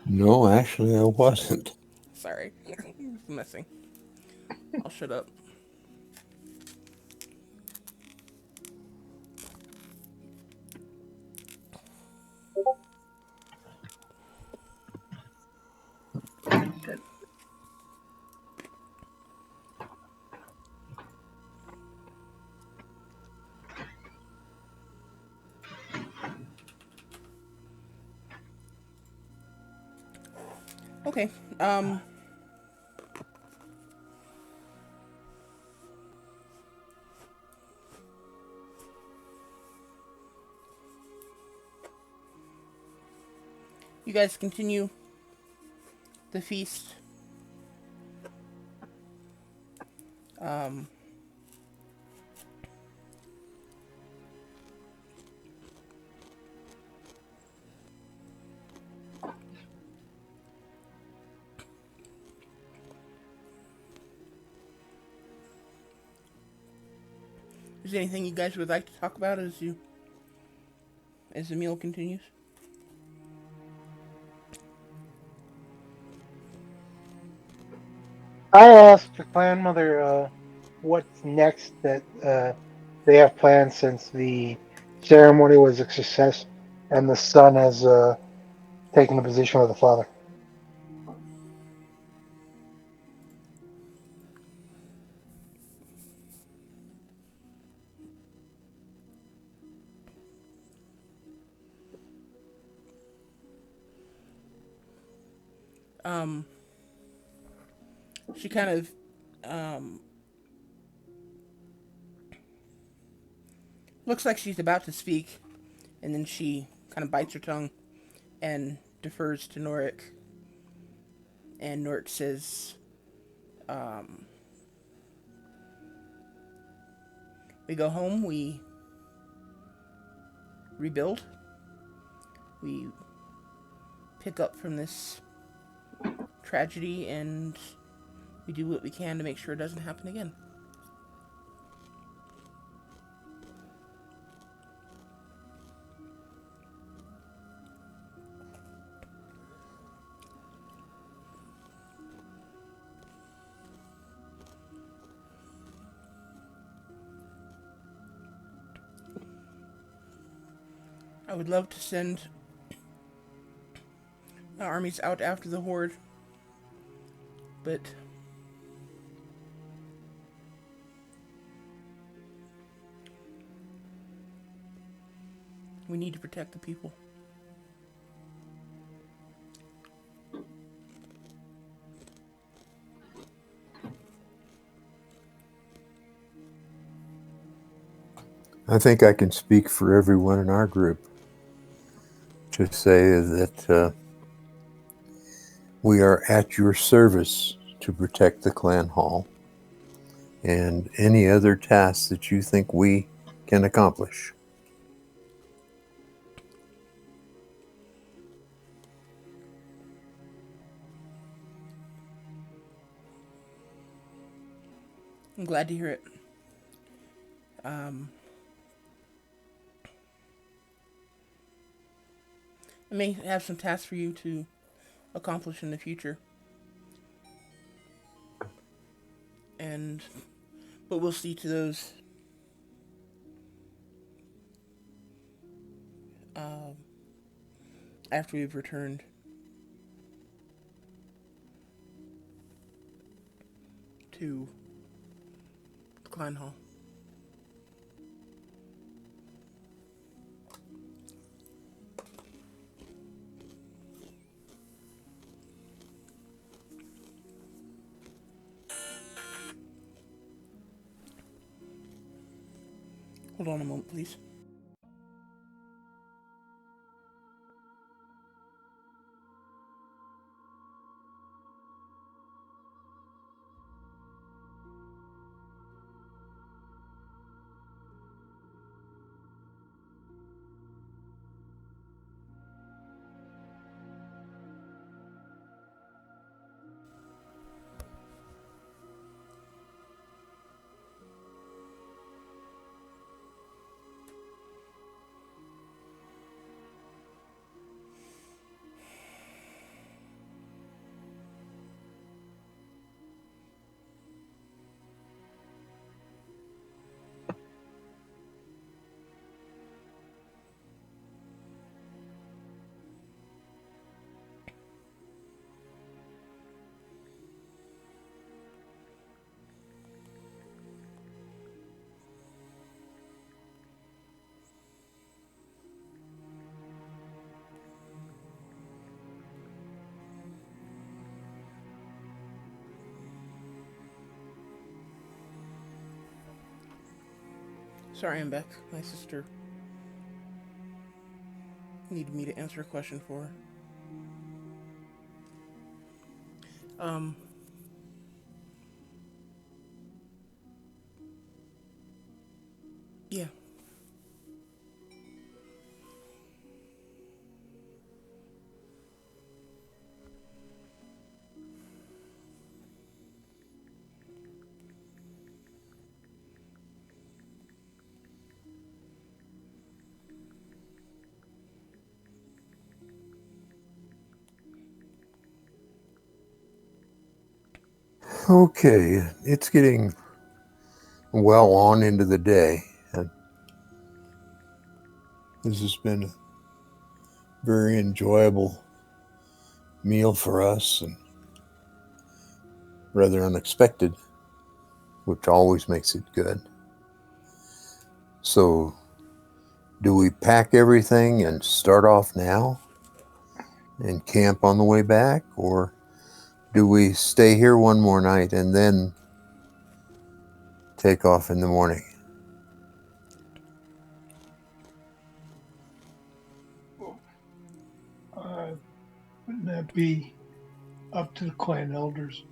No, actually, I wasn't. Sorry. Messing. I'll shut up. Okay. You guys continue the feast. Is there anything you guys would like to talk about as the meal continues? I asked the grandmother what's next that they have planned since the ceremony was a success and the son has taken the position of the father. She kind of looks like she's about to speak, and then she kind of bites her tongue and defers to Norik. And Norik says, we go home, we rebuild, we pick up from this tragedy, and we do what we can to make sure it doesn't happen again. I would love to send our armies out after the Horde, but we need to protect the people. I think I can speak for everyone in our group to say that we are at your service to protect the clan hall and any other tasks that you think we can accomplish. I'm glad to hear it. I may have some tasks for you to accomplish in the future. But we'll see to those after we've returned to the Clan Hall. Hold on a moment, please. Sorry, I'm back. My sister needed me to answer a question for her. Yeah. Okay, it's getting well on into the day, and this has been a very enjoyable meal for us and rather unexpected, which always makes it good. So, do we pack everything and start off now and camp on the way back, or do we stay here one more night and then take off in the morning? Wouldn't that be up to the clan elders?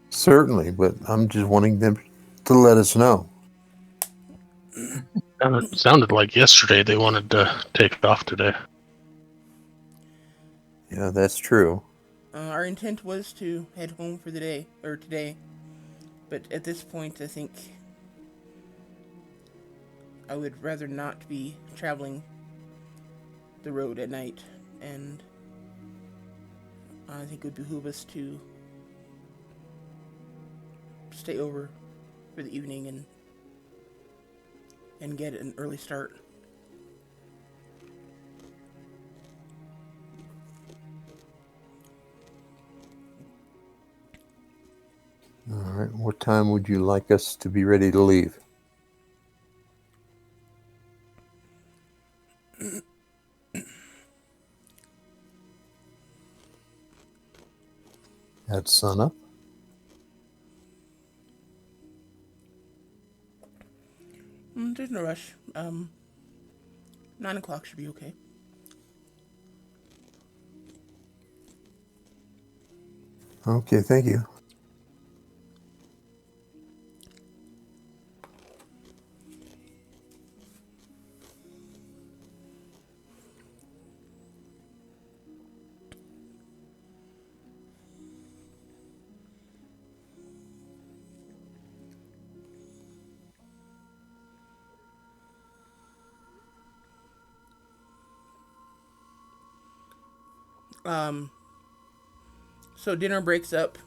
Certainly, but I'm just wanting them to let us know. Sounded like yesterday they wanted to take off today. Yeah, that's true. Our intent was to head home for the day, or today, but at this point, I think I would rather not be traveling the road at night, and I think it would behoove us to stay over for the evening and get an early start. All right, what time would you like us to be ready to leave? At sunup? There's no rush. 9 o'clock should be okay. Okay, thank you. So dinner breaks up.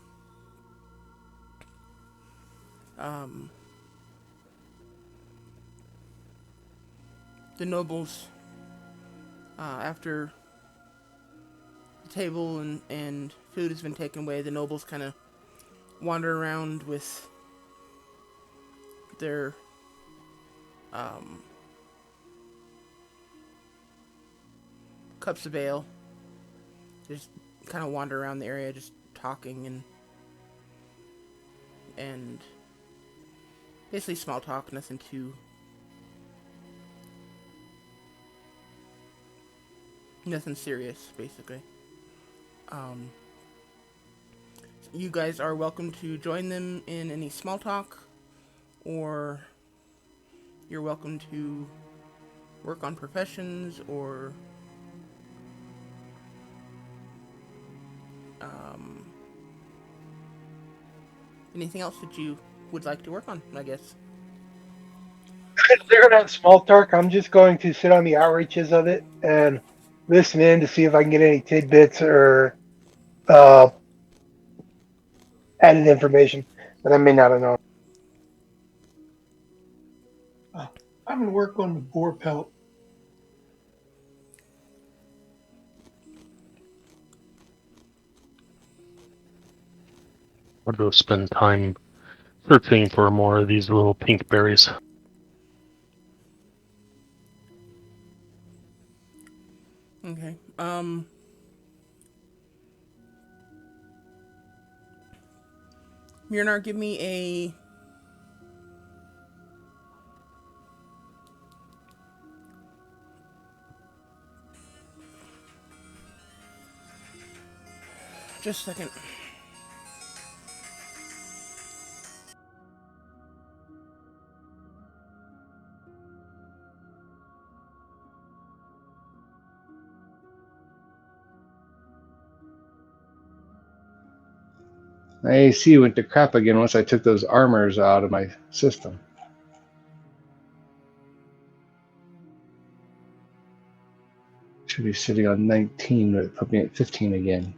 Um, the nobles, after the table and food has been taken away, the nobles kind of wander around with their cups of ale. Just kind of wander around the area, just talking and basically small talk, nothing serious, basically. Um, you guys are welcome to join them in any small talk, or you're welcome to work on professions, or um, anything else that you would like to work on, I guess. If they're gonna have small talk, I'm just going to sit on the outreaches of it and listen in to see if I can get any tidbits or uh, added information that I may not have known. I'm going to work on the boar pelt. I'll go spend time searching for more of these little pink berries. Okay. Myrnar, give me a just a second. My AC went to crap again once I took those armors out of my system. Should be sitting on 19, but it put me at 15 again.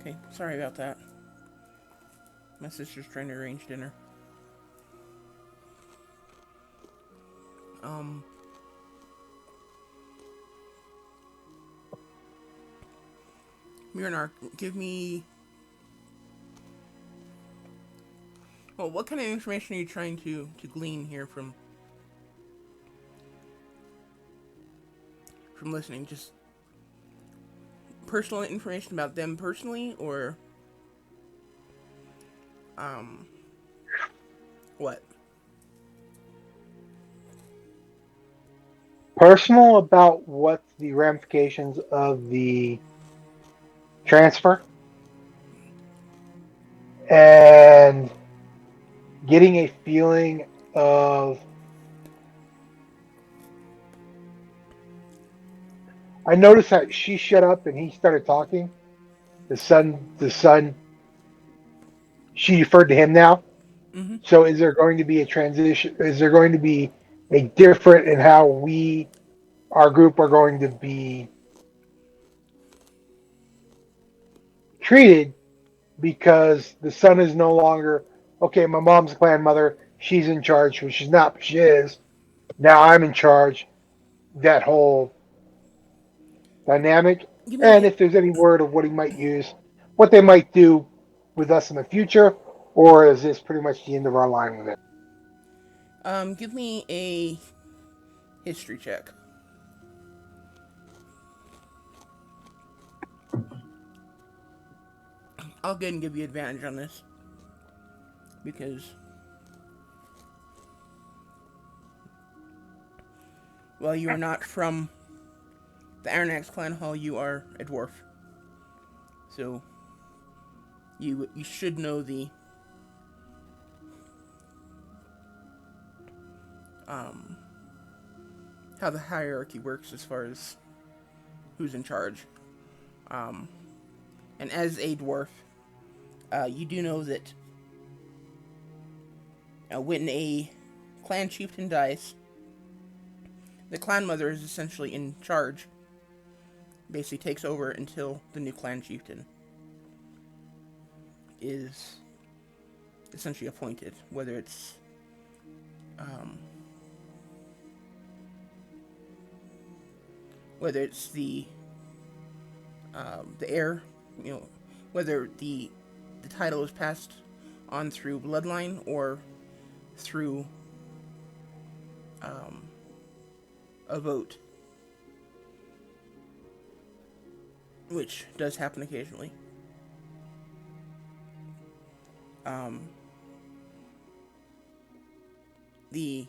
Okay, sorry about that. My sister's trying to arrange dinner. Um, Myrnar, give me. Well, what kind of information are you trying to glean here from listening? Just personal information about them personally, or um, what? Personal about what the ramifications of the transfer and getting a feeling of. I noticed that she shut up and he started talking. The son, she referred to him now. Mm-hmm. So is there going to be a transition? Is there going to be a different in how our group are going to be treated because the son is no longer, okay, my mom's clan mother, she's in charge, which she's not, but she is. Now I'm in charge. That whole dynamic. Give me a And hit. if there's any word of what he might use, what they might do with us in the future, or is this pretty much the end of our line with it? Give me a history check. I'll go ahead and give you advantage on this because, well, you are not from the Aronnax clan hall. You are a dwarf, so you should know the um how the hierarchy works as far as who's in charge. Um, and as a dwarf, you do know that when a clan chieftain dies, the clan mother is essentially in charge. Basically, takes over until the new clan chieftain is essentially appointed. Um, whether it's the heir, you know, whether the title is passed on through bloodline or through um, a vote, which does happen occasionally. Um, the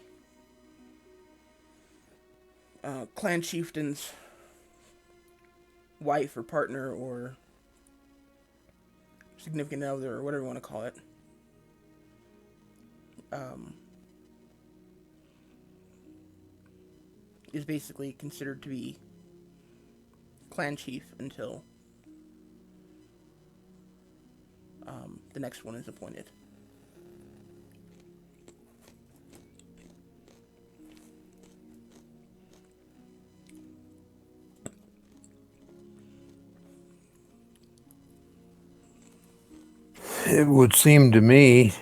clan chieftain's wife or partner or significant other or whatever you want to call it um, is basically considered to be clan chief until the next one is appointed. It would seem to me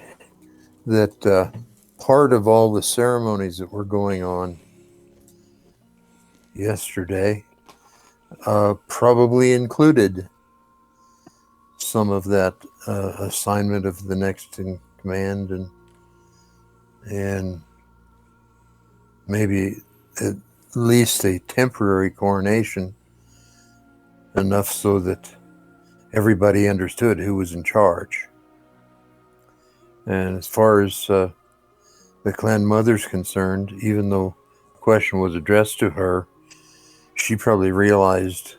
that part of all the ceremonies that were going on yesterday probably included some of that assignment of the next in command and maybe at least a temporary coronation, enough so that everybody understood who was in charge. And as far as the clan mother's concerned, even though the question was addressed to her, she probably realized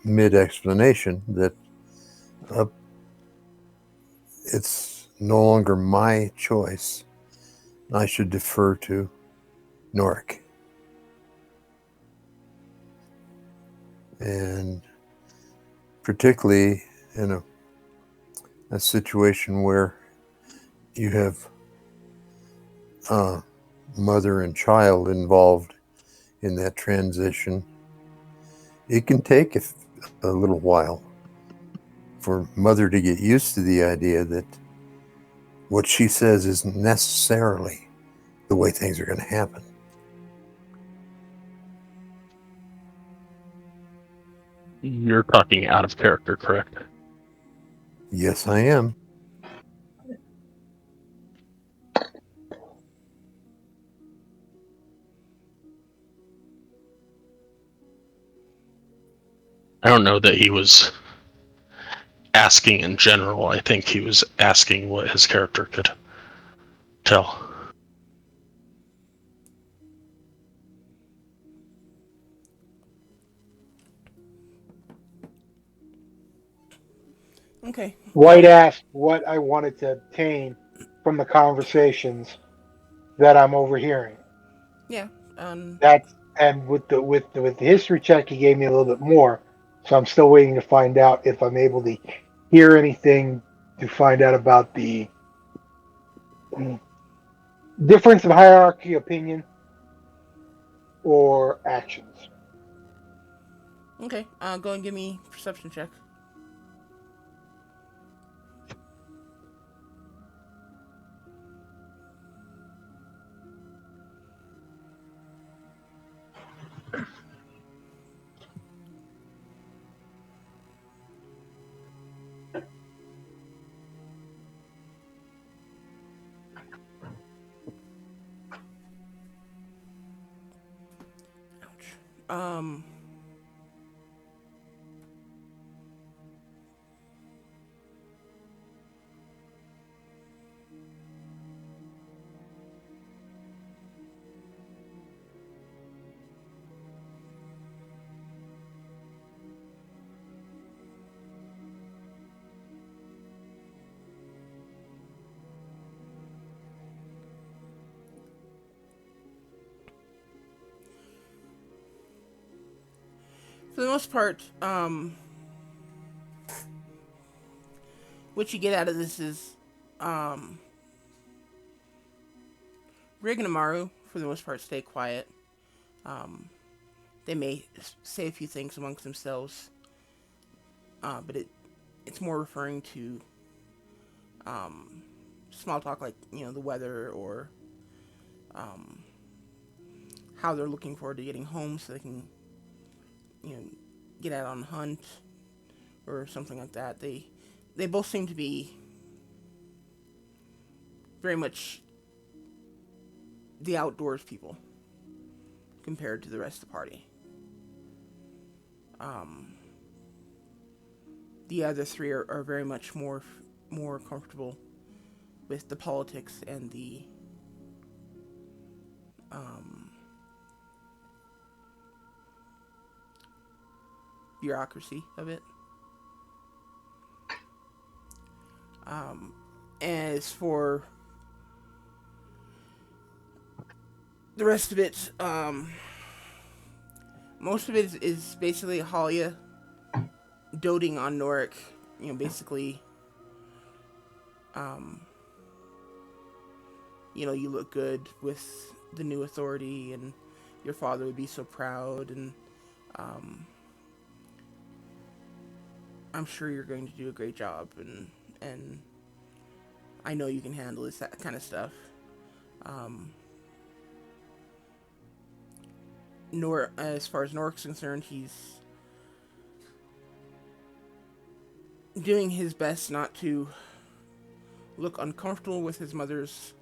mid-explanation that it's no longer my choice. I should defer to Norik. And particularly in a situation where you have mother and child involved in that transition, it can take a little while for mother to get used to the idea that what she says isn't necessarily the way things are going to happen. You're talking out of character, correct? Yes, I am. I don't know that he was asking in general. I think he was asking what his character could tell. Okay. White asked what I wanted to obtain from the conversations that I'm overhearing. Yeah. Um. That's and with the history check, he gave me a little bit more. So I'm still waiting to find out if I'm able to hear anything to find out about the difference in hierarchy opinion or actions. Okay. Go and give me perception check. Um, for the most part, what you get out of this is, um, Rig and Amaru, for the most part, stay quiet. Um, they may say a few things amongst themselves, but it's more referring to um, small talk, like the weather, or um, how they're looking forward to getting home so they can you know get out on a hunt or something like that. They both seem to be very much the outdoors people compared to the rest of the party. Um, the other three are very much more comfortable with the politics and the um, bureaucracy of it. Um, as for the rest of it, most of it is basically Halia doting on Norik. Basically, um, you look good with the new authority, and your father would be so proud, and um, I'm sure you're going to do a great job, and I know you can handle this, that kind of stuff. Um, as far as Norik's concerned, he's doing his best not to look uncomfortable with his mother's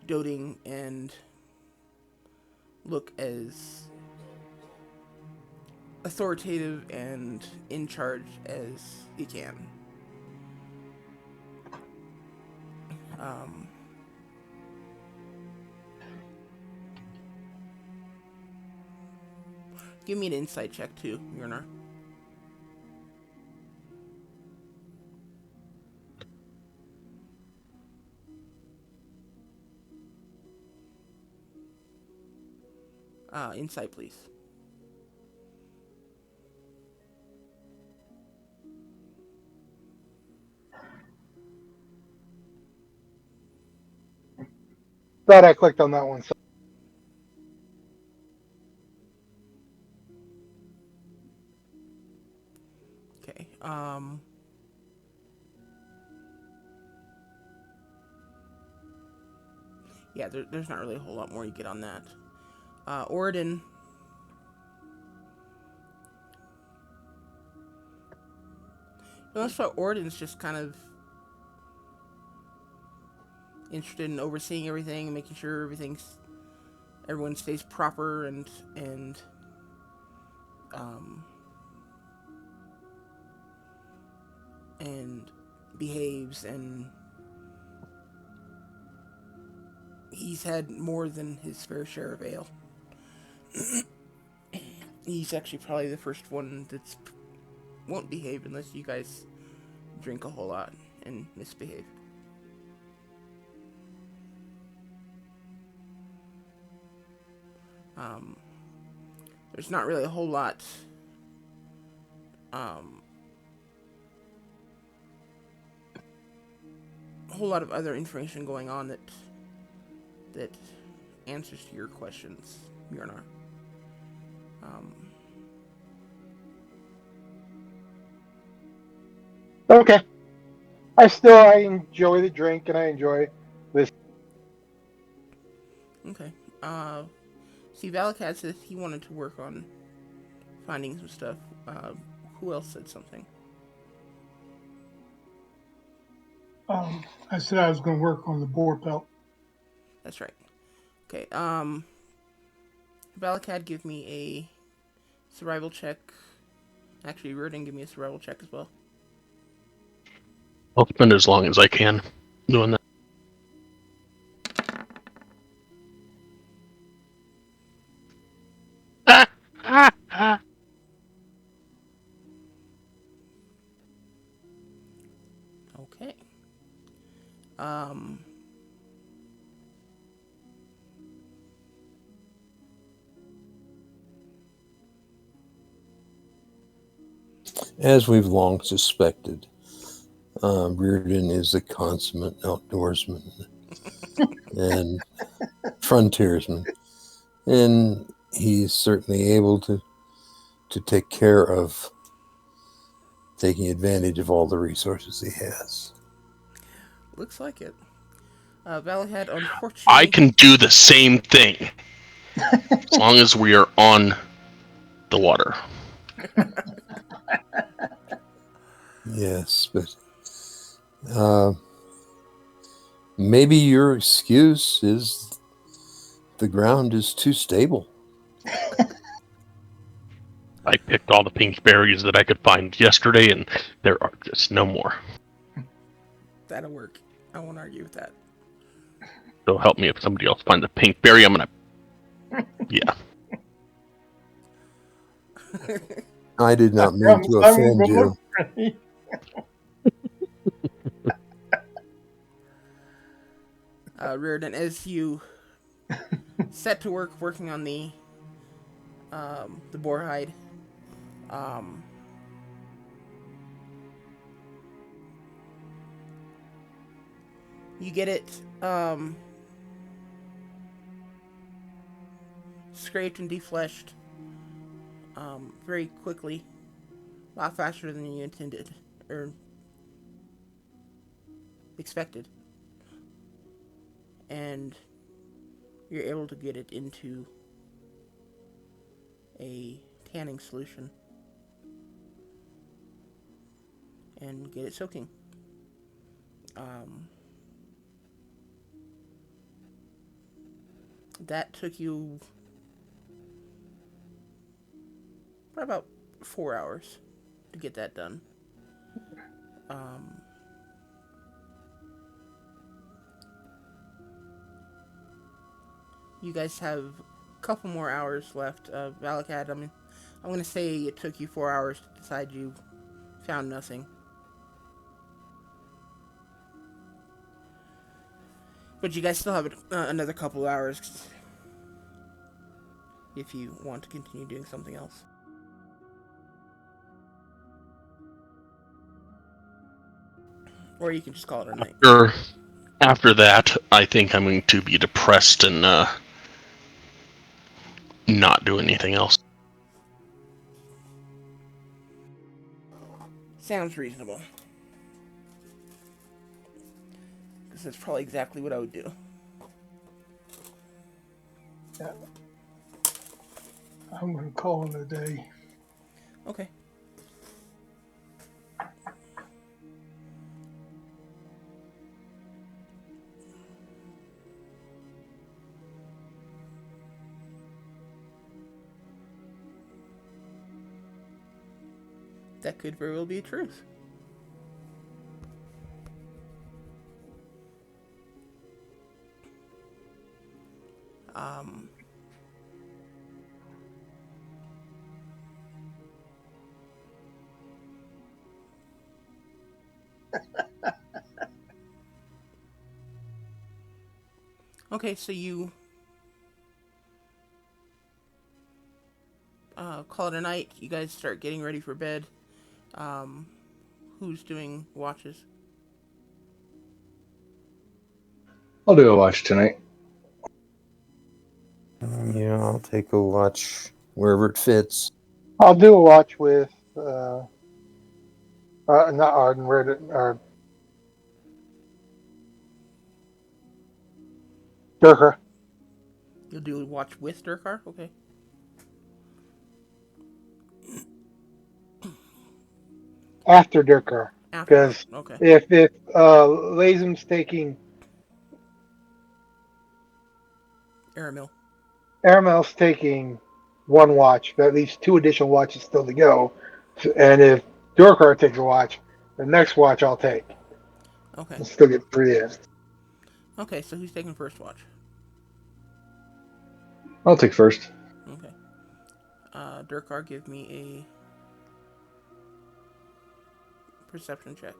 doting and look as authoritative and in charge as he can. Um, give me an insight check too, Mjolnir. Insight, please. Glad I clicked on that one. So Okay. Yeah, there's not really a whole lot more you get on that. Orden. The most part, Orden's just kind of interested in overseeing everything and making sure everyone stays proper and um, and behaves, and he's had more than his fair share of ale. He's actually probably the first one that won't behave unless you guys drink a whole lot and misbehave. Um, there's not really um, a whole lot of other information going on that answers to your questions, Mjolnir. Um, okay, I enjoy the drink and I enjoy this. okay. See, Valakad says he wanted to work on finding some stuff. Who else said something? I said I was going to work on the boar pelt. That's right. Okay. Valakad, give me survival check. Actually, Reardon, give me a survival check as well. I'll spend as long as I can doing that. Okay. Um. As we've long suspected, Reardon is a consummate outdoorsman and frontiersman, and he's certainly able to take care of taking advantage of all the resources he has. Looks like it. Valahad, I unfortunately. can do the same thing as long as we are on the water. Yes, but maybe your excuse is the ground is too stable. I picked all the pink berries that I could find yesterday, and there are just no more. That'll work. I won't argue with that. So help me if somebody else finds a pink berry, I'm gonna. Yeah. I did I not mean promise to I won't offend go you. look for any. Reardon, as you set to work working on the boar hide, you get it scraped and defleshed very quickly, a lot faster than you intended or expected, and you're able to get it into a tanning solution and get it soaking. That took you probably about 4 hours to get that done. You guys have a couple more hours left. Valakad, I mean, I'm going to say it took you 4 hours to decide you found nothing. But you guys still have another couple hours if you want to continue doing something else. Or you can just call it a night. After that, I think I'm going to be depressed and not do anything else. Sounds reasonable. Because that's probably exactly what I would do. Yeah. I'm going to call it a day. Okay. That could very well be the truth. Okay, so you call it a night. You guys start getting ready for bed. Who's doing watches? I'll do a watch tonight. Yeah, I'll take a watch wherever it fits. I'll do a watch with not Arden, or Durker. You'll do a watch with Durkar? Okay. After Durker. Afterward. Because Okay. if Lazum's taking Aramil. Aramel's taking one watch. That leaves 2 additional watches still to go. And if Dorkar takes a watch, the next watch I'll take. Okay. I'll still get 3 in. Okay, so who's taking first watch? I'll take first. Okay. Durkar, give me a perception check.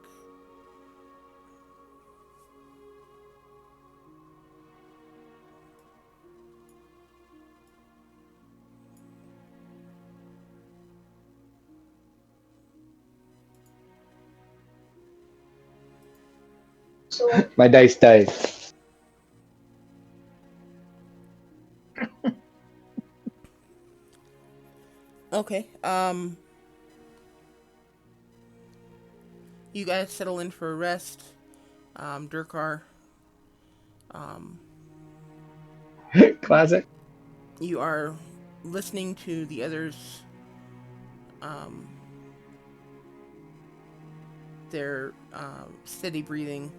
My dice dice. Okay. You guys settle in for a rest. Durkar, Classic. you are listening to the others. Um, their steady breathing.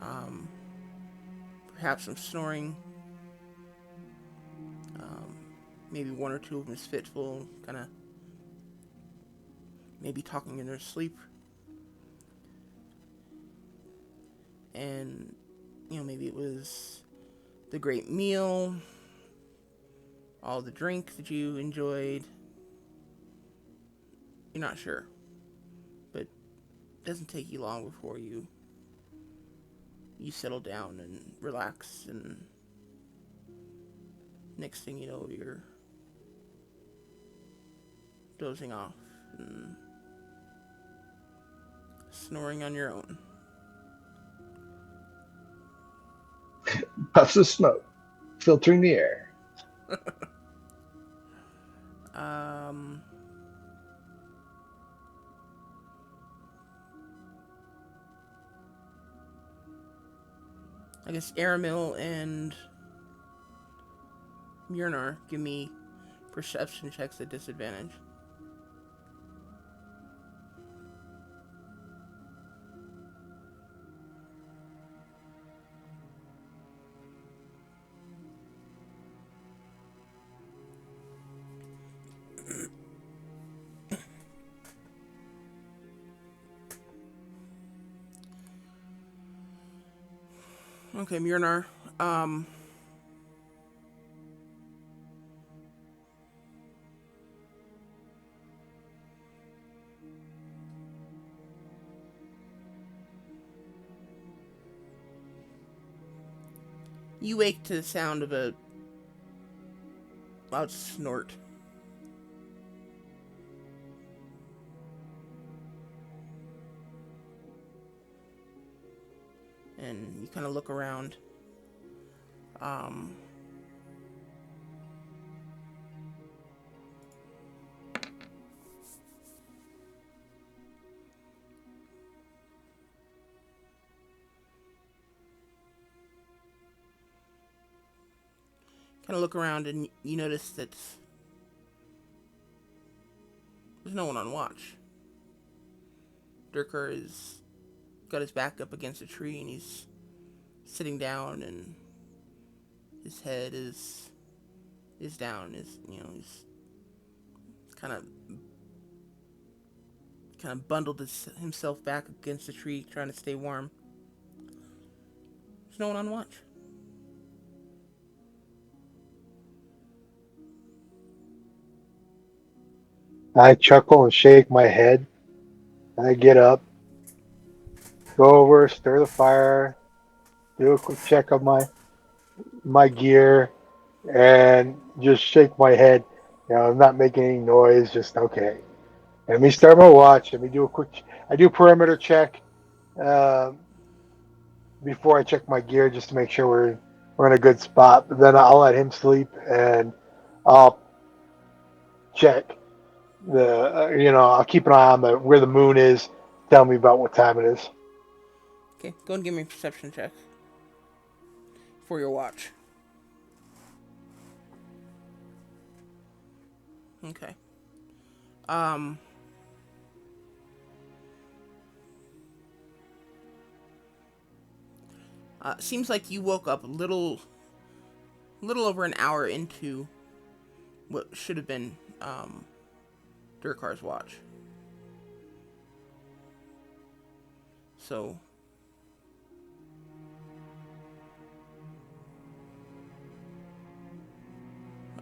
Um, perhaps some snoring. Maybe one or two of them is fitful, kind of maybe talking in their sleep. And, maybe it was the great meal, all the drink that you enjoyed. You're not sure. But it doesn't take you long before you settle down and relax, and next thing you know, you're dozing off and snoring on your own. Puffs of smoke filtering the air. Um, I guess Aramil and Myrnar, give me perception checks at disadvantage. Okay, Myrnar. You wake to the sound of a loud snort. And you kind of look around. Um, kind of look around and you notice that there's no one on watch. Durkar is got his back up against a tree and he's sitting down, and his head is down. He's kind of bundled himself back against the tree, trying to stay warm. There's no one on watch. I chuckle and shake my head. I get up, go over, stir the fire, do a quick check of my gear, and just shake my head. I'm not making any noise. Just okay. Let me start my watch. Let me do a quick. I do a perimeter check uh, before I check my gear, just to make sure we're in a good spot. But then I'll let him sleep, and I'll check I'll keep an eye on where the moon is. Tell me about what time it is. Okay, go and give me a perception check for your watch. Okay. Um. Seems like you woke up a little over an hour into what should have been Durkar's watch. So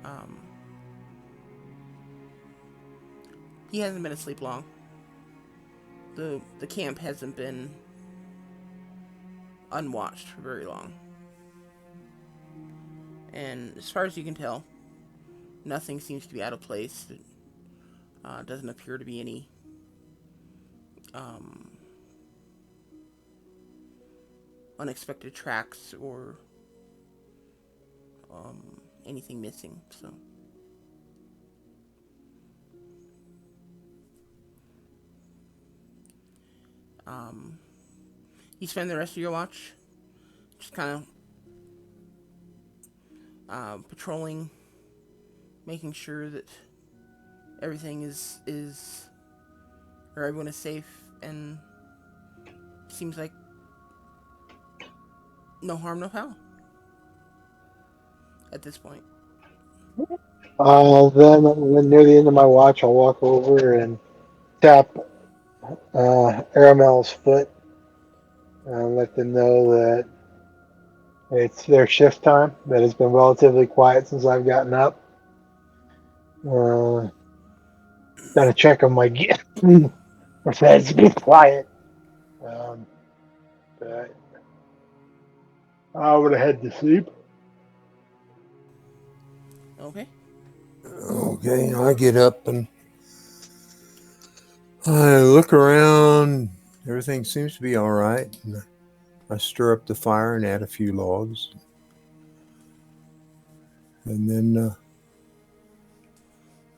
um, he hasn't been asleep long. The camp hasn't been unwatched for very long. And as far as you can tell, nothing seems to be out of place. It doesn't appear to be any um, unexpected tracks or anything missing. So um, you spend the rest of your watch just kind of patrolling, making sure that everything is or everyone is safe, and seems like no harm, no foul at this point. Then, when near the end of my watch, I'll walk over and tap Aramel's foot and let them know that it's their shift time. That it's been relatively quiet since I've gotten up. Uh, Got to check on my gear. My feds be quiet. Um, but I would have head to sleep. Okay. Okay, I get up and I look around. Everything seems to be all right. And I stir up the fire and add a few logs. And then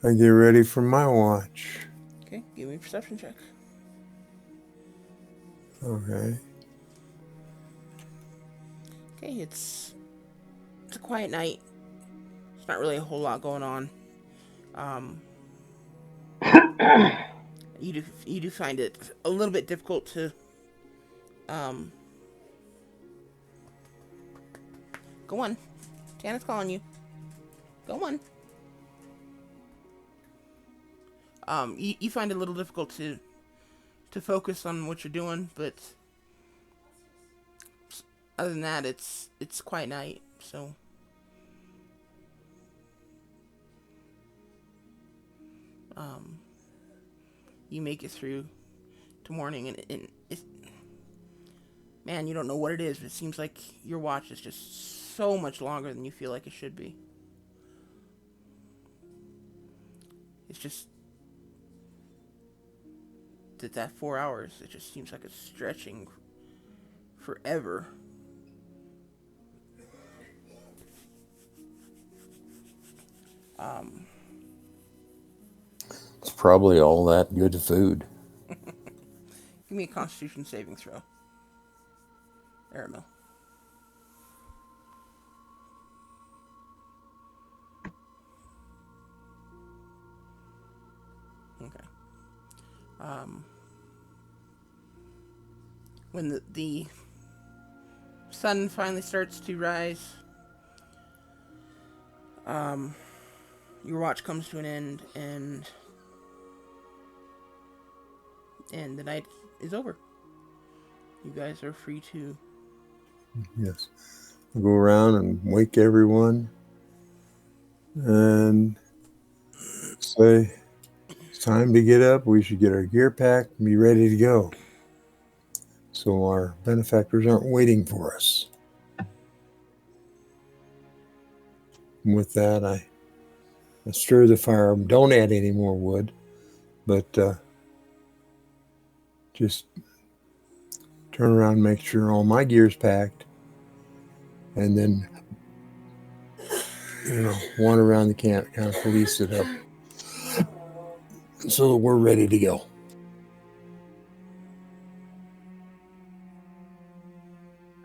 I get ready for my watch. Okay, give me a perception check. Okay. Okay, it's a quiet night. There's not really a whole lot going on. Um, you do find it a little bit difficult to um. Go on, Tana's calling you. Go on. You find it a little difficult to focus on what you're doing, but other than that, it's quiet night, so um, you make it through to morning, and it's, man, you don't know what it is, but it seems like your watch is just so much longer than you feel like it should be. It's just that 4 hours, it just seems like it's stretching forever. Um, It's probably all that good food. Give me a Constitution saving throw, Aramil. Okay. Um, when the sun finally starts to rise, um, your watch comes to an end, and the night is over. You guys are free to. Yes. I go around and wake everyone and say, it's time to get up. We should get our gear packed and be ready to go. So our benefactors aren't waiting for us. And with that, I stir the fire. Don't add any more wood, but just turn around and make sure all my gear's packed. And then, wander around the camp, kind of police it up so that we're ready to go.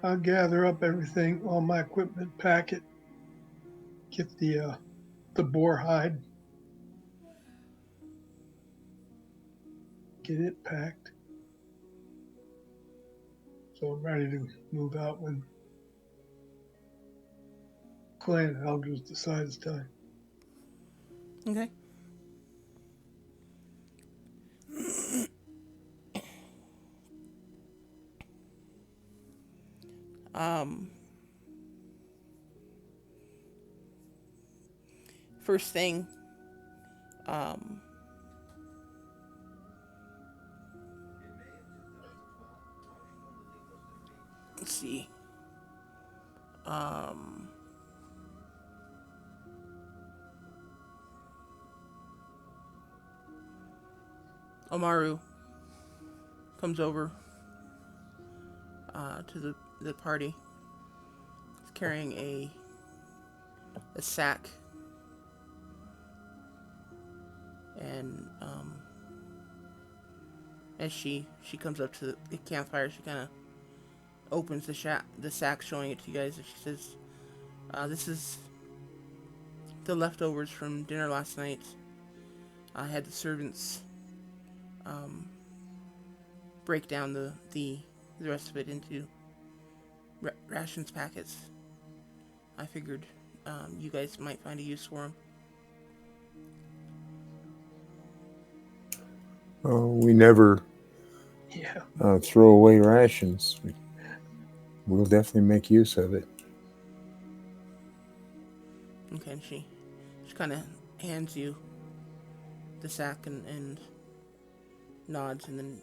I'll gather up everything, all my equipment, pack it, get the boar hide, get it packed. So I'm ready to move out when clan elders decide it's time. Okay. Um, First thing, um, let's see. Um, Omaru comes over to the party. He's carrying a sack, and as she comes up to the campfire, she kind of opens the sack, showing it to you guys, and she says, "This is the leftovers from dinner last night. I had the servants um, break down the rest of it into rations packets. I figured you guys might find a use for them." We never Yeah. throw away rations. We'll definitely make use of it. Okay, and she kind of hands you the sack and nods, and then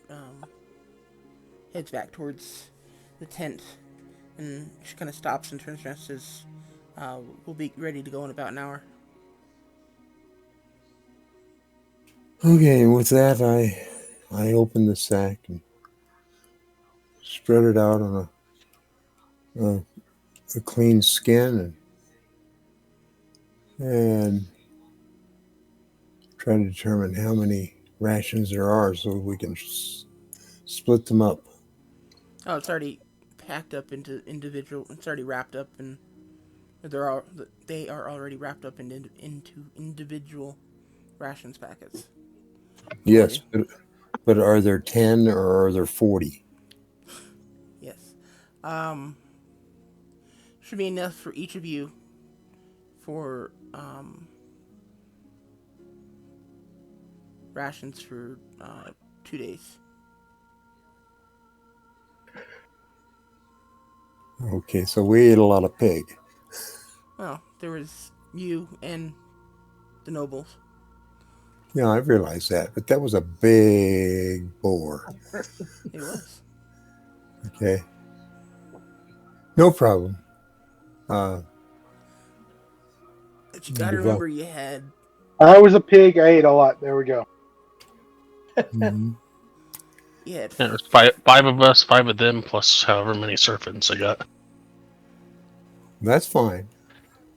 heads back towards the tent. And she kind of stops and turns around and says, "We'll be ready to go in about an hour." Okay, and with that, I open the sack and spread it out on a clean skin and try to determine how many rations there are so we can split them up. Oh, it's already packed up into individual. It's already wrapped up, and they are already wrapped up into individual rations packets for Yes, you. but are there 10 or are there 40? Yes. Um, should be enough for each of you for rations for 2 days. Okay, so we ate a lot of pig. Well, there was you and the nobles. Yeah, I realize that, but that was a big boar. It was. Okay, no problem. Uh, But you gotta develop. remember you had I was a pig. I ate a lot. There we go. Mhm. you had Yeah, there's five of us, five of them, plus however many servants I got. That's fine.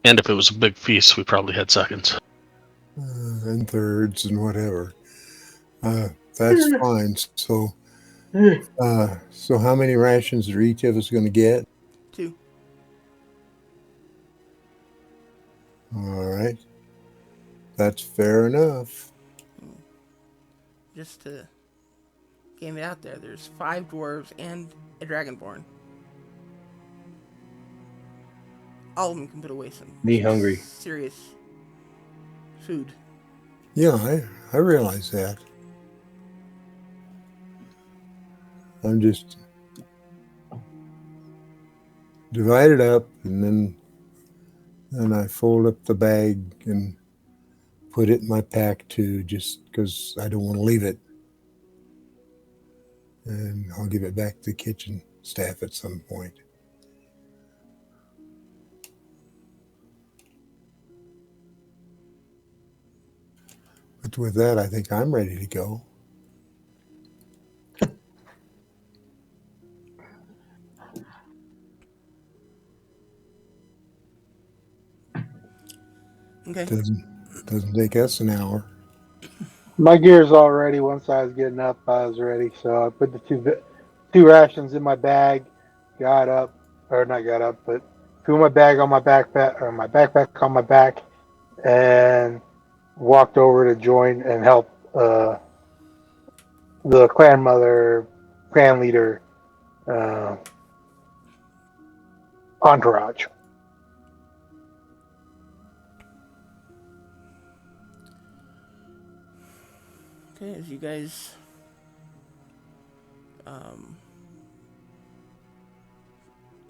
And if it was a big feast, we probably had seconds. And thirds and whatever. That's fine. So how many rations are each of us going to get? 2. All right, that's fair enough. Just to game it out there, there's 5 dwarves and a dragonborn. All of them can put away Me some hungry. serious food. Yeah, I realize that. I'm just divide it up, and then I fold up the bag and put it in my pack too, just because I don't want to leave it. And I'll give it back to the kitchen staff at some point. But with that, I think I'm ready to go. Okay. Doesn't take us an hour. My gear's all ready. Once I was getting up, I was ready. So I put the two rations in my bag, got up, or not got up, but threw my bag on my backpack, or my backpack on my back, and walked over to join and help the clan leader, uh, entourage. Okay, as you guys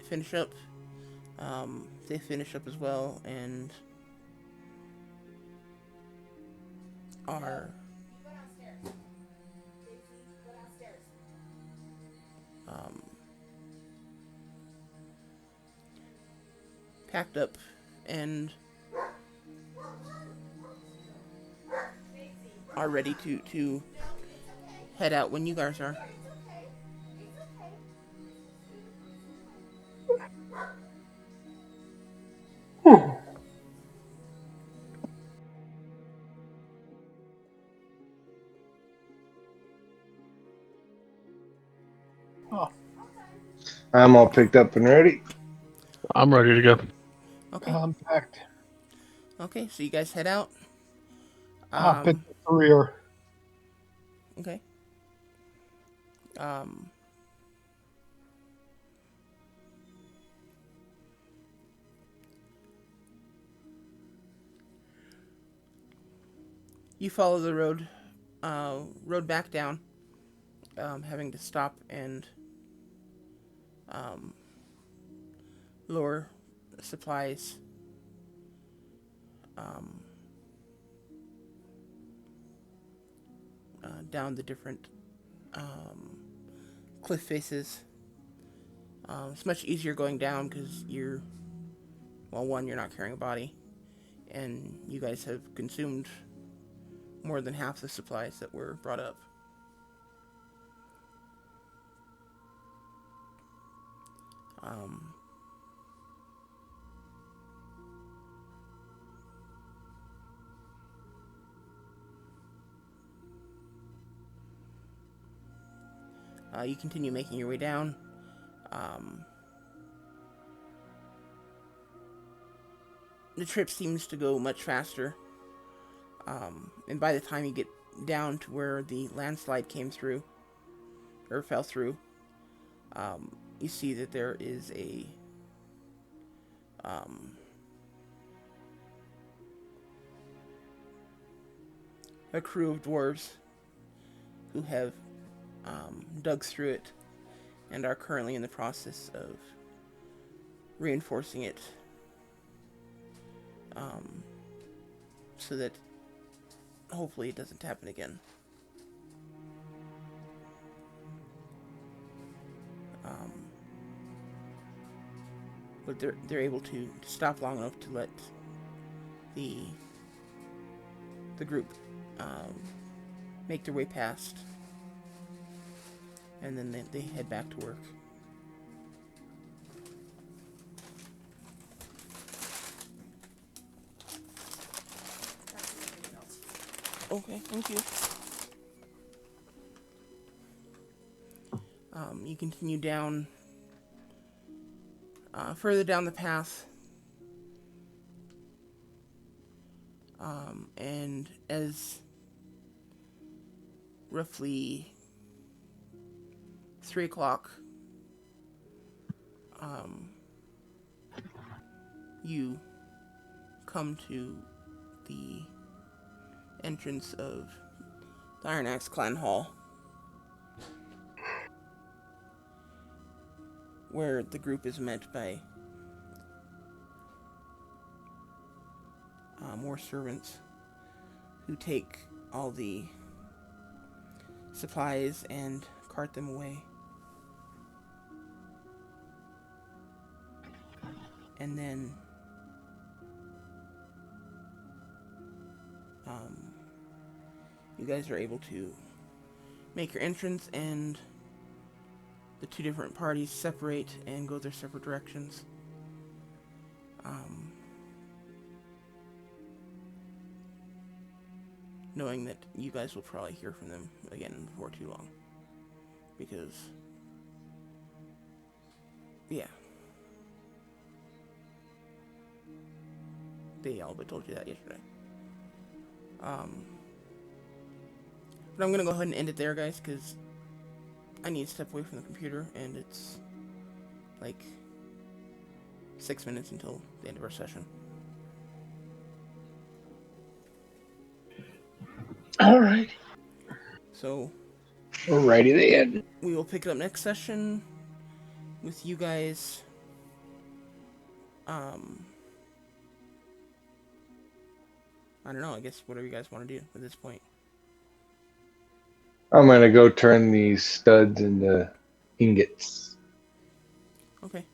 finish up, they finish up as well and are packed up and are ready to head out when you guys are. Oh, I'm all picked up and ready. I'm ready to go. Okay. compact. Okay, so you guys head out. Hop at the rear. Okay. Um, you follow the road back down, having to stop and um, lower supplies. Um, Down the different cliff faces. It's much easier going down because one, you're not carrying a body, and you guys have consumed more than half the supplies that were brought up. Um, you continue making your way down. Um, the trip seems to go much faster. And by the time you get down to where the landslide came through, or fell through, you see that there is um, a crew of dwarves who have dug through it and are currently in the process of reinforcing it so that hopefully it doesn't happen again. But they're able to stop long enough to let the group make their way past, and then they head back to work. Okay, thank you. You continue down, further down the path, and as roughly 3 o'clock, you come to the entrance of the Iron Axe Clan Hall, where the group is met by more servants who take all the supplies and cart them away. And then you guys are able to make your entrance, and the two different parties separate and go their separate directions. Knowing that you guys will probably hear from them again before too long. Because, yeah. They all but told you that yesterday. But I'm going to go ahead and end it there, guys, because I need to step away from the computer, and it's like 6 minutes until the end of our session. All right. So Alrighty then. we will pick it up next session with you guys. I don't know. I guess whatever you guys want to do at this point. I'm gonna go turn these studs into ingots. Okay.